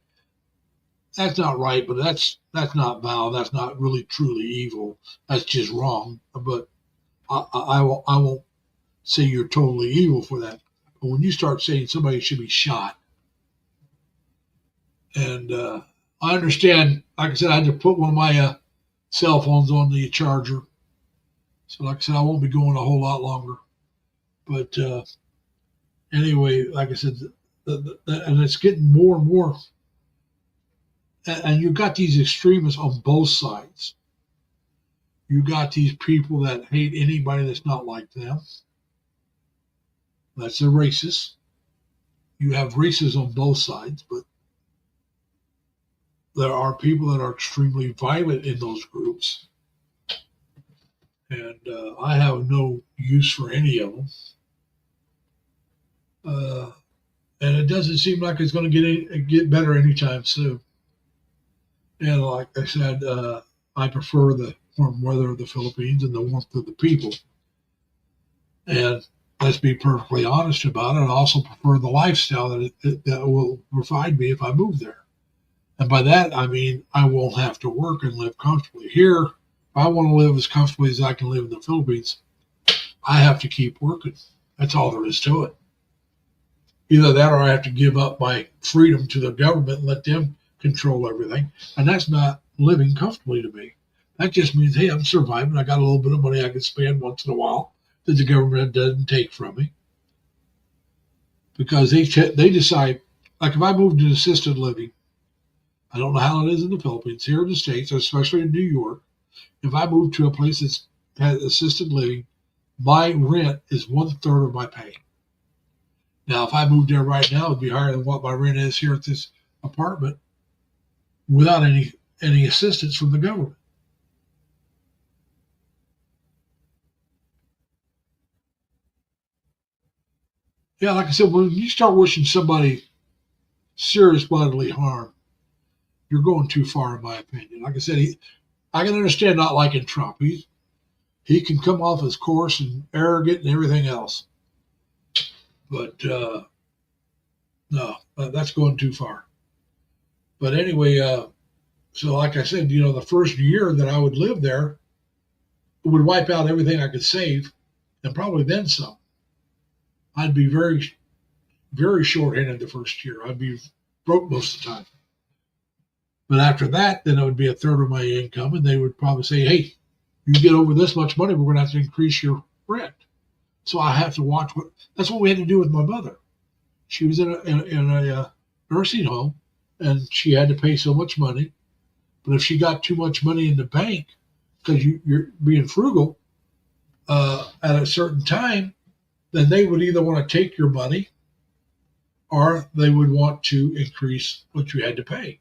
That's not right, but that's not foul. That's not really truly evil. That's just wrong. But I won't say you're totally evil for that. But when you start saying somebody should be shot, and I understand, like I said, I had to put one of my cell phones on the charger. So like I said, I won't be going a whole lot longer. But anyway, like I said, and it's getting more and more. And you've got these extremists on both sides. You got these people that hate anybody that's not like them. That's a racist. You have racists on both sides, but there are people that are extremely violent in those groups. And I have no use for any of them. And it doesn't seem like it's going to get better anytime soon. And like I said, I prefer the warm weather of the Philippines and the warmth of the people. And let's be perfectly honest about it. I also prefer the lifestyle that will provide me if I move there. And by that, I mean I won't have to work and live comfortably. Here, if I want to live as comfortably as I can live in the Philippines, I have to keep working. That's all there is to it. Either that or I have to give up my freedom to the government and let them control everything. And that's not living comfortably to me. That just means, hey, I'm surviving. I got a little bit of money I can spend once in a while that the government doesn't take from me. Because they decide, like if I move to assisted living, I don't know how it is in the Philippines, here in the States, especially in New York, if I move to a place that has assisted living, my rent is 1/3 of my pay. Now, if I moved there right now, it'd be higher than what my rent is here at this apartment without any assistance from the government. Yeah, like I said, when you start wishing somebody serious bodily harm, you're going too far, in my opinion. Like I said, I can understand not liking Trump. He can come off as coarse and arrogant and everything else. But no, that's going too far. But anyway, so like I said, the first year that I would live there would wipe out everything I could save, and probably then some. I'd be very, very short-handed the first year. I'd be broke most of the time. But after that, then it would be 1/3 of my income, and they would probably say, hey, you get over this much money, we're going to have to increase your rent. So I have to watch that's what we had to do with my mother. She was in a nursing home, and she had to pay so much money. But if she got too much money in the bank, because you're being frugal, at a certain time, then they would either want to take your money or they would want to increase what you had to pay.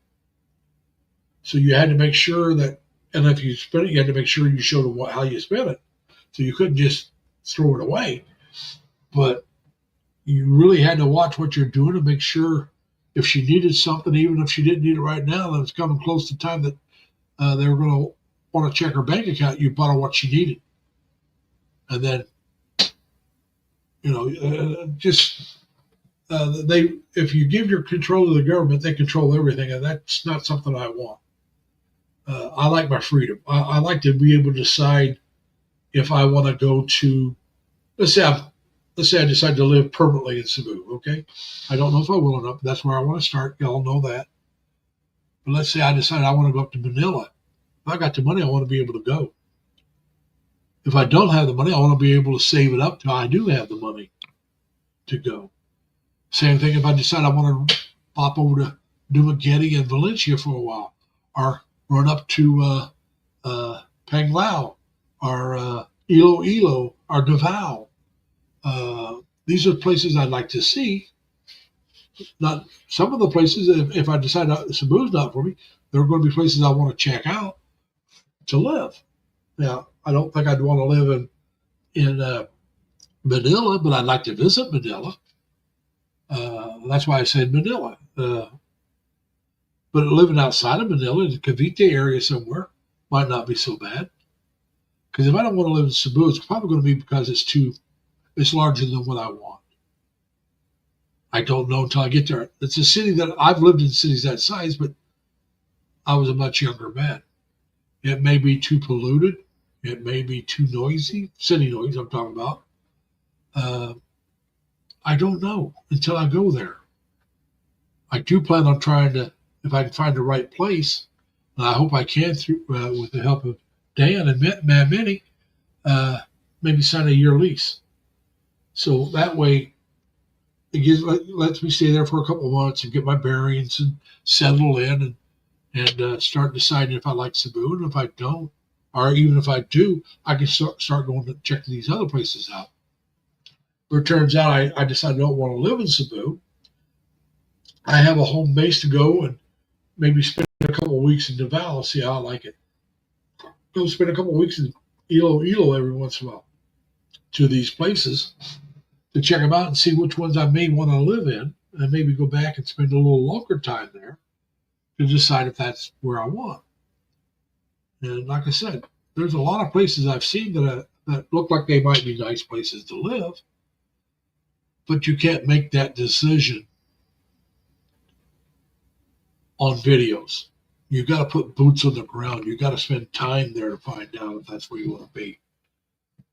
So you had to make sure that, and if you spent it, you had to make sure you showed them how you spent it. So you couldn't just throw it away. But you really had to watch what you're doing and make sure if she needed something, even if she didn't need it right now, that it's coming close to time that they were going to want to check her bank account. You bought her what she needed, and then they if you give your control to the government, they control everything, and that's not something I want. I like my freedom. I like to be able to decide if I want to go to, let's say I decide to live permanently in Cebu. Okay, I don't know if I will or not, but that's where I want to start. Y'all know that. But let's say I decide I want to go up to Manila. If I got the money, I want to be able to go. If I don't have the money, I want to be able to save it up till I do have the money to go. Same thing if I decide I want to pop over to Dumaguete and Valencia for a while, or run up to Panglao, or Iloilo, or Davao. These are places I'd like to see. Not some of the places, if I decide Cebu's not for me, there are going to be places I want to check out to live. Now, I don't think I'd want to live in Manila, but I'd like to visit Manila. That's why I said Manila. But living outside of Manila, in the Cavite area somewhere, might not be so bad. Because if I don't want to live in Cebu, it's probably going to be because it's larger than what I want. I don't know until I get there. It's a city that I've lived in cities that size, but I was a much younger man. It may be too polluted. It may be too noisy. City noise I'm talking about. I don't know until I go there. I do plan on trying to, if I can find the right place, and I hope I can through with the help of Dan and Mad Minnie, maybe sign a year lease. So that way, it lets me stay there for a couple of months and get my bearings and settle in and start deciding if I like Cebu, and if I don't, or even if I do, I can start going to check these other places out. But it turns out I decided I don't want to live in Cebu. I have a home base to go and maybe spend a couple of weeks in Davao, see how I like it. Go spend a couple of weeks in Iloilo every once in a while to these places to check them out and see which ones I may want to live in, and maybe go back and spend a little longer time there to decide if that's where I want. And like I said, there's a lot of places I've seen that look like they might be nice places to live, but you can't make that decision on videos. You got to put boots on the ground. You got to spend time there to find out if that's where you want to be.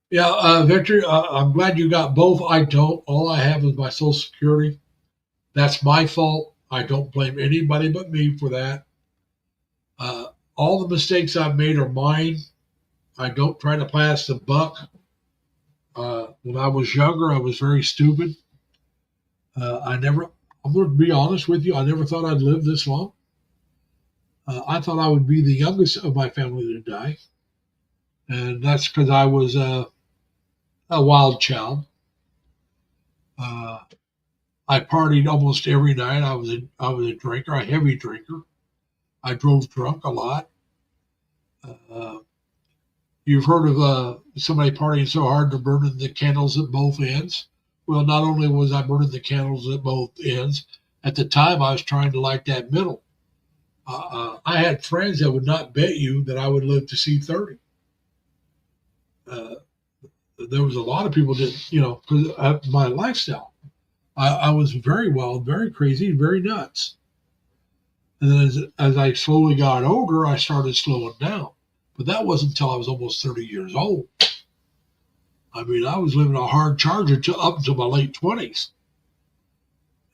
Yeah, Victor, I'm glad you got both. I don't. All I have is my Social Security. That's my fault. I don't blame anybody but me for that. All the mistakes I've made are mine. I don't try to pass the buck. When I was younger, I was very stupid. I'm going to be honest with you, I never thought I'd live this long. I thought I would be the youngest of my family to die. And that's because I was a wild child. I partied almost every night. I was a drinker, a heavy drinker. I drove drunk a lot. You've heard of somebody partying so hard they're burning the candles at both ends. Well, not only was I burning the candles at both ends, at the time I was trying to light that middle. I had friends that would not bet you that I would live to see 30. There was a lot of people that, because of my lifestyle. I was very wild, very crazy, very nuts. And then as I slowly got older, I started slowing down. But that wasn't until I was almost 30 years old. I mean, I was living a hard charger up until my late 20s.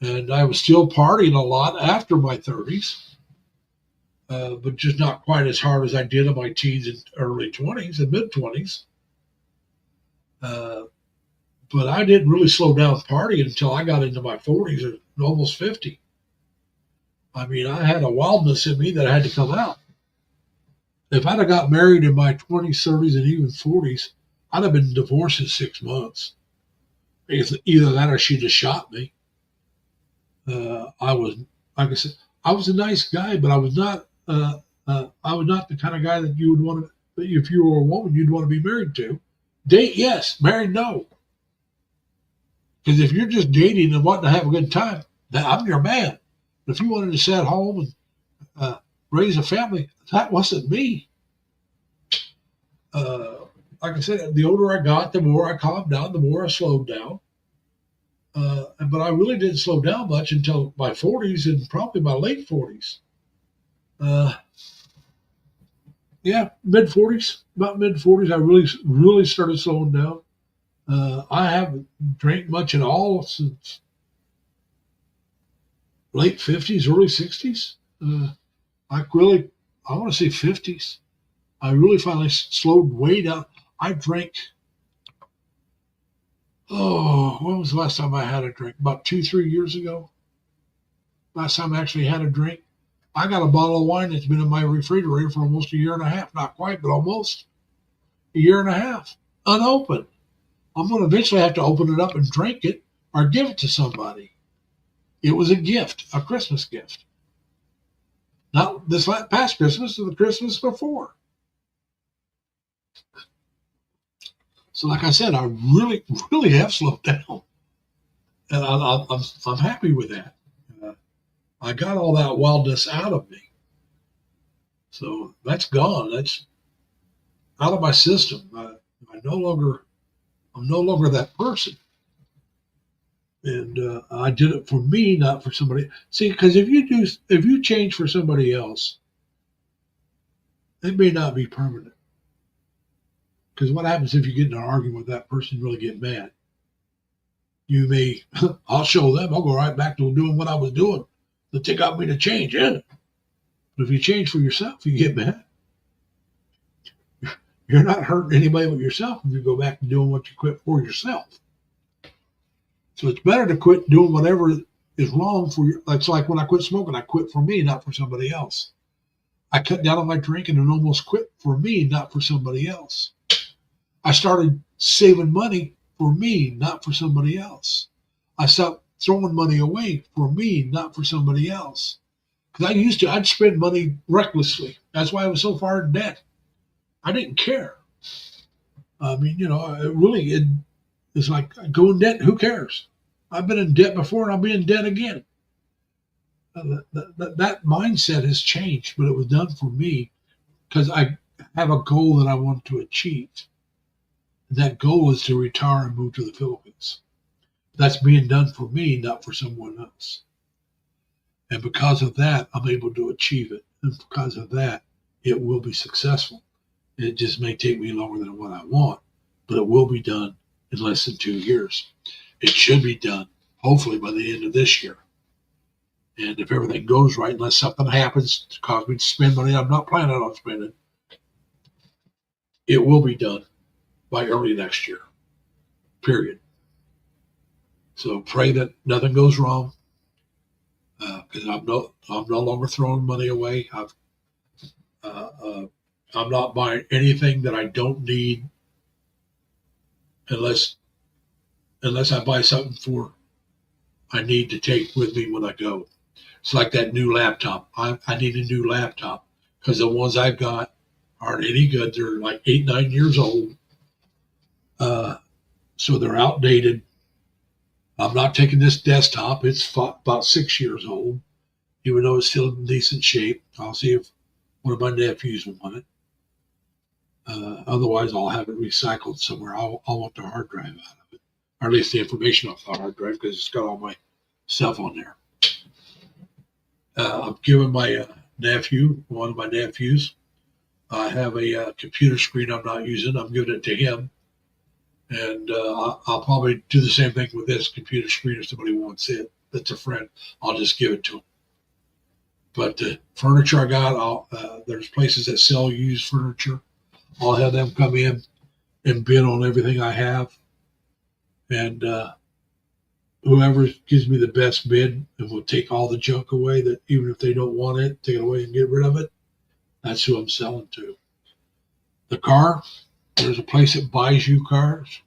And I was still partying a lot after my 30s, but just not quite as hard as I did in my teens and early 20s and mid 20s. But I didn't really slow down partying until I got into my 40s or almost 50. I mean, I had a wildness in me that had to come out. If I'd have got married in my 20s, 30s, and even 40s, I'd have been divorced in 6 months. Either that or she'd have shot me. I was, like I said, I was a nice guy, but I was not the kind of guy that you would want to, if you were a woman, you'd want to be married to. Date, yes. Married, no. Because if you're just dating and wanting to have a good time, then I'm your man. But if you wanted to sit at home and raise a family. That wasn't me. Like I said, the older I got, the more I calmed down, the more I slowed down. But I really didn't slow down much until my 40s and probably my late 40s. Yeah, mid 40s, about mid 40s, I really started slowing down. I haven't drank much at all since late 50s, early 60s. I want to say 50s. I really finally slowed way down. I drank, when was the last time I had a drink? About 2, 3 years ago. Last time I actually had a drink. I got a bottle of wine that's been in my refrigerator for almost a year and a half. Not quite, but almost a year and a half, unopened. I'm going to eventually have to open it up and drink it or give it to somebody. It was a gift, a Christmas gift. Not this past Christmas, or the Christmas before. So, like I said, I really have slowed down, and I'm happy with that. I got all that wildness out of me, so that's gone. That's out of my system. I'm no longer that person, and I did it for me, not for somebody. See, because if you change for somebody else, it may not be permanent. Because what happens if you get in an argument with that person, really get mad? You may, I'll show them. I'll go right back to doing what I was doing that they got me to change. Yeah. But if you change for yourself, you get mad. You're not hurting anybody but yourself if you go back to doing what you quit for yourself. So it's better to quit doing whatever is wrong for you. It's like when I quit smoking, I quit for me, not for somebody else. I cut down on my drinking and almost quit for me, not for somebody else. I started saving money for me, not for somebody else. I stopped throwing money away for me, not for somebody else. Because I'd spend money recklessly. That's why I was so far in debt. I didn't care. I mean, it's like I go in debt. Who cares? I've been in debt before and I'll be in debt again. That mindset has changed, but it was done for me because I have a goal that I want to achieve. That goal is to retire and move to the Philippines. That's being done for me, not for someone else. And because of that, I'm able to achieve it. And because of that, it will be successful. It just may take me longer than what I want, but it will be done in less than 2 years. It should be done, hopefully, by the end of this year. And if everything goes right, unless something happens to cause me to spend money I'm not planning on spending, it will be done by early next year, period. So pray that nothing goes wrong, because I'm no longer throwing money away. I'm not buying anything that I don't need unless I buy something I need to take with me when I go. It's like that new laptop. I need a new laptop because the ones I've got aren't any good. They're like 8, 9 years old. So they're outdated. I'm not taking this desktop. It's about 6 years old, even though it's still in decent shape. I'll see if one of my nephews will want it. Otherwise, I'll have it recycled somewhere. I'll want the hard drive out of it, or at least the information off the hard drive, because it's got all my stuff on there. I've given my one of my nephews, I have a computer screen I'm not using. I'm giving it to him. And I'll probably do the same thing with this computer screen if somebody wants it. That's a friend. I'll just give it to them. But the furniture I got, there's places that sell used furniture. I'll have them come in and bid on everything I have. And whoever gives me the best bid and will take all the junk away, that even if they don't want it, take it away and get rid of it, that's who I'm selling to. The car, there's a place that buys you cars,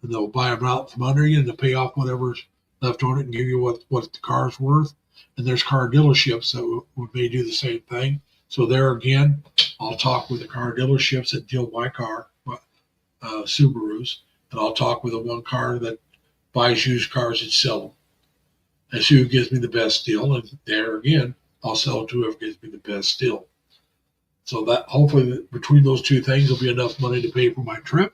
and they'll buy them out from under you and they'll pay off whatever's left on it and give you what the car's worth. And there's car dealerships that may do the same thing. So there again, I'll talk with the car dealerships that deal my car, Subarus, and I'll talk with the one car that buys used cars and sell them. That's who gives me the best deal. And there again, I'll sell to whoever gives me the best deal. So that hopefully between those two things will be enough money to pay for my trip.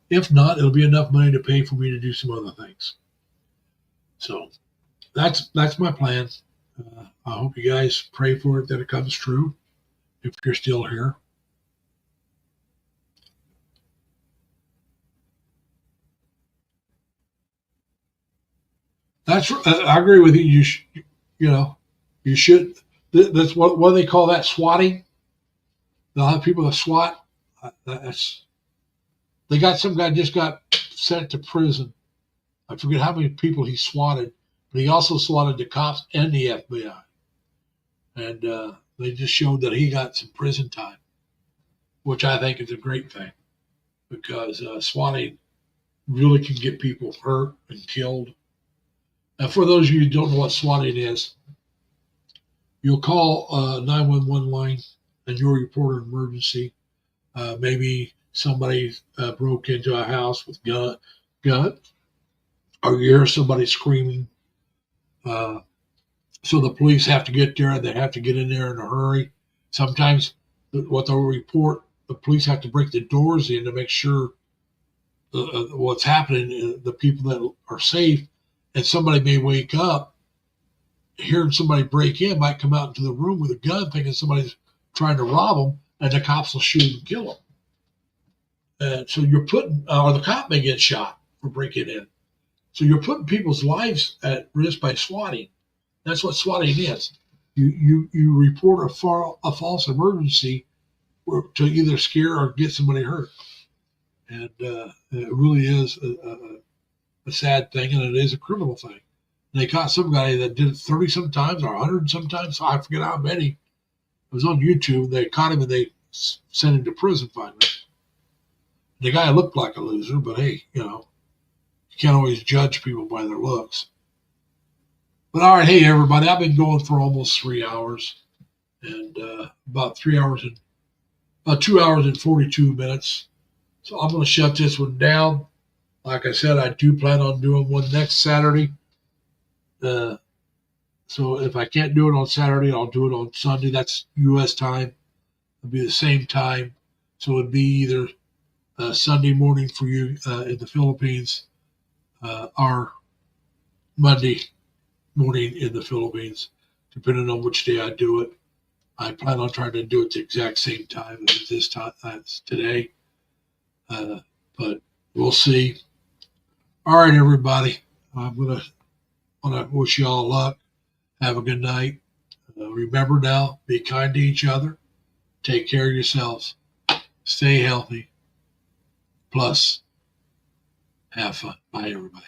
If not, it'll be enough money to pay for me to do some other things. So that's my plan. I hope you guys pray for it that it comes true. If you're still here. That's I agree with you. You should. That's what do they call that? Swatting. They'll have people that SWAT. They got some guy just got sent to prison. I forget how many people he swatted, but he also swatted the cops and the FBI. And they just showed that he got some prison time, which I think is a great thing because swatting really can get people hurt and killed. And for those of you who don't know what swatting is, you'll call 911 line and you'll report an emergency. Maybe somebody broke into a house with gun, or you hear somebody screaming. So the police have to get there and they have to get in there in a hurry. Sometimes what they'll report, the police have to break the doors in to make sure what's happening, the people that are safe, and somebody may wake up, hearing somebody break in, might come out into the room with a gun thinking somebody's trying to rob them, and the cops will shoot and kill them. And so you're putting, or the cop may get shot for breaking in. So you're putting people's lives at risk by swatting. That's what swatting is. You report a false emergency to either scare or get somebody hurt. And it really is a sad thing, and it is a criminal thing. And they caught some guy that did it 30 sometimes or 100 sometimes. I forget how many. It was on YouTube. They caught him and they sent him to prison finally. The guy looked like a loser, but hey, you can't always judge people by their looks. But all right, hey everybody, I've been going for almost 3 hours, and about 2 hours and 42 minutes. So I'm going to shut this one down. Like I said, I do plan on doing one next Saturday. So if I can't do it on Saturday, I'll do it on Sunday. That's U.S. time. It'll be the same time. So it'd be either Sunday morning for you in the Philippines or Monday morning in the Philippines, depending on which day I do it. I plan on trying to do it the exact same time as this time as today. But we'll see. All right, everybody. I'm going to wish you all luck. Have a good night. Remember now, be kind to each other. Take care of yourselves. Stay healthy. Plus, have fun. Bye, everybody.